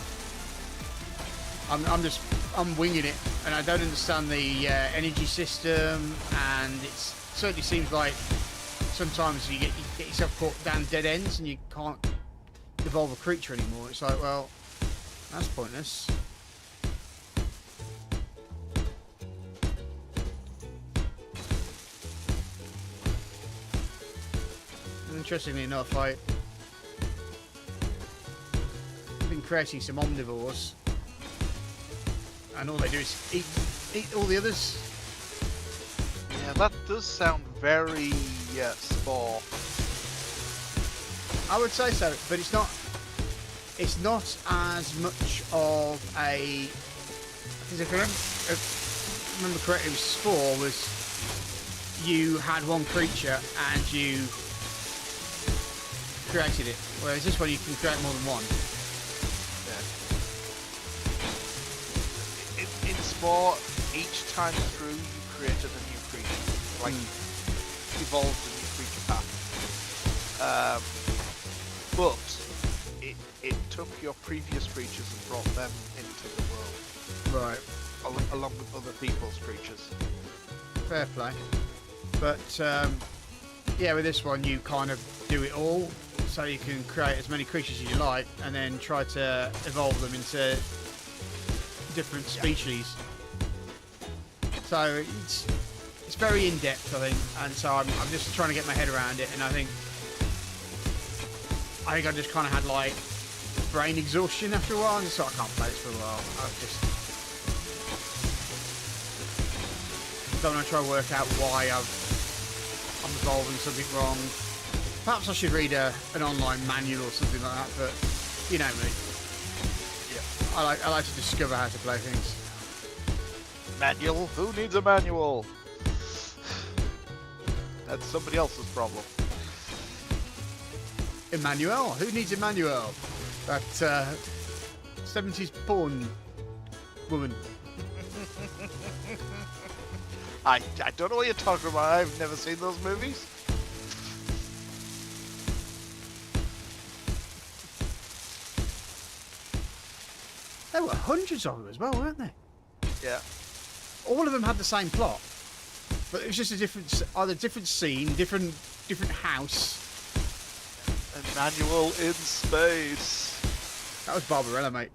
I'm winging it, and I don't understand the energy system, and it certainly seems like sometimes you get yourself caught down dead ends and you can't evolve a creature anymore. It's like, well, that's pointless. And interestingly enough, I've been creating some omnivores, and all they do is eat all the others. Yeah, that does sound very Spore. I would say so, but it's not. It's not as much of a. Because if I remember correctly, it was Spore was you had one creature and you created it, whereas this one you can create more than one. In Spore, each time through you created a new creature, like evolved a new creature path. But it took your previous creatures and brought them into the world, Right. along with other people's creatures. Fair play. But yeah, with this one you kind of do it all, so you can create as many creatures as you like, and then try to evolve them into different species. So it's very in depth, I think, and so I'm just trying to get my head around it, and I think I just kind of had like brain exhaustion after a while, and just thought I can't play this for a while. I just don't want to try and work out why I'm evolving something wrong. Perhaps I should read an online manual or something like that, but you know me. Yeah. I like to discover how to play things. Manual? Who needs a manual? That's somebody else's problem. Emmanuel? Who needs Emmanuel? That 70s porn woman. I don't know what you're talking about. I've never seen those movies. There were hundreds of them as well, weren't there? Yeah. All of them had the same plot, but it was just either different scene, different house. A manual in space. That was Barbarella, mate.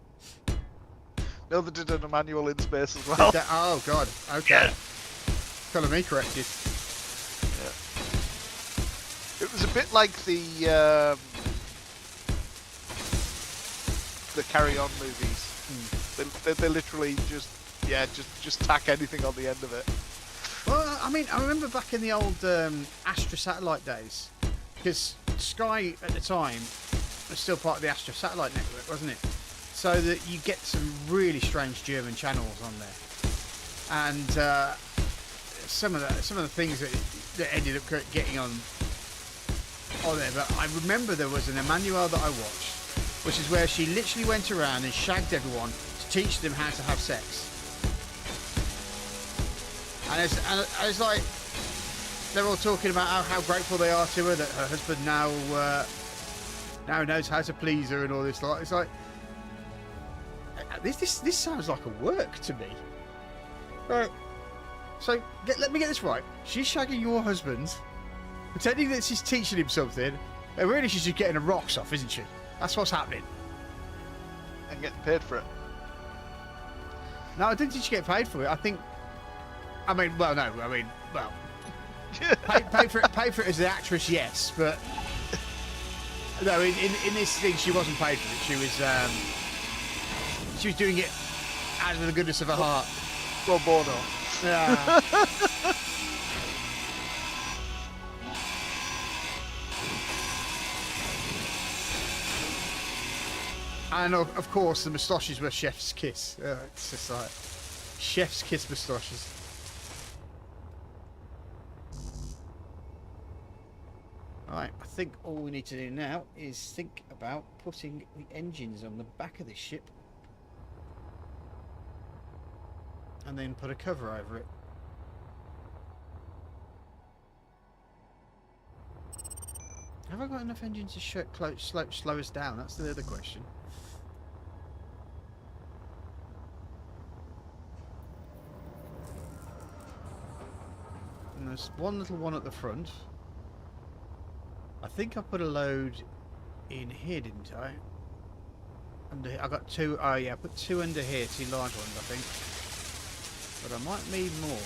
No, they did an manual in space as well. Oh God. Okay. Yeah. Colour me corrected. Yeah. It was a bit like the Carry On movies. They literally just tack anything on the end of it. Well, I mean, I remember back in the old Astra Satellite days, because Sky at the time was still part of the Astra Satellite network, wasn't it? So that you get some really strange German channels on there, and some of the things that ended up getting on there. But I remember there was an Emmanuel that I watched, which is where she literally went around and shagged everyone to teach them how to have sex. And it's like, they're all talking about how grateful they are to her that her husband now knows how to please her and all this. Like, it's like this sounds like a work to me. Right. So let me get this right. She's shagging your husband, pretending that she's teaching him something, and really she's just getting her rocks off, isn't she? That's what's happening. And getting paid for it. No, I didn't think she get paid for it. Pay for it as the actress, yes, but no, in this thing she wasn't paid for it. She was doing it out of the goodness of her heart. Pro bono. Yeah. And of course, the moustaches were chef's kiss. It's just like chef's kiss moustaches. Right, I think all we need to do now is think about putting the engines on the back of this ship and then put a cover over it. Have I got enough engines to slow us down? That's the other question. And there's one little one at the front. I think I put a load in here, didn't I? I got two. Oh yeah, I put two under here, two large ones, I think. But I might need more.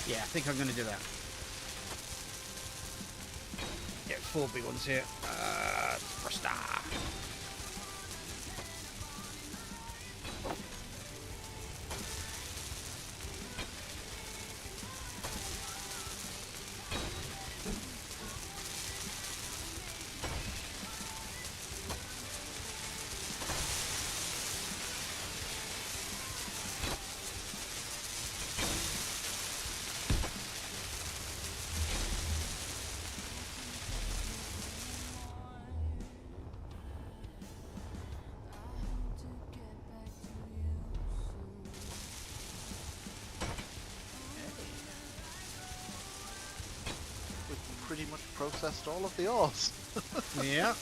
Yeah, I think I'm going to do that. Get 4 big ones here. Thruster. Pretty much processed all of the ores. Yeah.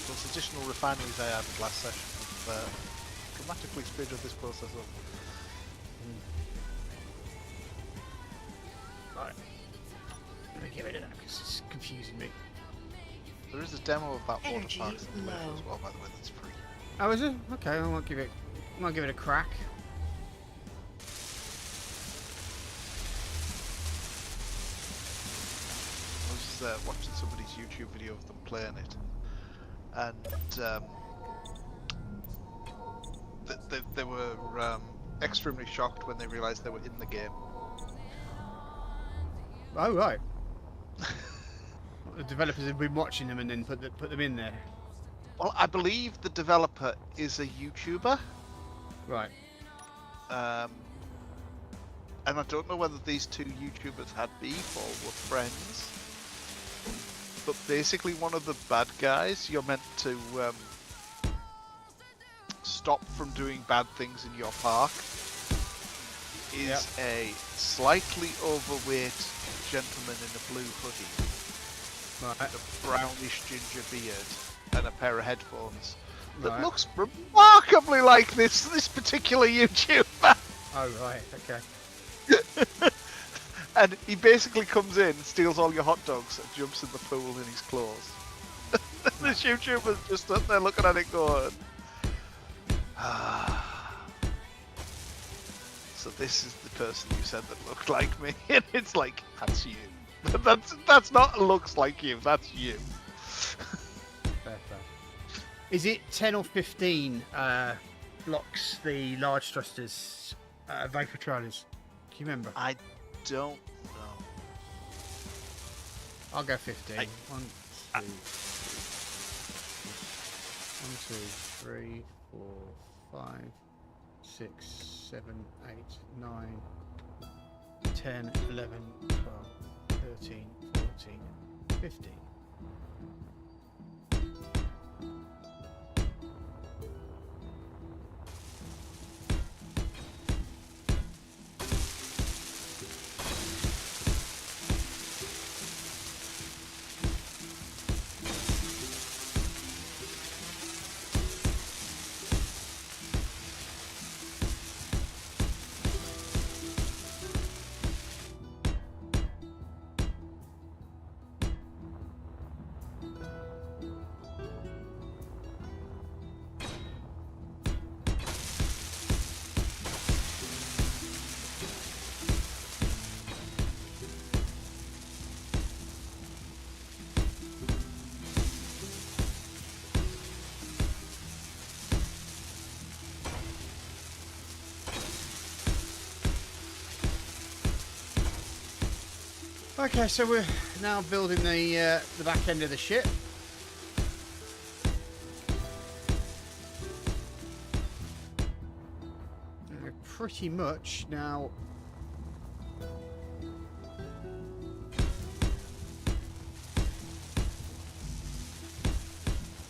Those additional refineries I added last session have dramatically speeded this process up. Right. Let me get rid of that because it's confusing me. There is a demo of that water Energy park somewhere low. as well, by the way, that's free. Oh, is it? Okay, I might give it a crack. I was watching somebody's YouTube video of them playing it, and they were extremely shocked when they realised they were in the game. Oh right. The developers have been watching them and then put them in there. Well, I believe the developer is a YouTuber. Right. And I don't know whether these two YouTubers had beef or were friends. But basically one of the bad guys you're meant to stop from doing bad things in your park is a slightly overweight gentleman in a blue hoodie. Right. With a brownish ginger beard and a pair of headphones that Right. looks remarkably like this particular YouTuber. Oh right. Okay. And he basically comes in, steals all your hot dogs, and jumps in the pool in his clothes. This YouTuber's just up there looking at it going, ah. So this is the person you said that looked like me, and it's like, that's you. That's not looks like you, that's you. Fair. Is it 10 or 15 blocks the large thrusters vapor trailers? Do you remember? I don't know. I'll go 15. I- 1, 2, 3, 4, 5, 6, 7, 8, 9, 10, 11, 12, 13, 14, 15. Okay, so we're now building the back end of the ship. And we're pretty much now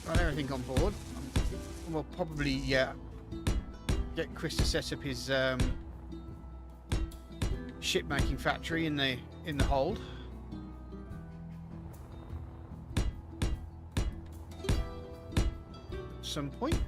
got everything on board. We'll probably get Chris to set up his ship making factory in the hold. Some point.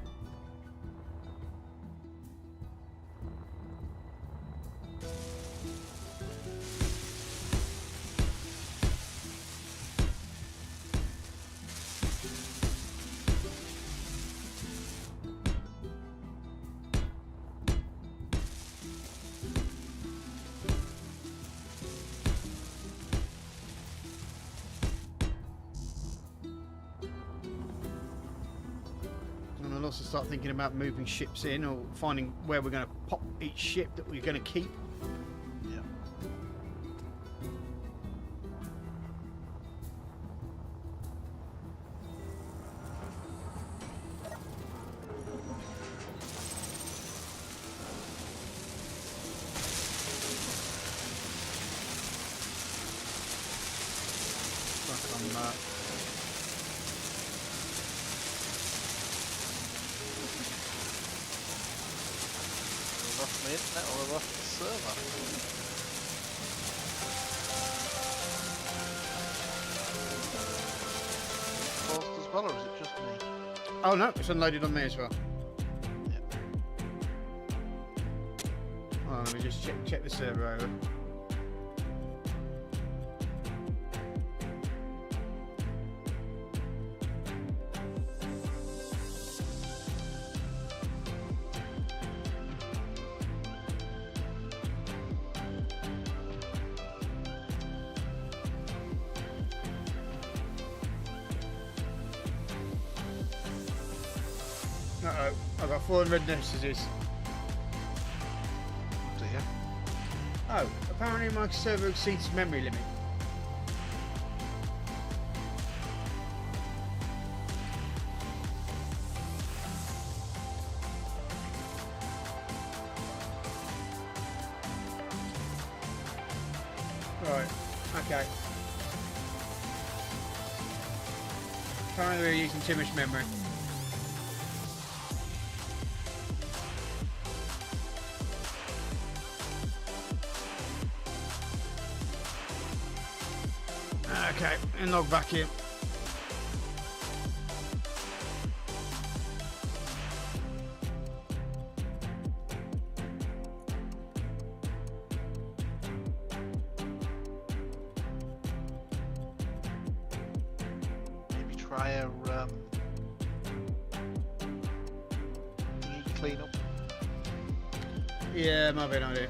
And I'll also start thinking about moving ships in or finding where we're going to pop each ship that we're going to keep. Yeah. Back on that. We've lost my internet or we've lost the server. Paused as well, or is it just me? Oh no, it's unloaded on me as well. Yeah. Oh, let me just check the server over. Uh-oh, I've got 400 messages. Dear. Oh, apparently my server exceeds memory limit. Right, okay. Apparently we're using too much memory. Okay, and log back in. Maybe try a thingy clean up. Yeah, might be an idea.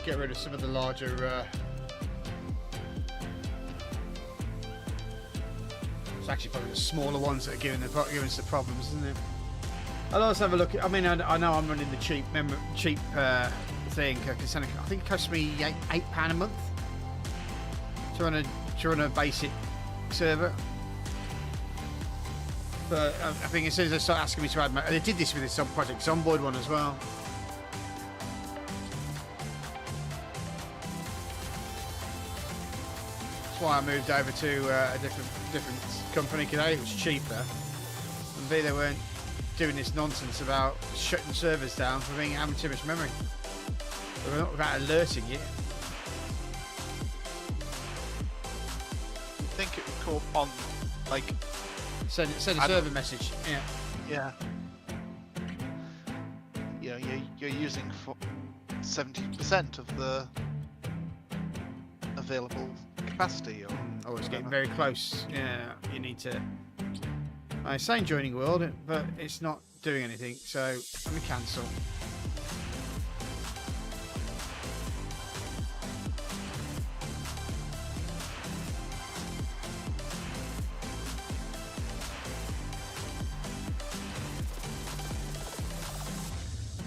Get rid of some of the larger It's actually probably the smaller ones that are giving us the problems, isn't it? I'll also have a look. I mean, I know I'm running the cheap thing. I think it costs me £8 a month to run a basic server. But I think as soon as they start asking me to add, they did this with this Project Zomboid one as well. That's why I moved over to a different company because A, it was cheaper, and B, they weren't doing this nonsense about shutting servers down for having too much memory. They were not without alerting you. You think it would come up on, like... Send a server message, yeah. Yeah. You know, you're using 70% of the available capacity, or Oh, it's getting very close. Yeah, you need to... I'm saying joining world, but it's not doing anything, so let me cancel.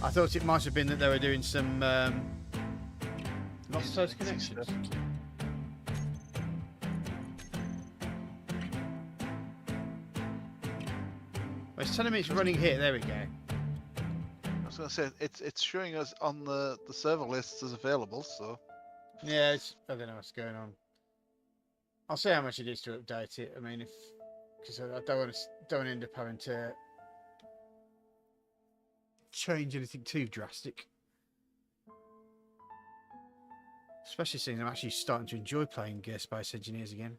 I thought it might have been that they were doing some lost total connections. Well, it's telling me it's running here. There we go. I was going to say it's showing us on the server lists as available. So Yeah, I don't know what's going on. I'll see how much it is to update it. I mean, because I don't want to end up having to change anything too drastic. Especially since I'm actually starting to enjoy playing Space Engineers again.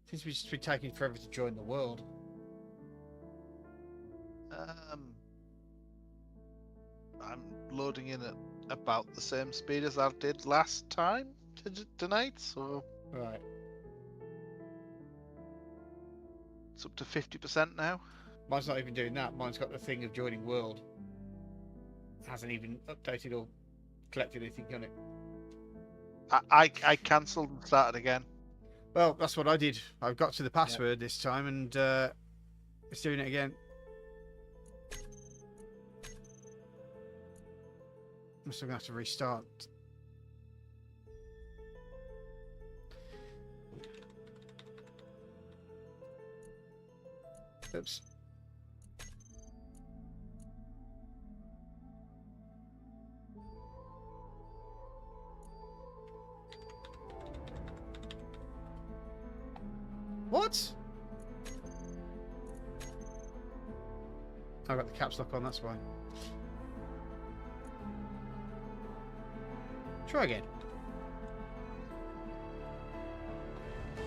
Seems to be just be taking forever to join the world. I'm loading in at about the same speed as I did last time tonight. So Right. it's up to 50% now. Mine's not even doing that. Mine's got the thing of joining world. It hasn't even updated or collected anything on it. I cancelled and started again. Well, that's what I did. I got to the password this time and it's doing it again. I'm still going to have to restart. Oops. What? I got the caps lock on, that's why. Try again.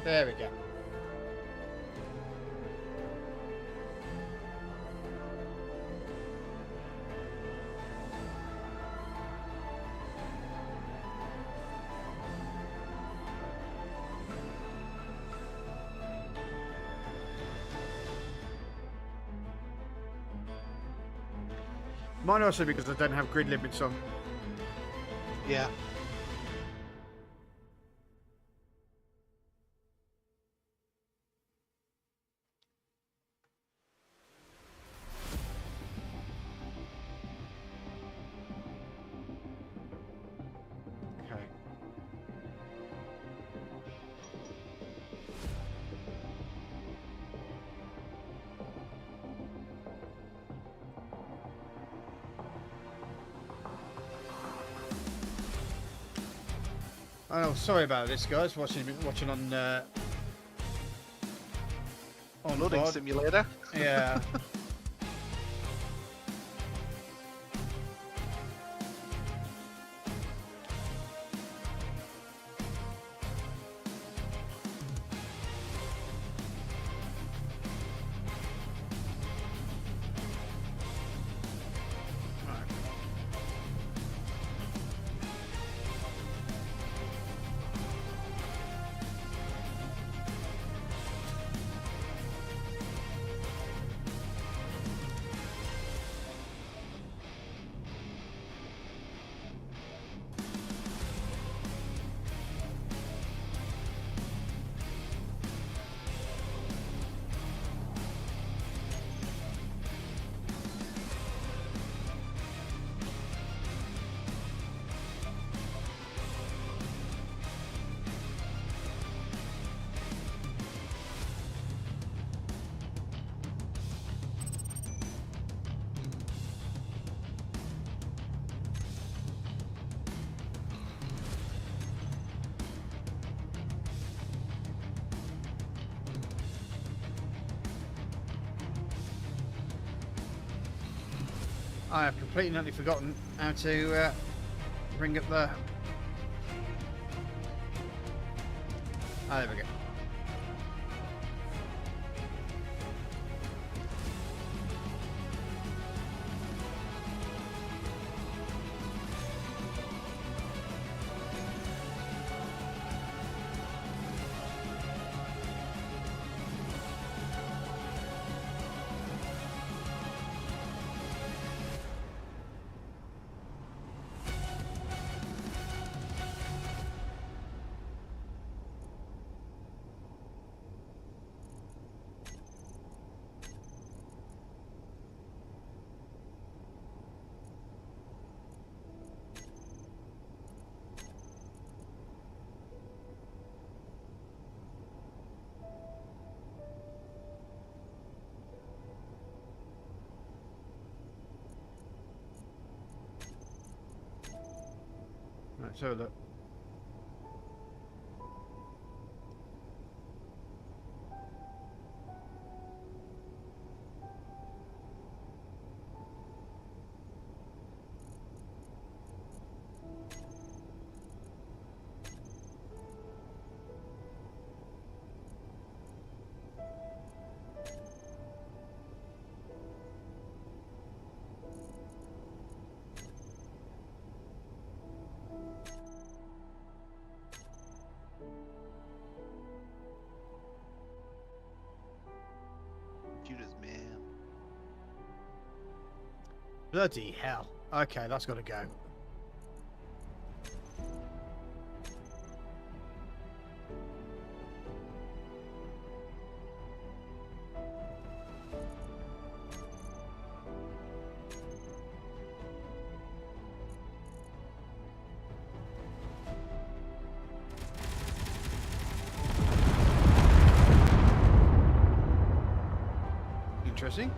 There we go. Mine also because I don't have grid limits on. Yeah. Okay. Oh, sorry about this, guys. Watching on Loading VOD. simulator. Yeah. I have completely and utterly forgotten how to bring up the... Ah, there we go. Right, so look. Computers, man. Bloody hell. Okay, that's got to go. Interesting.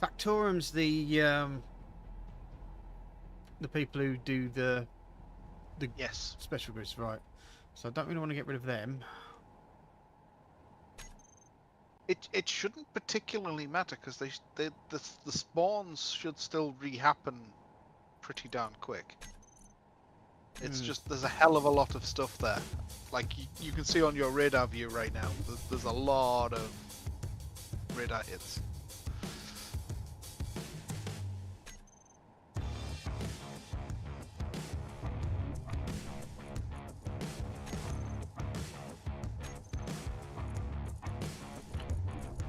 Factorum's the people who do the Yes. special goods, right? So I don't really want to get rid of them. It shouldn't particularly matter because the spawns should still rehappen pretty darn quick. It's just there's a hell of a lot of stuff there. Like you can see on your radar view right now, there's a lot of radar hits.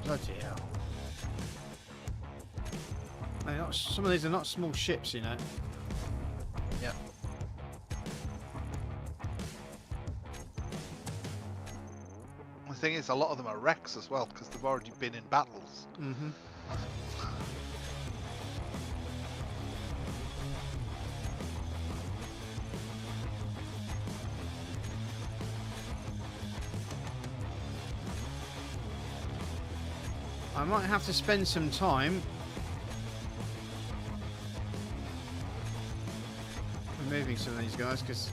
Bloody hell. Some of these are not small ships, you know. Yeah. The thing is, a lot of them are wrecks as well because they've already been in battles. Mm-hmm. I might have to spend some time removing some of these guys because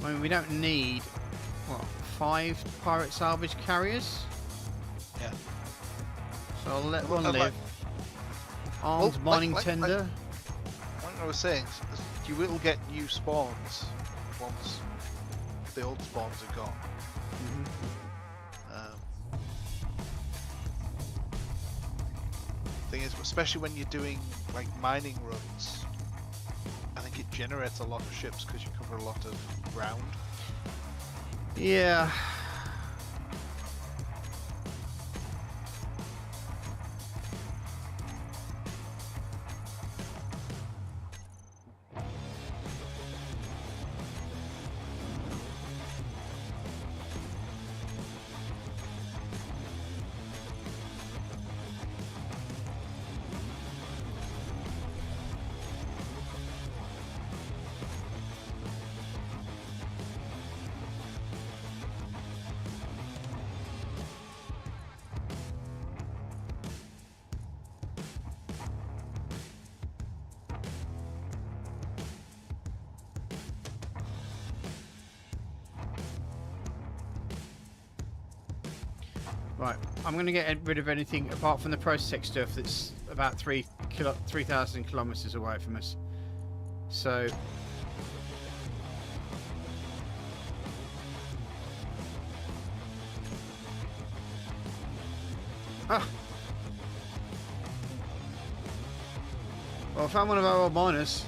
I mean we don't need what 5 pirate salvage carriers. Yeah. So I'll let one Like- live. Armed Well, mining like tender. I was saying, you will get new spawns once the old spawns are gone. Thing is, especially when you're doing like mining runs, I think it generates a lot of ships because you cover a lot of ground. Yeah. Right, I'm going to get rid of anything apart from the process stuff that's about 3,000 kilometers away from us. So ah. Well, I found one of our old miners.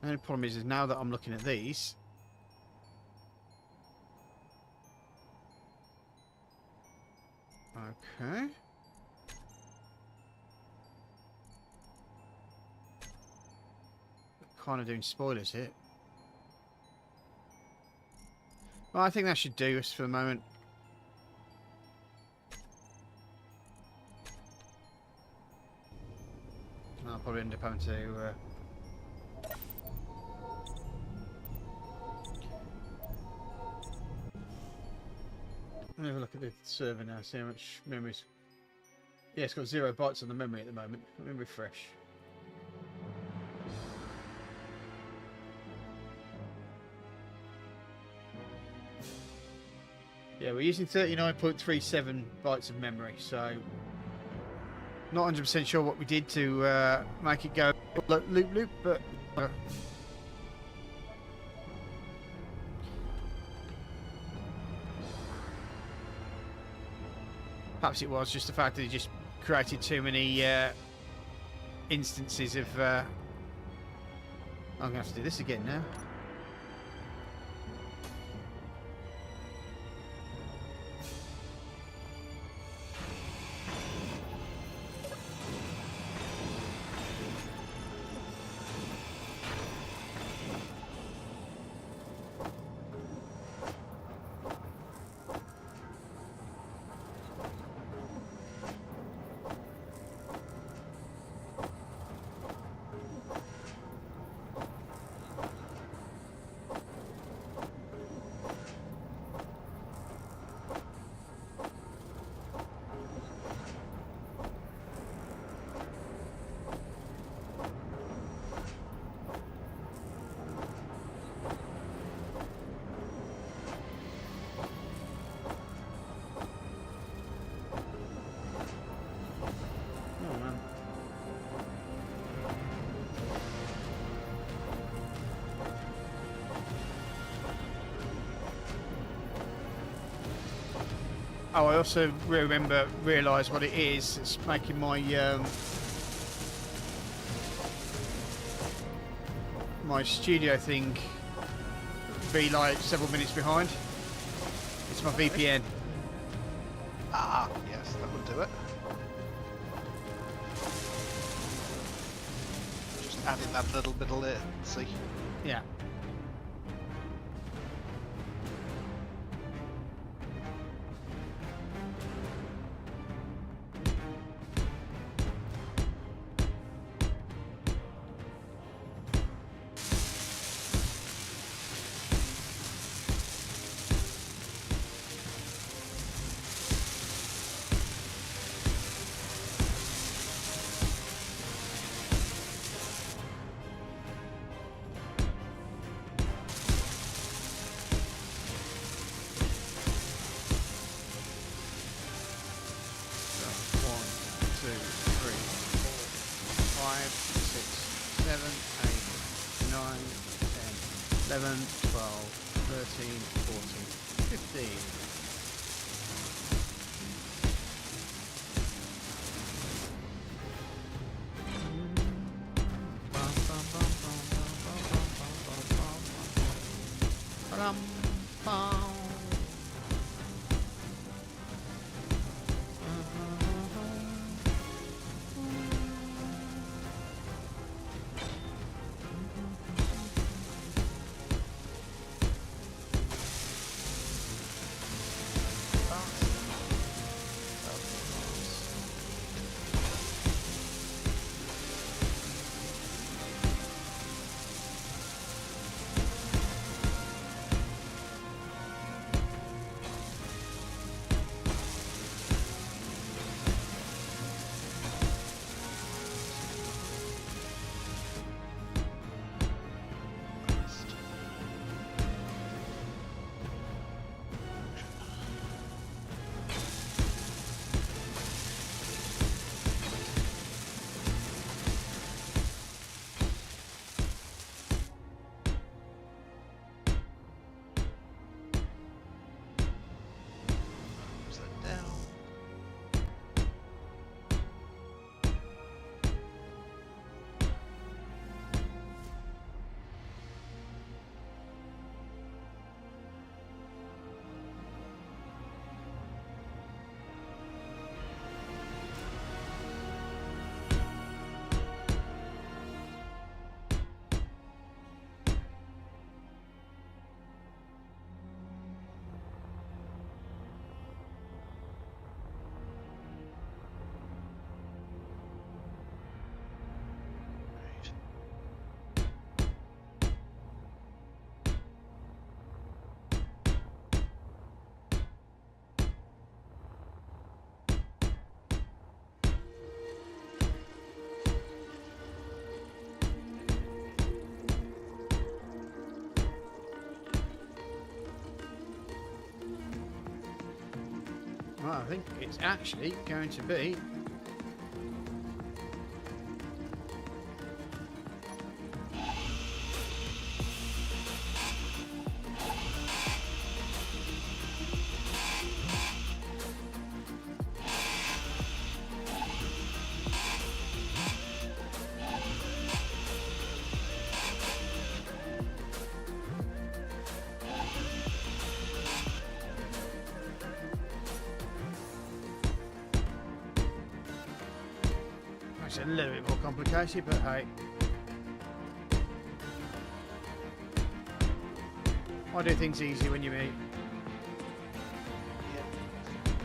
The only problem is now that I'm looking at these, okay. Kind of doing spoilers here. Well, I think that should do us for the moment. I'll probably end up having to let me have a look at the server now, see how much memory's... Yeah, it's got 0 bytes on the memory at the moment. Let me refresh. Yeah, we're using 39.37 bytes of memory, so not 100% sure what we did to make it go loop, but perhaps it was just the fact that it just created too many instances of... I'm going to have to do this again now. Oh, I also realise what it is. It's making my my studio thing be like several minutes behind. It's my VPN. Ah, yes, that would do it. Just adding that little bit of latency. Yeah. I think it's actually going to be. It's a little bit more complicated, but hey. Why do things easy when you meet? Yeah.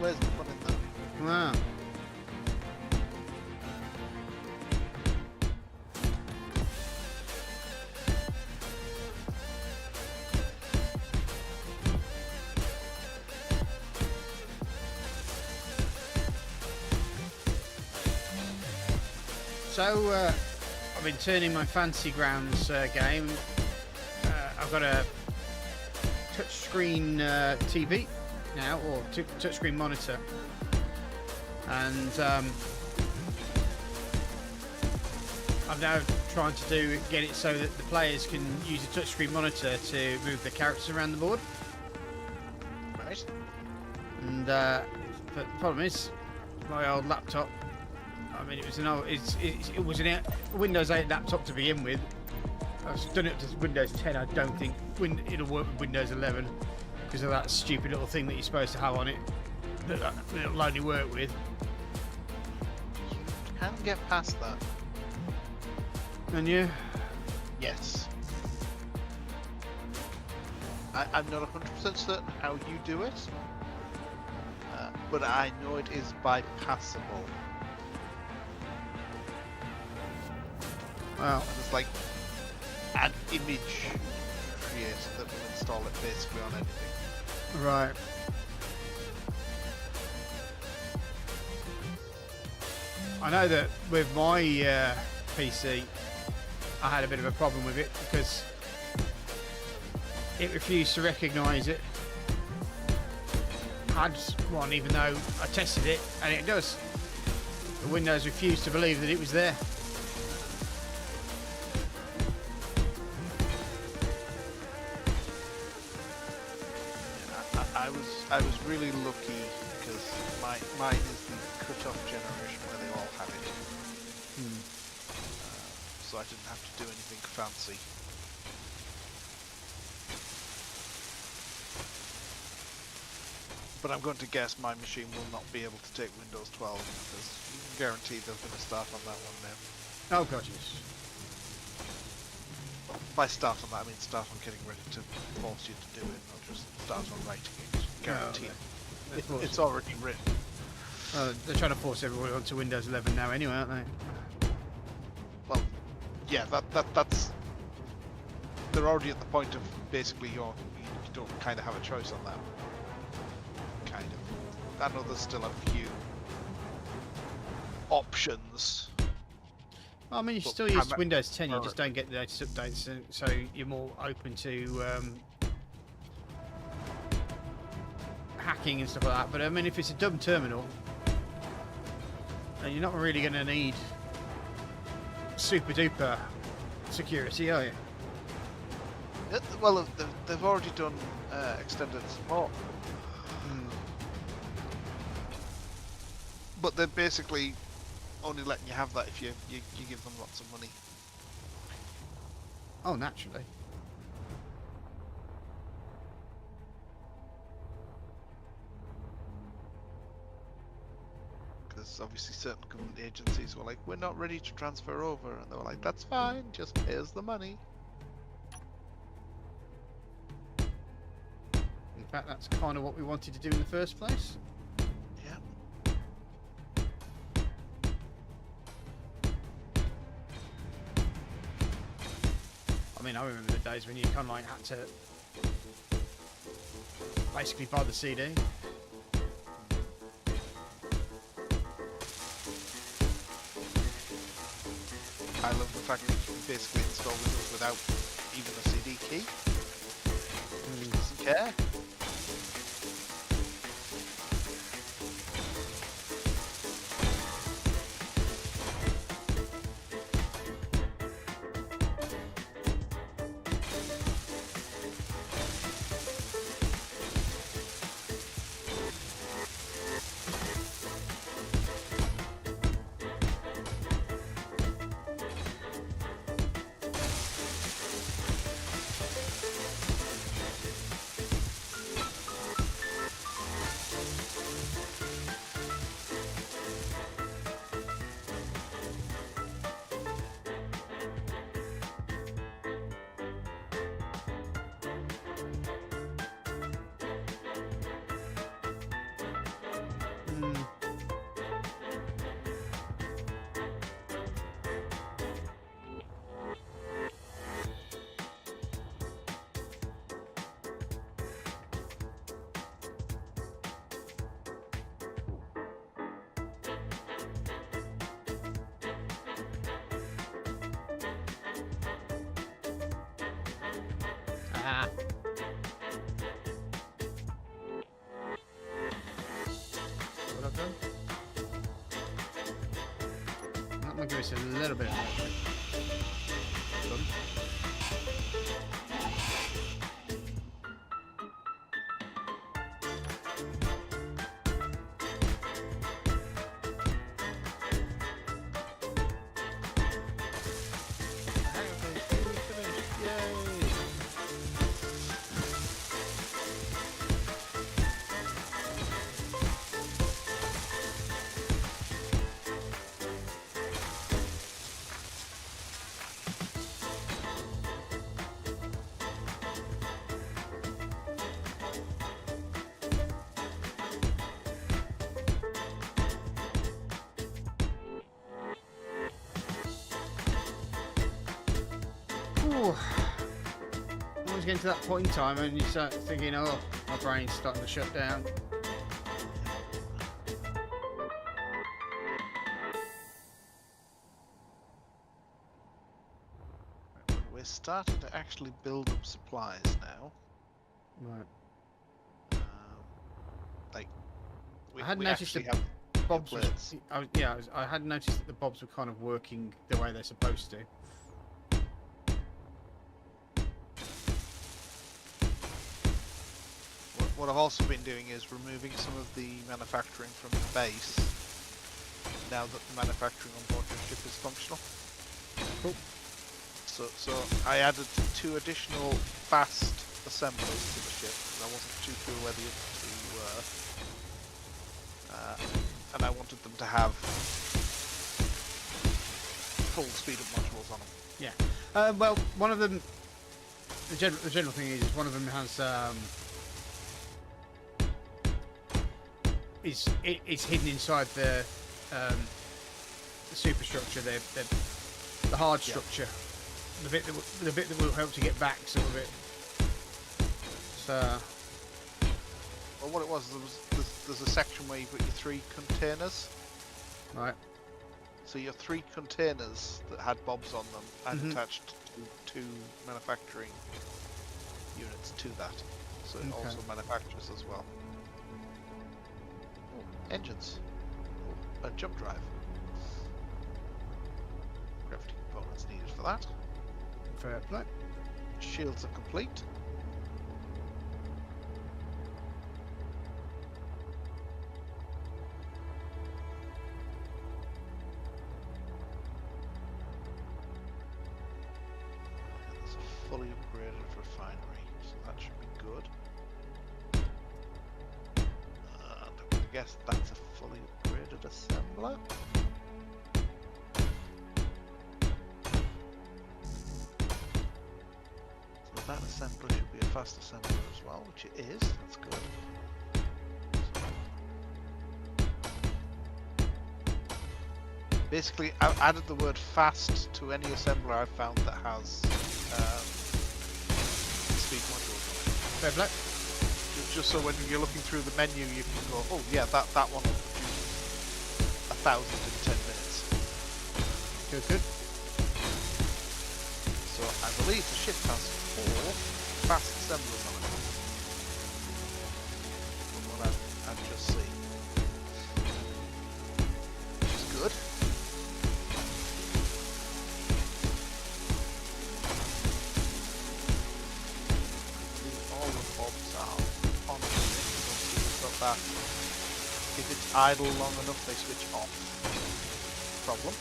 Where's the fun in that? Wow. So, I've been turning my Fantasy Grounds game. I've got a touchscreen TV now, or touchscreen monitor, and I'm now trying to get it so that the players can use a touchscreen monitor to move the characters around the board. Right. And but the problem is, my old laptop. I mean, it was it was a Windows 8 laptop to begin with. I've done it to Windows 10. I don't think it'll work with Windows 11 because of that stupid little thing that you're supposed to have on it that it'll only work with. Can get past that. And you? Yes. I'm not 100% certain how you do it, but I know it is bypassable. Well, There's like an image creator that will install it basically on anything. right. I know that with my PC, I had a bit of a problem with it because it refused to recognise it. Had one, even though I tested it, and it does. The Windows refused to believe that it was there. I was really lucky because mine is the cut-off generation where they all have it. So I didn't have to do anything fancy. But I'm going to guess my machine will not be able to take Windows 12 because you can guarantee they're going to start on that one now. Oh god, yes. By start on that, I mean start on getting ready to force you to do it, not just start on writing it. Guarantee it. It's already written. They're trying to force everyone onto Windows 11 now anyway, aren't they? Well, yeah, that's... They're already at the point of basically you don't kind of have a choice on that. Kind of. I know there's still a few options. I mean, you But still use Windows 10, you just don't get the latest updates, so you're more open to hacking and stuff like that. But I mean, if it's a dumb terminal, then you're not really going to need super duper security, are you? Well, they've already done extended support. But they're basically only letting you have that if you give them lots of money. Oh, naturally. Because obviously certain government agencies were like, we're not ready to transfer over, and they were like, that's fine, just pay us the money. In fact, that's kind of what we wanted to do in the first place. Yeah. I mean, I remember the days when you kind of like had to basically buy the CD. I love the fact that you can basically install Windows without even a CD key. Just doesn't care. What I've done? That might give us a little bit of help. Done. Ooh. Always getting to that point in time and you start thinking, oh, my brain's starting to shut down. We're starting to actually build up supplies now. Right. Like, I had we noticed actually that have Bobs was, plates. I had noticed that the Bobs were kind of working the way they're supposed to. What I've also been doing is removing some of the manufacturing from the base now that the manufacturing on board your ship is functional. Cool. So I added 2 additional fast assemblers to the ship. I wasn't too sure whether the other 2 were. And I wanted them to have full speed up modules on them. Yeah. Well, one of them, the general thing is one of them has is hidden inside the superstructure, the hard structure, the bit that will help to get back, sort of it. So. Well, what it was, there's a section where you've got your 3 containers. Right. So your 3 containers that had Bobs on them and attached to 2 manufacturing units to that. So it also manufactures as well. Oh, engines. Oh, a jump drive. Gravity components needed for that. Fair play. Shields are complete. There's a fully upgraded refinery, so that should be good. And I guess that's a fully upgraded assembler. So that assembler should be a fast assembler as well, which it is. That's good. Basically, I've added the word fast to any assembler I've found that has speed modules on it. Fair play. Just so when you're looking through the menu, you can go, oh yeah, that one will produce 1,000 in 10 minutes. Good, good. So I believe the ship has 4 fast assemblers on it. From what I've just seen. Which is good. All the Bobs are on the ship. So we've got that. If it's idle long enough, they switch off. Problem.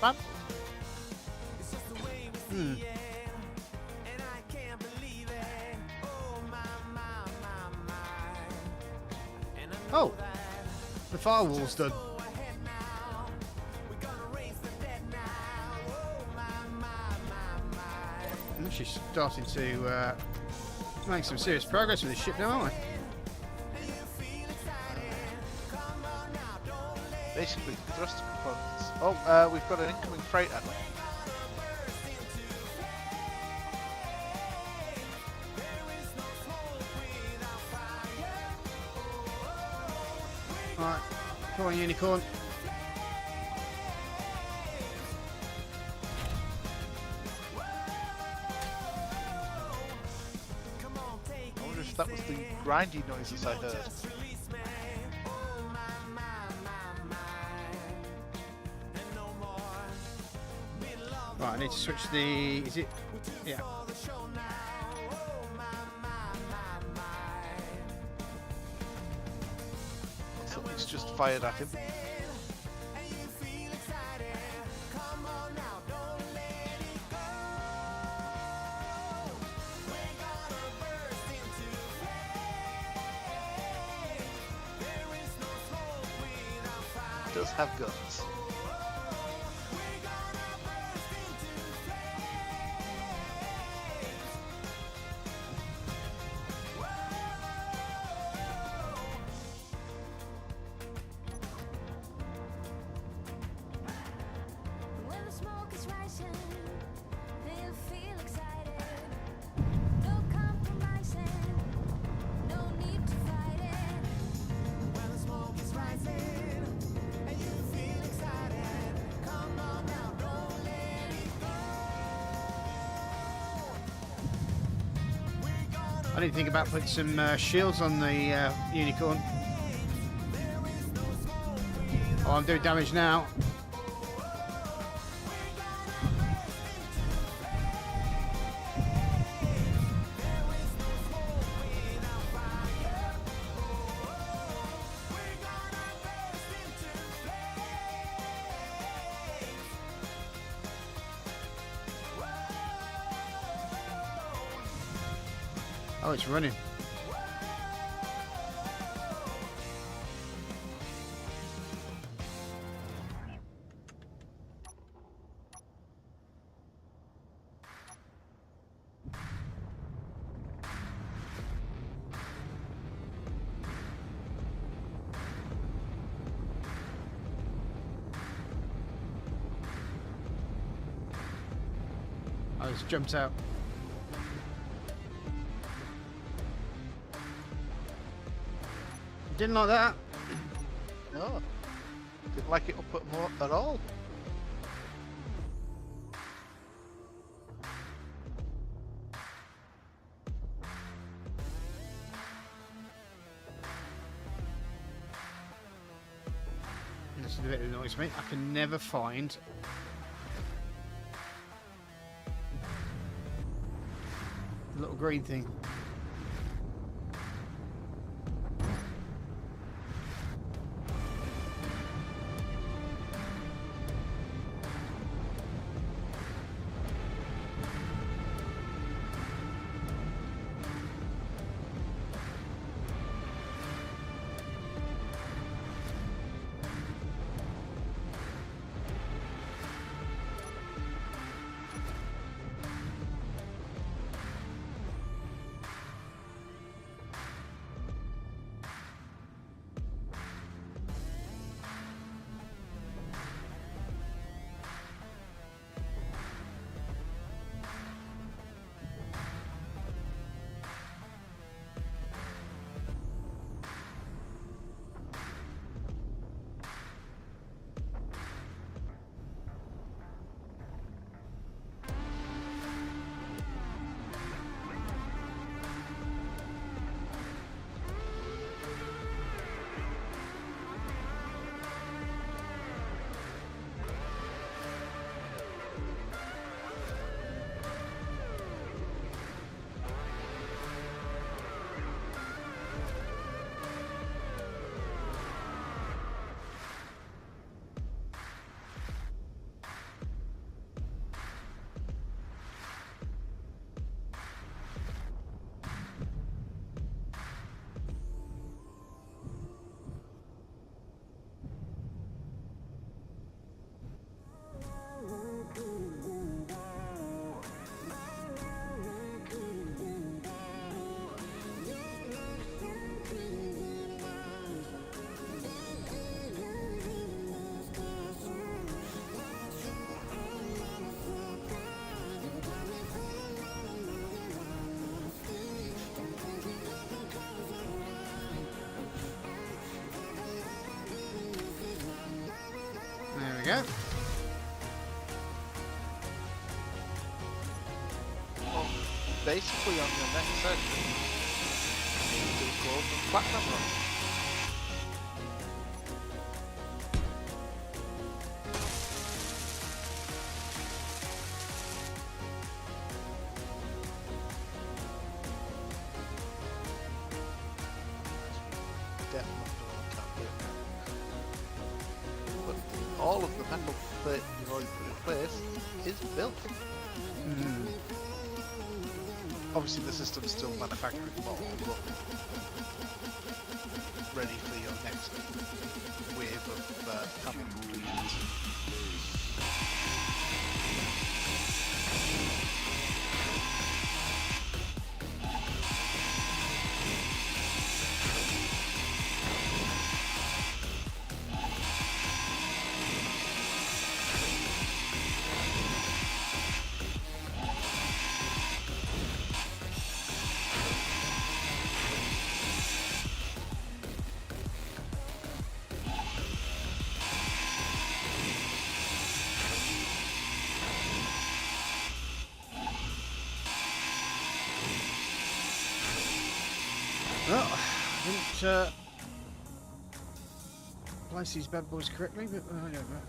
dismantled. Hmm. Oh, the firewall's done. I'm actually starting to make some serious progress with this ship now, aren't I? Basically, thrust components. Oh, we've got an incoming freighter. Alright, come on, unicorn. I wonder if that was the grindy noises I heard. Right, I need to switch the... Is it... Yeah. Something's just fired at him. It does have guns. When the smoke is rising, and you feel excited. No compromising, no need to fight it. When the smoke is rising, and you feel excited. Come on now, don't let it go. I didn't think about putting some shields on the unicorn. Oh, I'm doing damage now. Oh, it's running. Oh, it's jumped out. Didn't like that. No, didn't like it up at all. That's the bit that annoys me. I can never find the little green thing. we go. Well, basically on your next section, do gold and platinum run. Definitely can't do it now. But all of the metal plate you've already put in place is built. Obviously the system's still manufacturing more, but ready for your next wave of panel completions. Well, I didn't place these bad boys correctly, but whatever.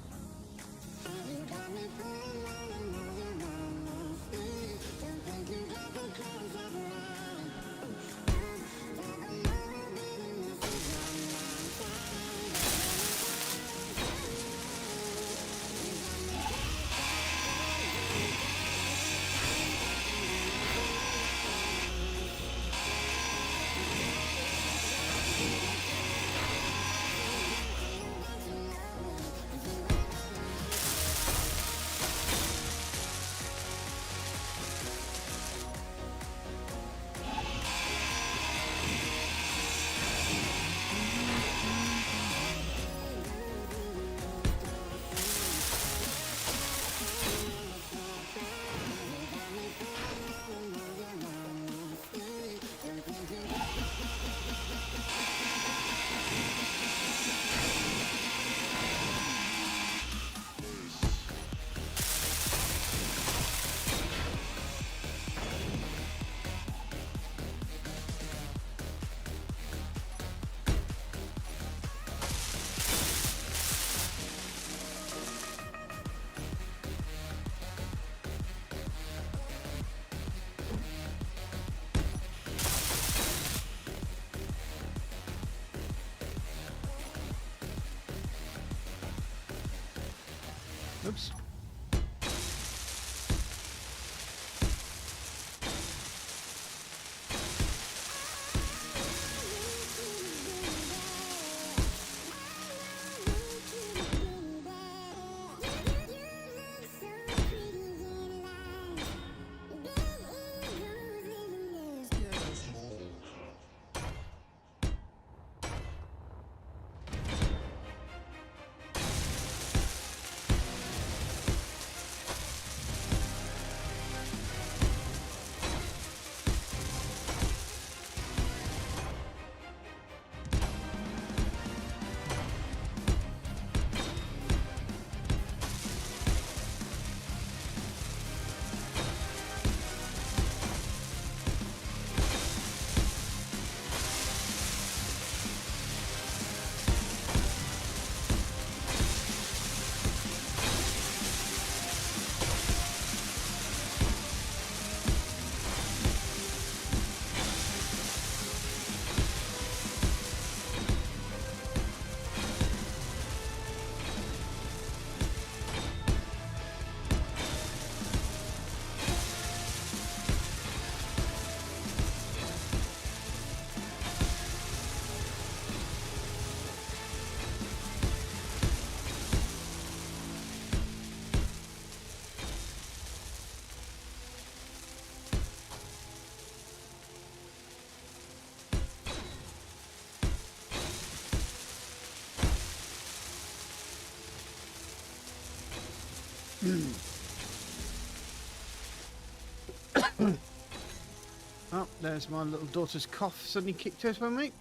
Oops. Oh, there's my little daughter's cough suddenly kicked her for me.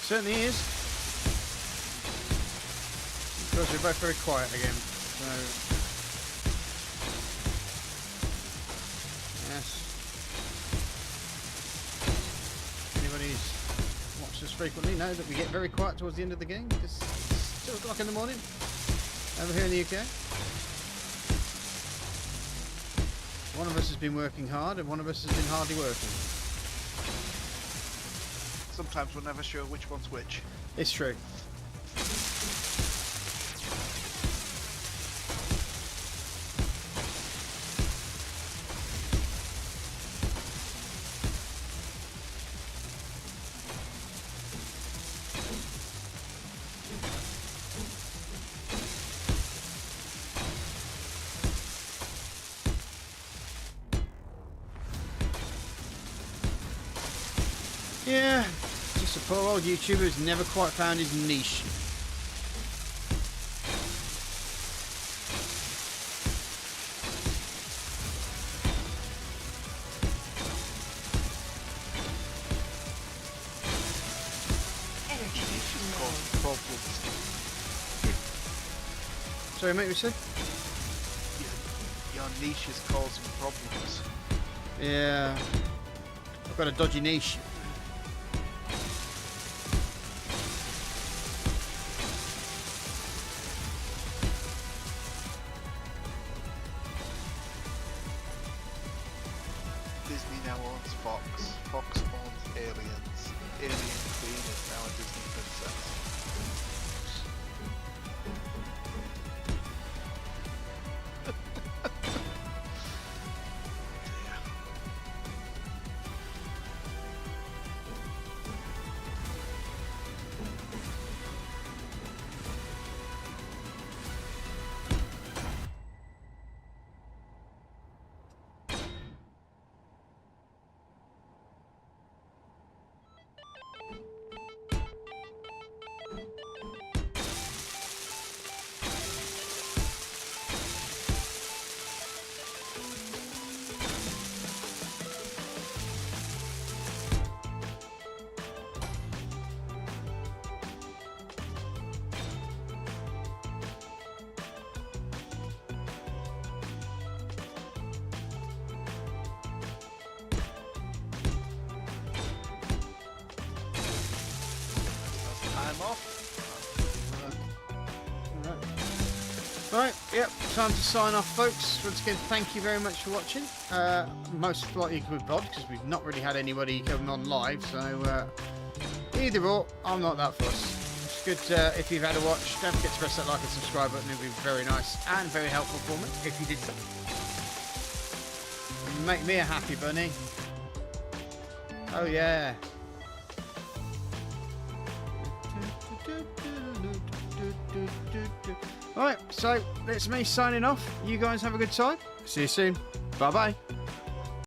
certainly is. Because we're both very quiet again. So yes. Anybody who's watched us frequently know that we get very quiet towards the end of the game. It's 2 o'clock in the morning over here in the UK. One of us has been working hard and one of us has been hardly working. Sometimes we're never sure which one's which. It's true. Yeah, just a poor old YouTuber who's never quite found his niche. Energy low. Cause problems. Sorry, mate, we said? Your niche is causing problems. Yeah. I've got a dodgy niche. Disney now owns Fox. Fox owns Aliens. Alien Queen is now a Disney princess. Time off. Right, yep, time to sign off, folks. Once again, thank you very much for watching. Most likely with VOD, because we've not really had anybody coming on live, so either or, I'm not that fussed. It's good if you've had a watch. Don't forget to press that like and subscribe button. It would be very nice and very helpful for me if you did so. Make me a happy bunny. Oh yeah. Alright, so that's me signing off. You guys have a good time. See you soon. Bye bye.